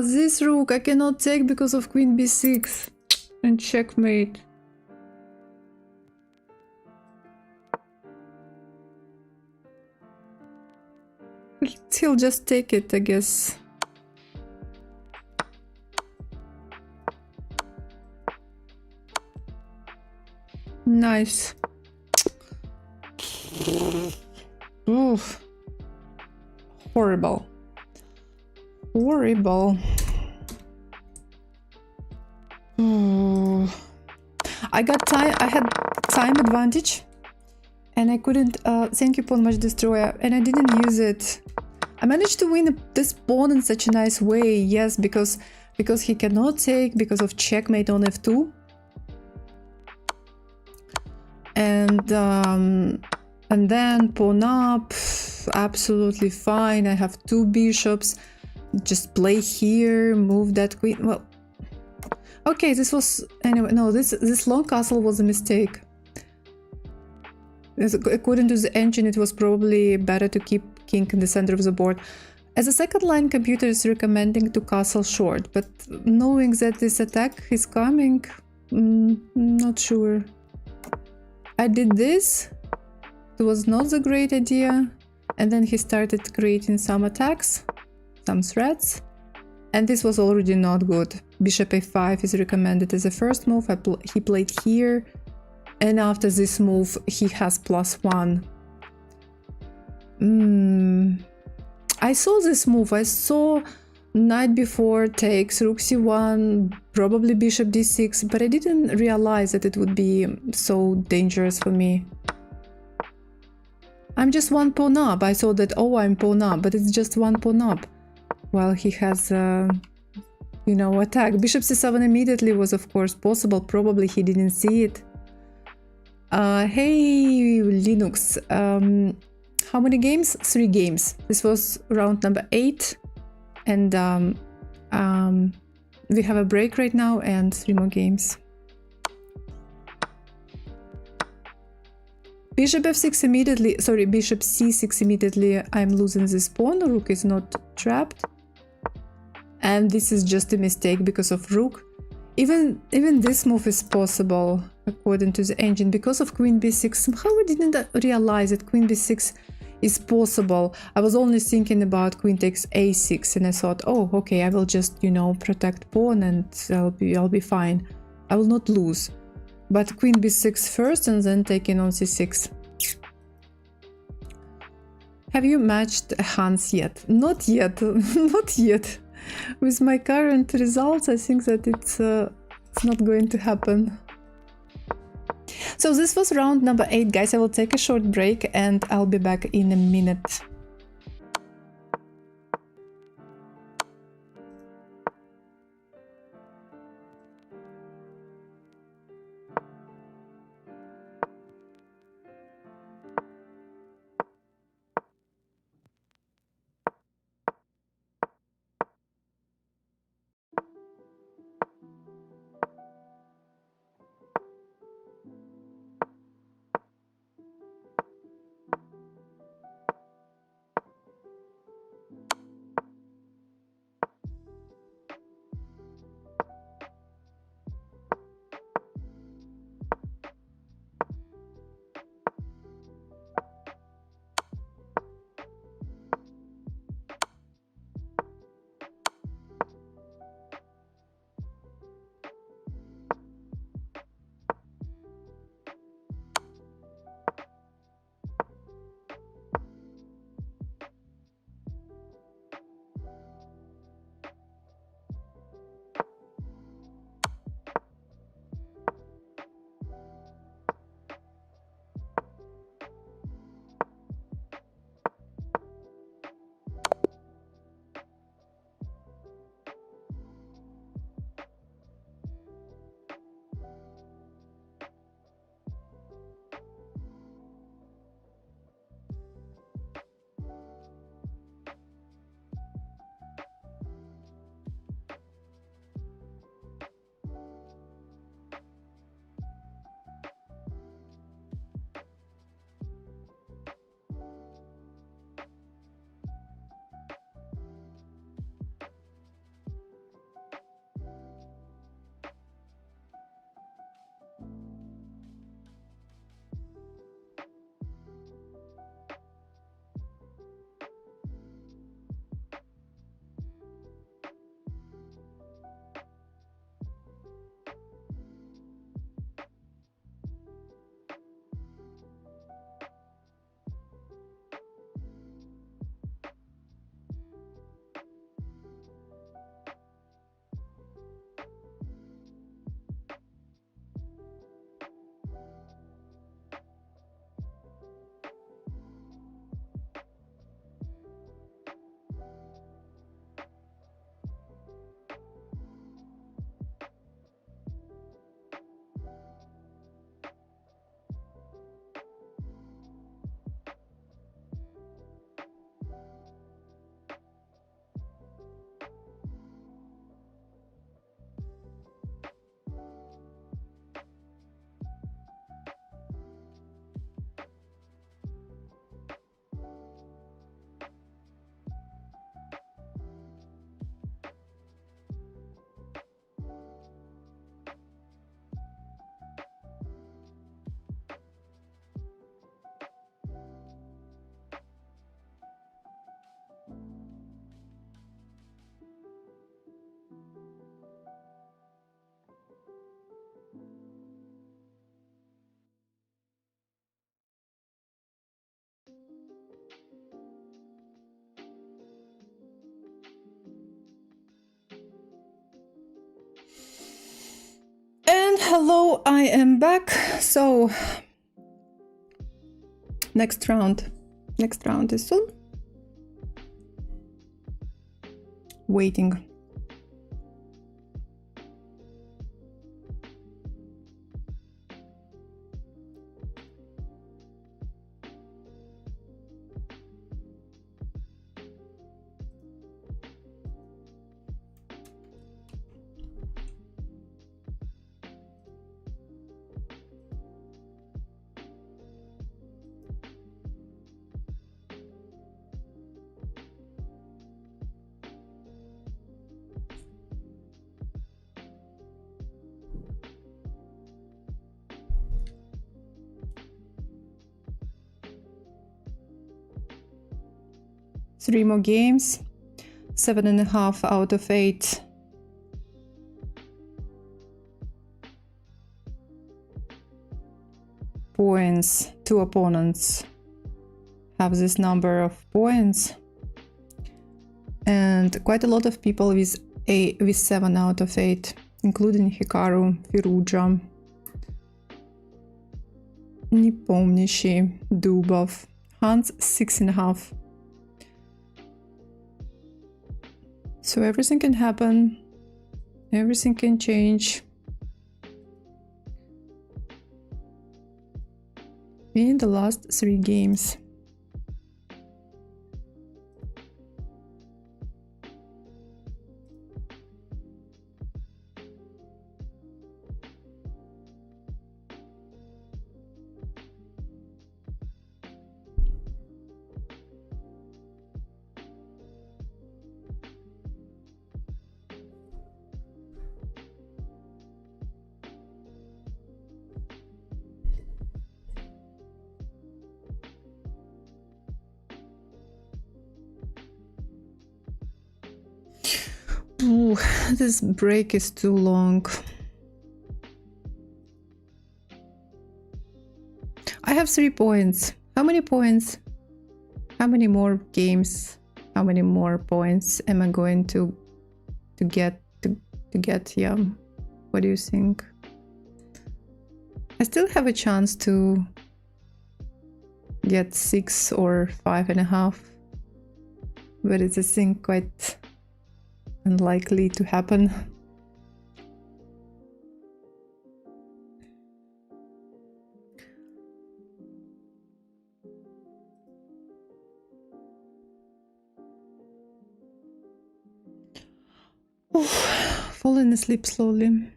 This rook I cannot take because of queen b6 and checkmate. He'll just take it, I guess. Nice. Oof. Horrible. Horrible. I got time. I had time advantage, and I couldn't. Thank you, Pawn Match Destroyer, and I didn't use it. I managed to win this pawn in such a nice way. Yes, because he cannot take because of checkmate on f2, and then pawn up. Absolutely fine. I have two bishops. Just play here. Move that queen. Well. Okay, this was anyway. No, this long castle was a mistake. According to the engine, it was probably better to keep king in the center of the board. As a second line, computer is recommending to castle short, but knowing that this attack is coming, not sure. I did this. It was not the great idea, and then he started creating some attacks, some threats. And this was already not good. Bishop a5 is recommended as a first move. He played here. And after this move, he has +1. I saw this move. I saw knight b4 takes, rook c1, probably bishop d6, but I didn't realize that it would be so dangerous for me. I'm just one pawn up. I saw that, oh, I'm pawn up, but it's just one pawn up. While he has, you know, attack. Bishop c7 immediately was, of course, possible. Probably he didn't see it. Hey, Linux. How many games? 3 games. This was round number 8. And we have a break right now and 3 more games. Bishop f6 immediately, sorry, bishop c6 immediately, I'm losing this pawn, rook is not trapped. And this is just a mistake because of rook. Even this move is possible, according to the engine, because of queen b6. Somehow I didn't realize that queen b6 is possible. I was only thinking about queen takes a6, and I thought, oh, okay, I will just, you know, protect pawn and I'll be fine. I will not lose. But queen b6 first and then taking on c6. Have you matched Hans yet? Not yet, not yet. With my current results, I think that it's not going to happen. So this was round number 8, guys. I will take a short break and I'll be back in a minute. Hello, I am back. So, next round is soon. Waiting. Three more games. 7.5 out of 8. Points. Two opponents have this number of points. And quite a lot of people with 7 out of 8, including Hikaru, Firuja, Непомнящий, Dubov, Hans 6.5. So everything can happen, everything can change. In the last 3 games. Ooh, this break is too long. I have 3 points. How many points? How many more games? How many more points am I going to get? Yeah. What do you think? I still have a chance to get 6 or 5.5, but it's a thing quite unlikely to happen. Oof, falling asleep slowly.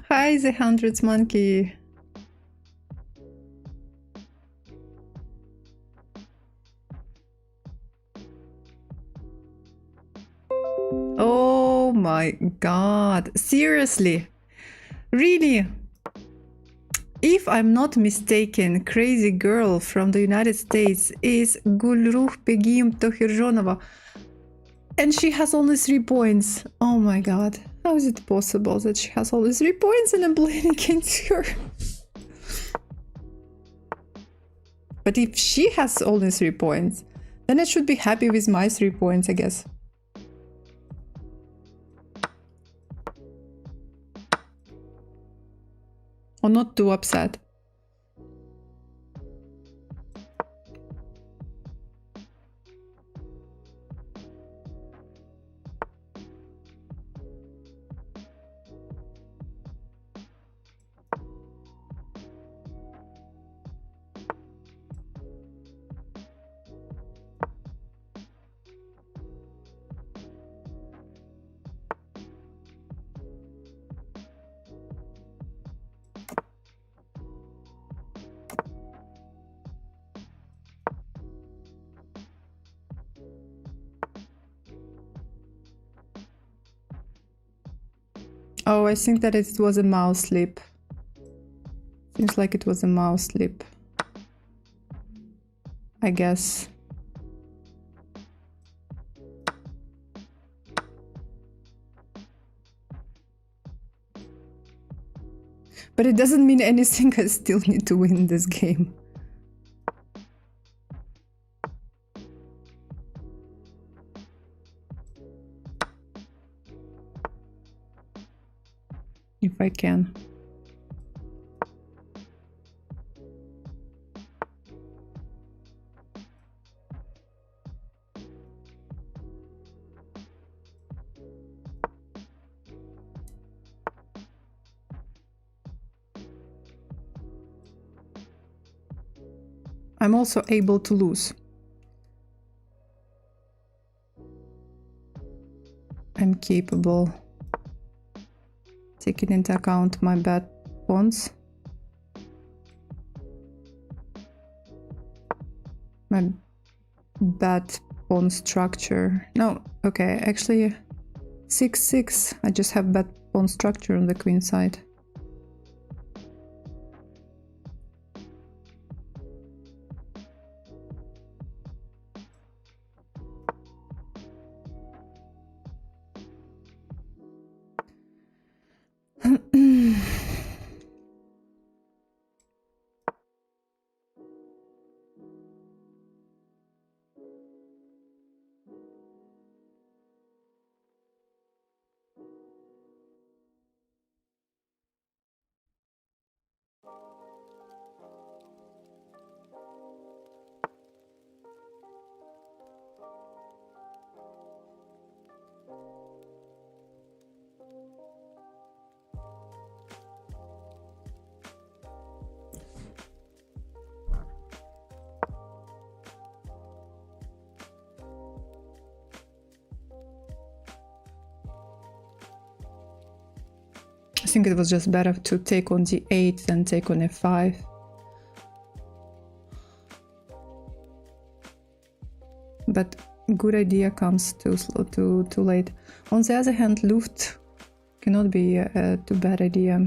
Hi, the hundreds monkey. Oh my god, seriously? Really? If I'm not mistaken, crazy girl from the United States is Gulruh Begim Tohirjonova, and she has only 3 points. Oh my god, how is it possible that she has only 3 points and I'm playing against her? But if she has only 3 points, then I should be happy with my 3 points, I guess. Or not too upset. Oh, I think that it was a mouse slip. Seems like it was a mouse slip. I guess. But it doesn't mean anything. I still need to win this game. If I can. I'm also able to lose. I'm capable. Taking into account my bad pawns. My bad pawn structure. No, okay, actually 6-6. I just have bad pawn structure on the queen side. I think it was just better to take on d8 than take on f5. But good idea comes too slow, too late. On the other hand, Luft cannot be a too bad idea.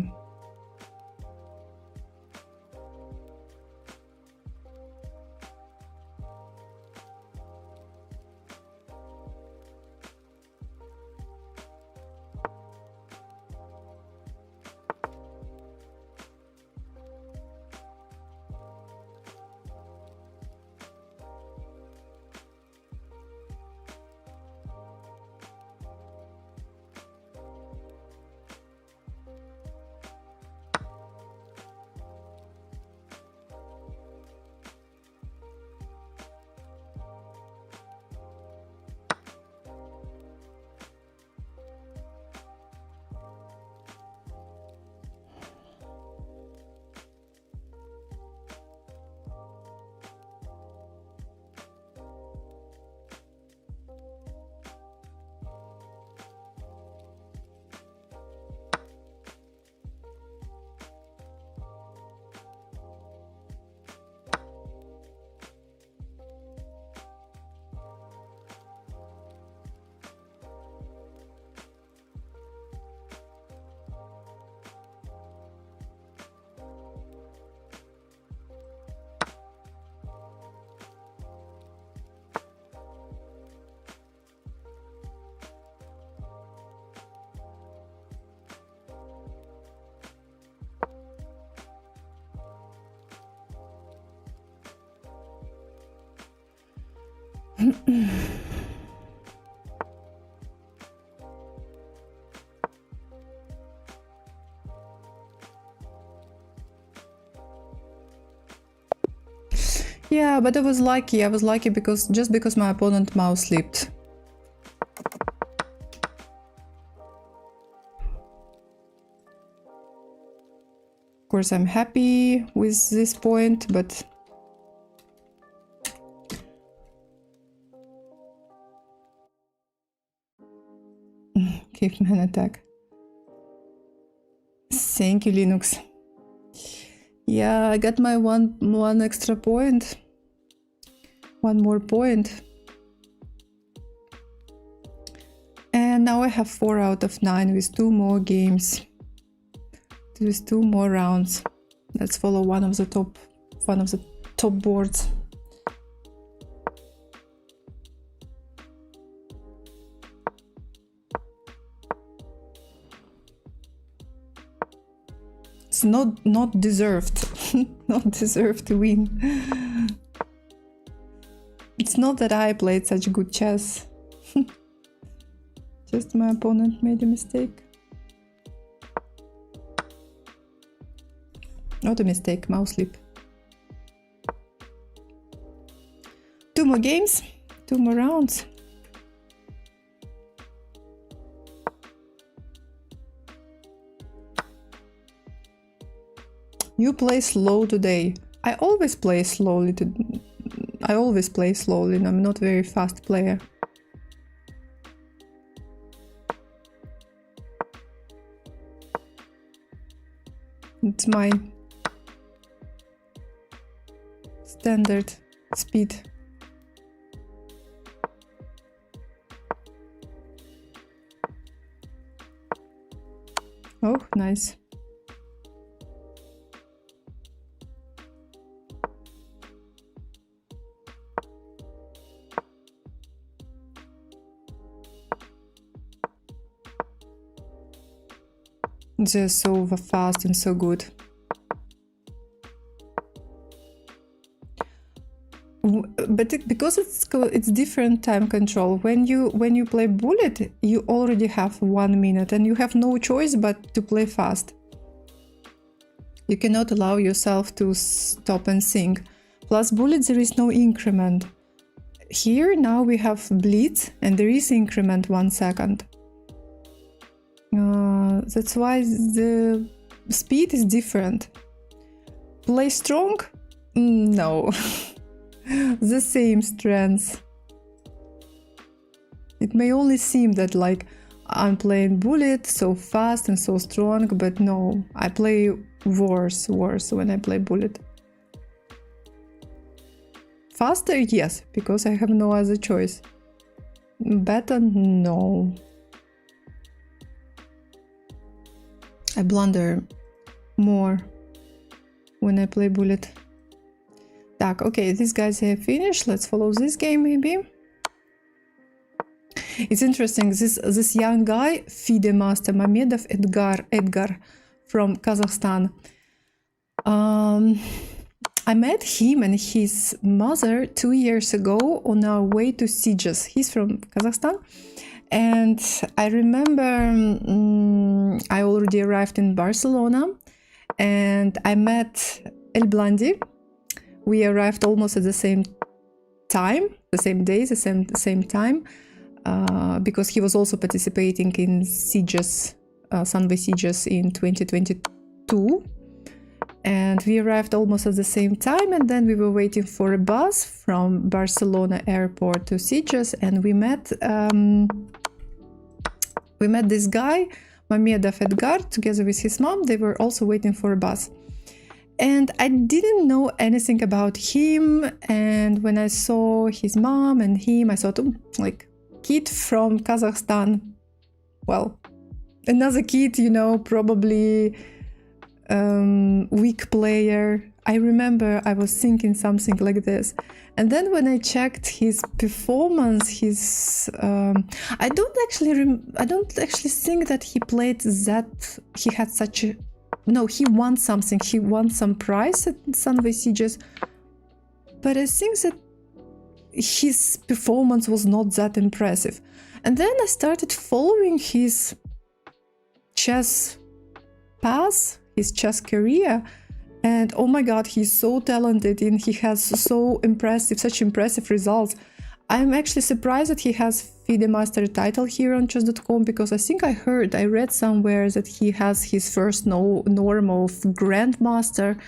Yeah, but I was lucky. I was lucky just because my opponent mouse slipped. Of course, I'm happy with this point, but caveman attack. Thank you, Linux. Yeah, I got my one extra point. One more point. And now I have 4 out of 9 with 2 more games. There's 2 more rounds. Let's follow one of the top boards. It's not deserved. Not deserved to win. It's not that I played such good chess. Just my opponent made a mistake. Not a mistake, mouse slip. 2 more games, 2 more rounds. You play slow today. I always play slowly. And I'm not a very fast player. It's my standard speed. Oh, nice. They're so fast and so good. But because it's different time control. When you play bullet, you already have 1 minute and you have no choice but to play fast. You cannot allow yourself to stop and think. Plus bullet, there is no increment. Here now we have blitz and there is increment 1 second. That's why the speed is different. Play strong? No. The same strengths. It may only seem that like I'm playing bullet so fast and so strong, but no, I play worse when I play bullet. Faster, yes, because I have no other choice. Better, no. I blunder more when I play bullet. Так, okay, these guys have finished. Let's follow this game maybe. It's interesting, this young guy, FIDE master, Mamedov Edgar from Kazakhstan. I met him and his mother 2 years ago on our way to Sieges. He's from Kazakhstan. And I remember I already arrived in Barcelona and I met El Blandi. We arrived almost at the same time, the same days, the same time, because he was also participating in Sieges, Sunway Sieges in 2022. And we arrived almost at the same time, and then we were waiting for a bus from Barcelona airport to Sitges, and we met this guy, Mamedov Edgar, together with his mom. They were also waiting for a bus. And I didn't know anything about him, and when I saw his mom and him, I thought, like, kid from Kazakhstan. Well, another kid, you know, probably weak player. I remember I was thinking something like this. And then when I checked his performance, I don't actually think that he played that he had such a no, he won something. He won some prize at Sunway Sieges. But I think that his performance was not that impressive. And then I started following his chess path, his chess career. And oh my god, he's so talented and he has such impressive results. I'm actually surprised that he has FIDE Master title here on chess.com, because I think I read somewhere that he has his first norm of Grandmaster,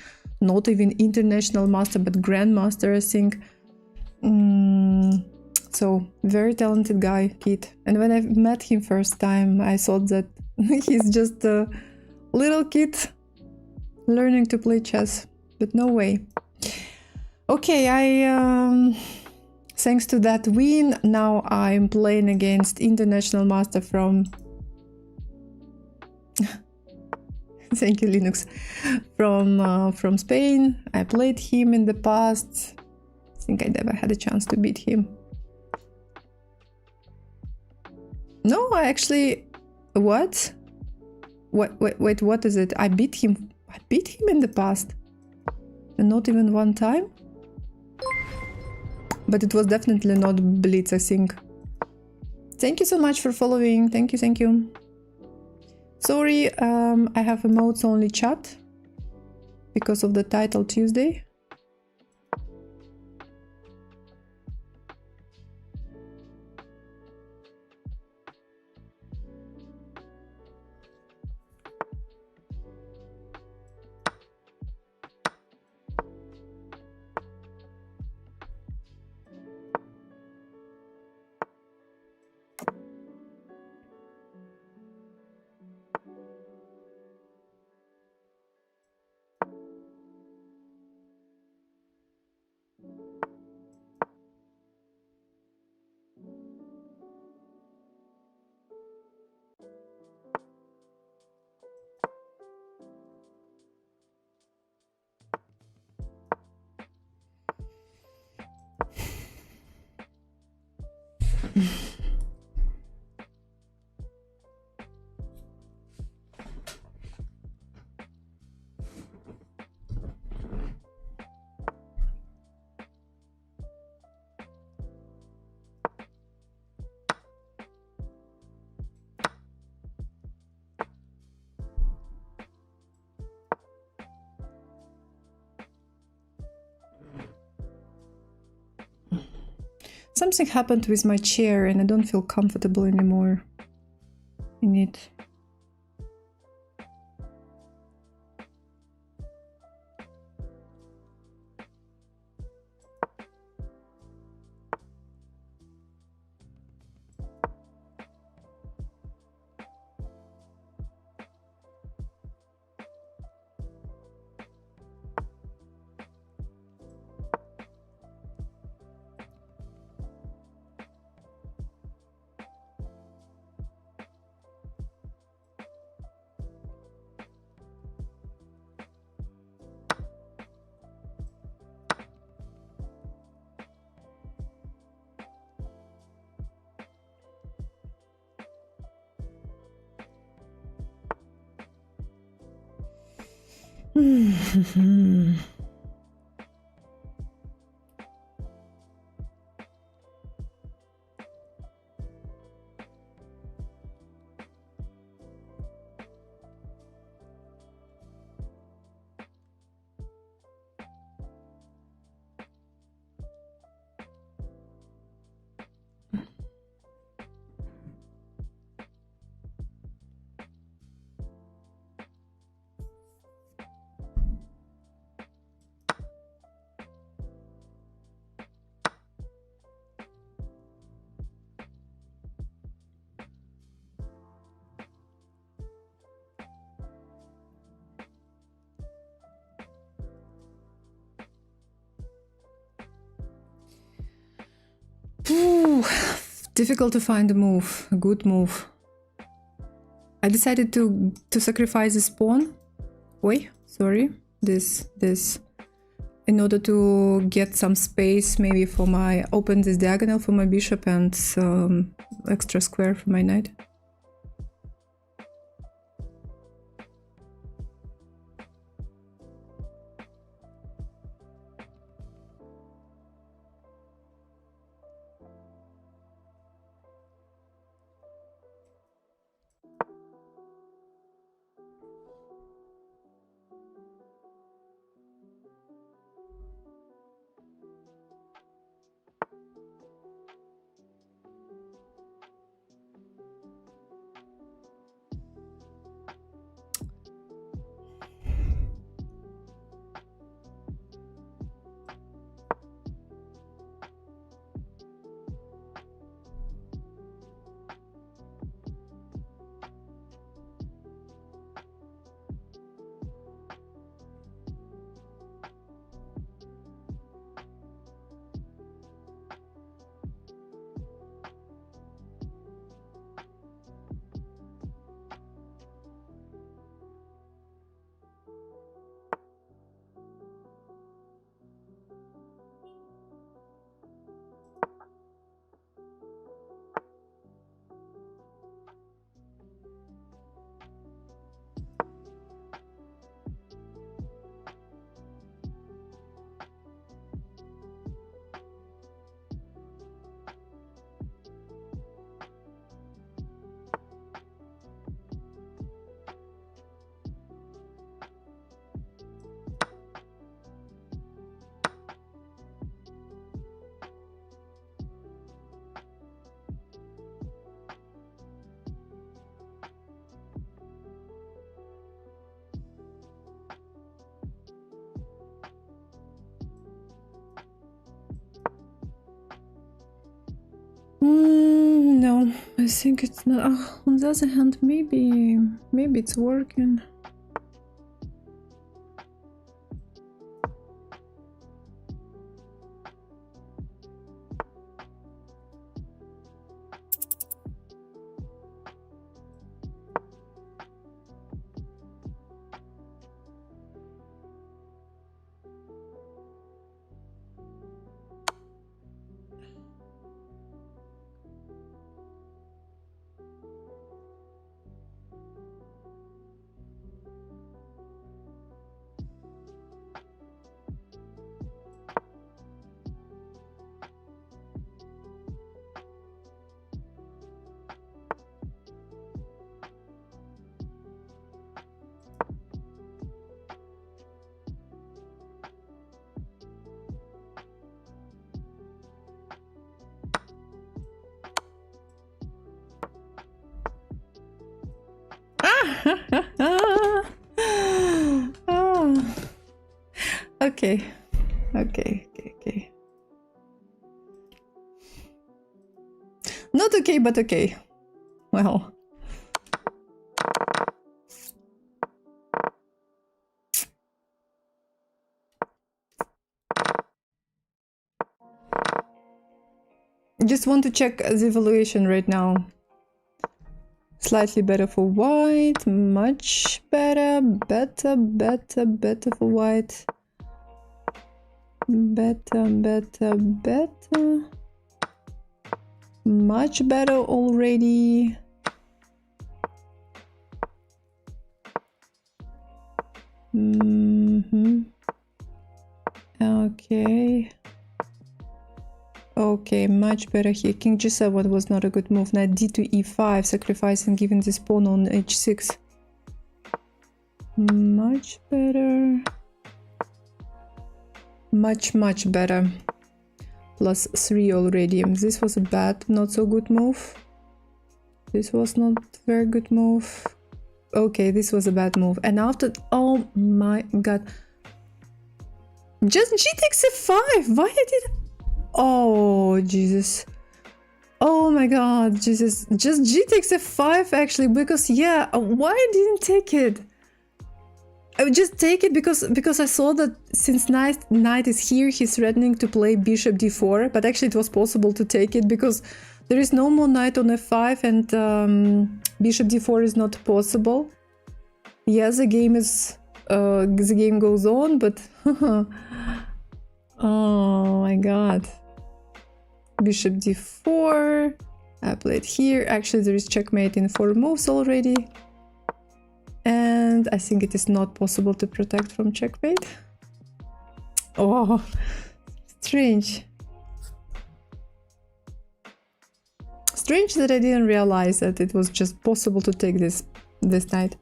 not even International Master, but Grandmaster, I think. So, very talented guy, kid. And when I met him first time, I thought that he's just a little kid learning to play chess, but no way. Okay, thanks to that win, now I'm playing against International Master from Thank you, Linux. From Spain. I played him in the past. I think I never had a chance to beat him. No, I actually... What? Wait, what is it? I beat him. I beat him in the past. And not even one time? But it was definitely not Blitz, I think. Thank you so much for following. Thank you, thank you. Sorry, I have emotes only chat because of the title Tuesday. Something happened with my chair and I don't feel comfortable anymore in it. Ooh, difficult to find a move, a good move. I decided to sacrifice this pawn. Wait, sorry. This. In order to get some space, maybe for my... Open this diagonal for my bishop and some extra square for my knight. No, I think it's not. Oh, on the other hand, maybe it's working. Oh. Okay. Not okay, but okay. Well. Just want to check the evaluation right now. Slightly better for white, much better, better for white. Better. Much better already. Okay. Okay, much better here. King g7 was not a good move. Knight d2 e5, sacrificing, giving this pawn on h6. Much better. Much better. +3 already. This was a bad, not so good move. This was not very good move. Okay, this was a bad move. And after, oh my god. Just g takes f5. Why I did? Oh Jesus. Oh my god, Jesus. Just g takes f5 actually, because yeah, why I didn't take it? I would just take it because I saw that since knight is here, he's threatening to play bishop d4, but actually it was possible to take it because there is no more knight on f5 and bishop d4 is not possible. Yes, the game goes on, but oh my god. Bishop d4. I played here. Actually, there is checkmate in 4 moves already. And I think it is not possible to protect from checkmate. Oh, strange. Strange that I didn't realize that it was just possible to take this knight.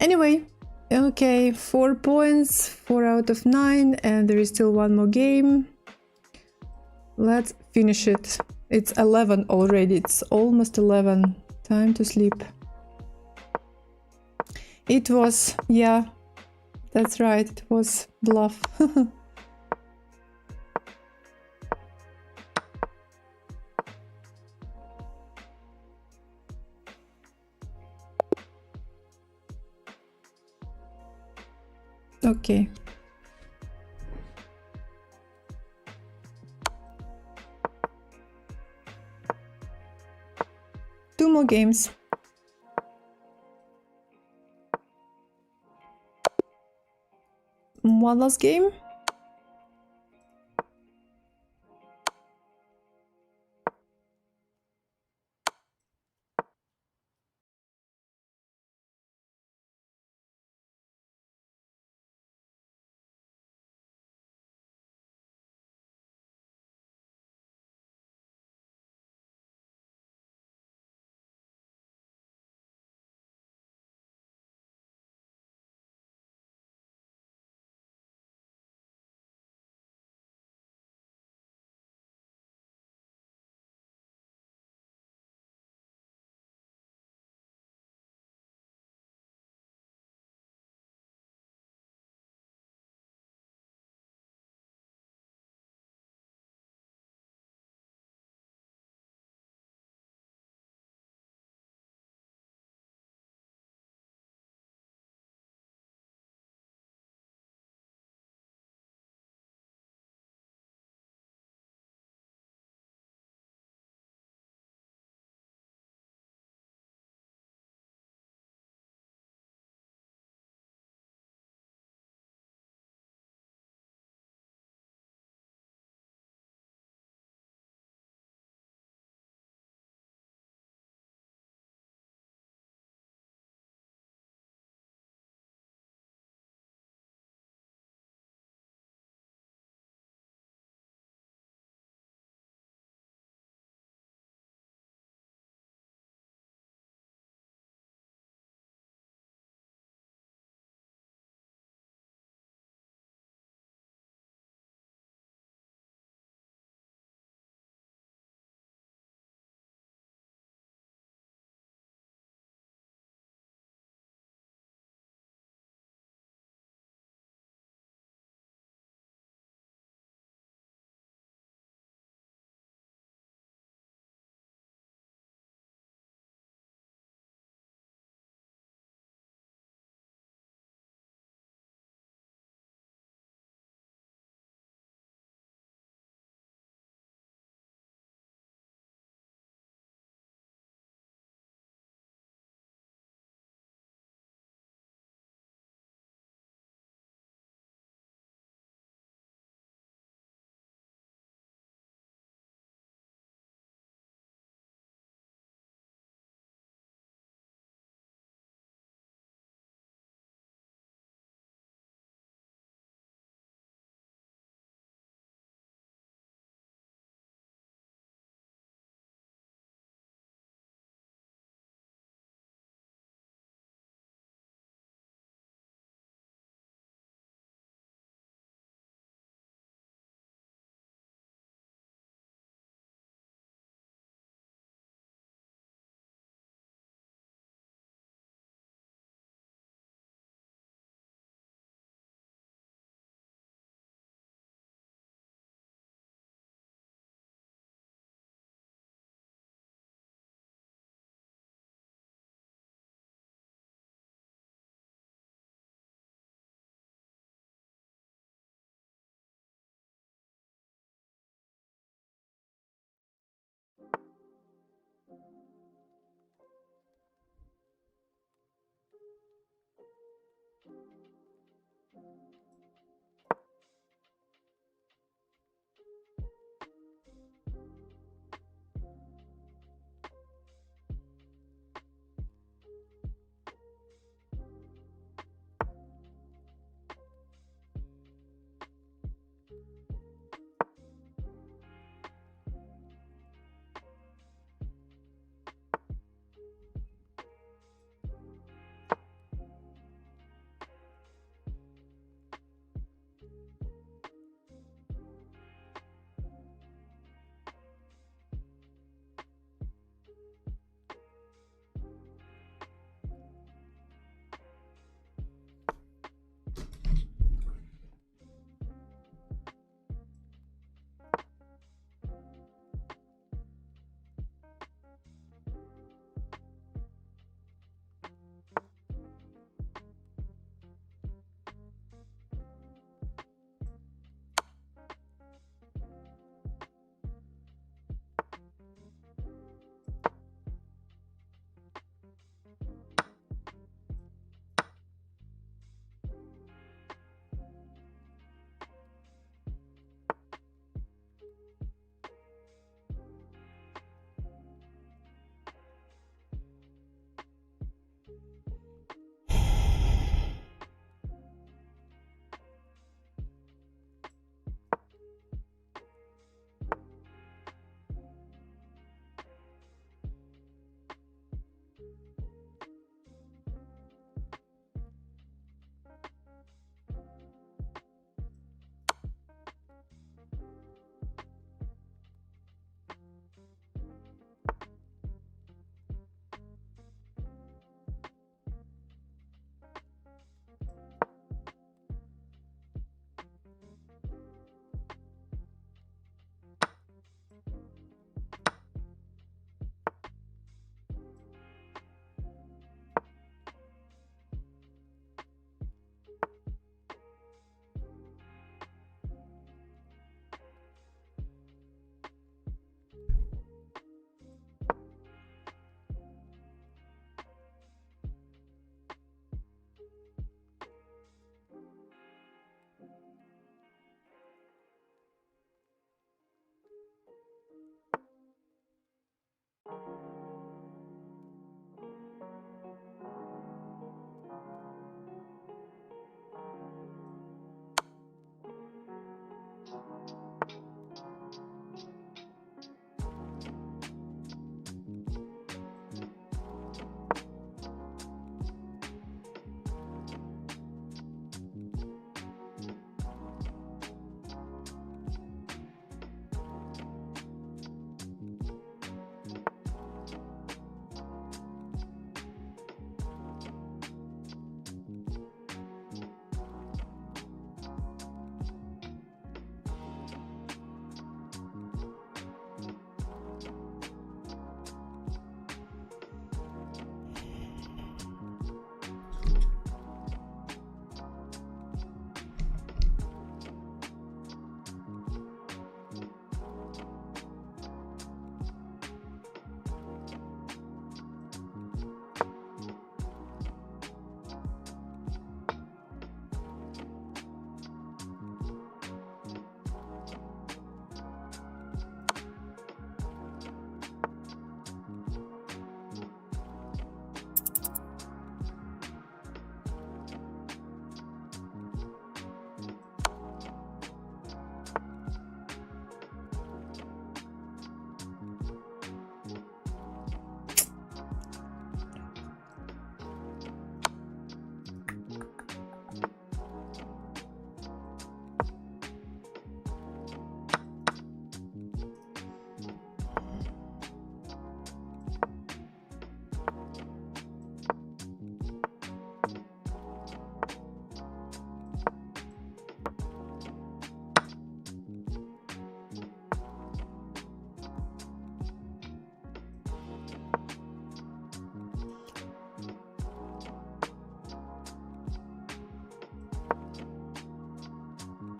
Anyway, okay, 4 points, 4 out of 9, and there is still one more game. Let's finish it. It's 11 already. It's almost 11. Time to sleep. It was, yeah, that's right. It was bluff. Okay. Two more games. One last game.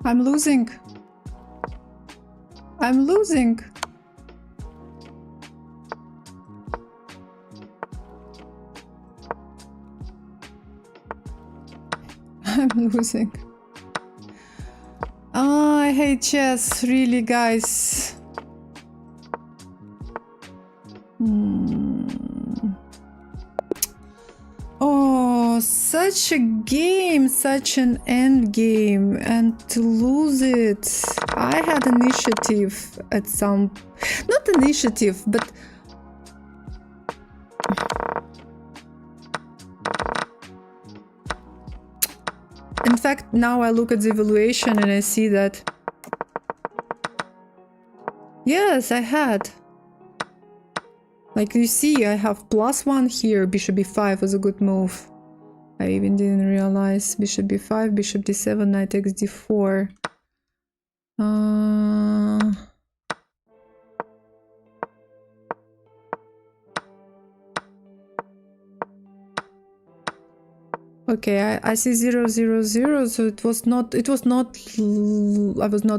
I'm losing. I'm losing. I'm losing. Oh, I hate chess, really, guys. Oh, such a game, such an end game, and to lose it. I had initiative at some... Not initiative, but... In fact, now I look at the evaluation and I see that... Yes, I had. Like you see, I have +1 here. Bishop b5 was a good move. I even didn't realize. Bishop b5, bishop d7, knight takes d4. Okay, I see 0, 0, 0, so I was not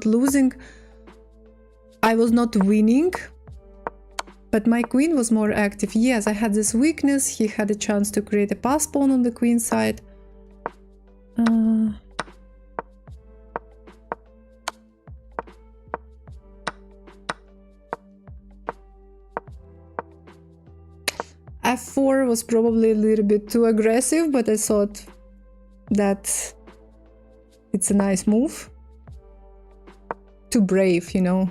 losing. I was not winning. But my queen was more active. Yes, I had this weakness. He had a chance to create a pass pawn on the queen side. F4 was probably a little bit too aggressive, but I thought that it's a nice move. Too brave, you know.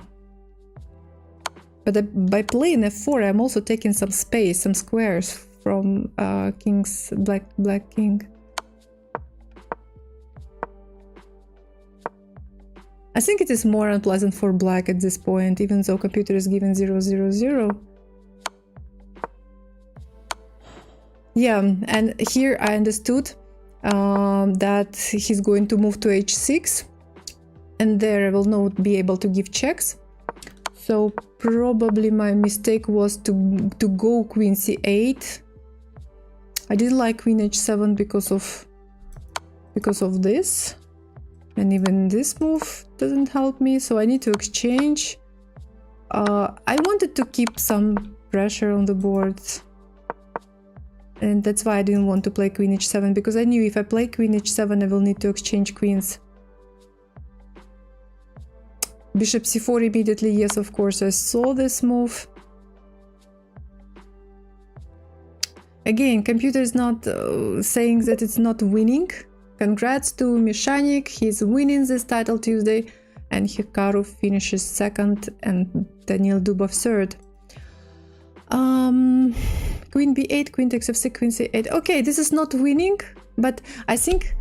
But by playing f4, I'm also taking some space, some squares from king's black king. I think it is more unpleasant for black at this point, even though computer is given 0, 0, 0. Yeah, and here I understood that he's going to move to h6, and there I will not be able to give checks. So probably my mistake was to go queen c8. I didn't like queen h7 because of this, and even this move doesn't help me. So I need to exchange. I wanted to keep some pressure on the board, and that's why I didn't want to play queen h7, because I knew if I play queen h7 I will need to exchange queens. Bishop c4 immediately, yes, of course, I saw this move. Again, computer is not saying that it's not winning. Congrats to Mishanik, he's winning this title Tuesday, and Hikaru finishes second and Daniel Dubov third. Queen b8, queen takes f6, queen c8. Okay, this is not winning, but I think,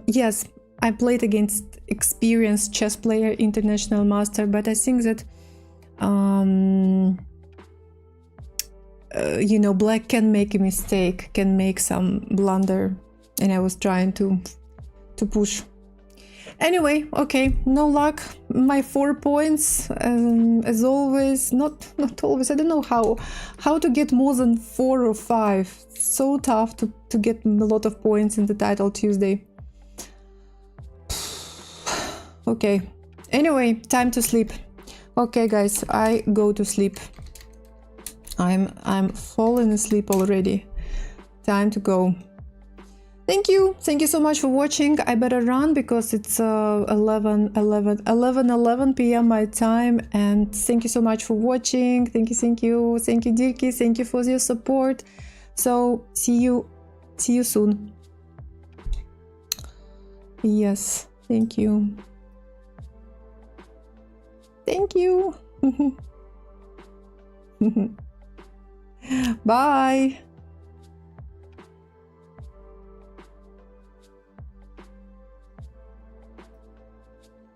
yes, I played against experienced chess player, international master, but I think that, you know, black can make a mistake, can make some blunder, and I was trying to push. Anyway, okay, no luck. My 4 points, as always, not always. I don't know how to get more than 4 or 5. So tough to get a lot of points in the title Tuesday. Okay, anyway, time to sleep. Okay guys, I go to sleep. I'm falling asleep already. Time to go. Thank you so much for watching. I better run because it's 11 p.m. my time, and thank you so much for watching. Thank you Dirki, thank you for your support. So see you soon. Yes, thank you. Thank you. Bye.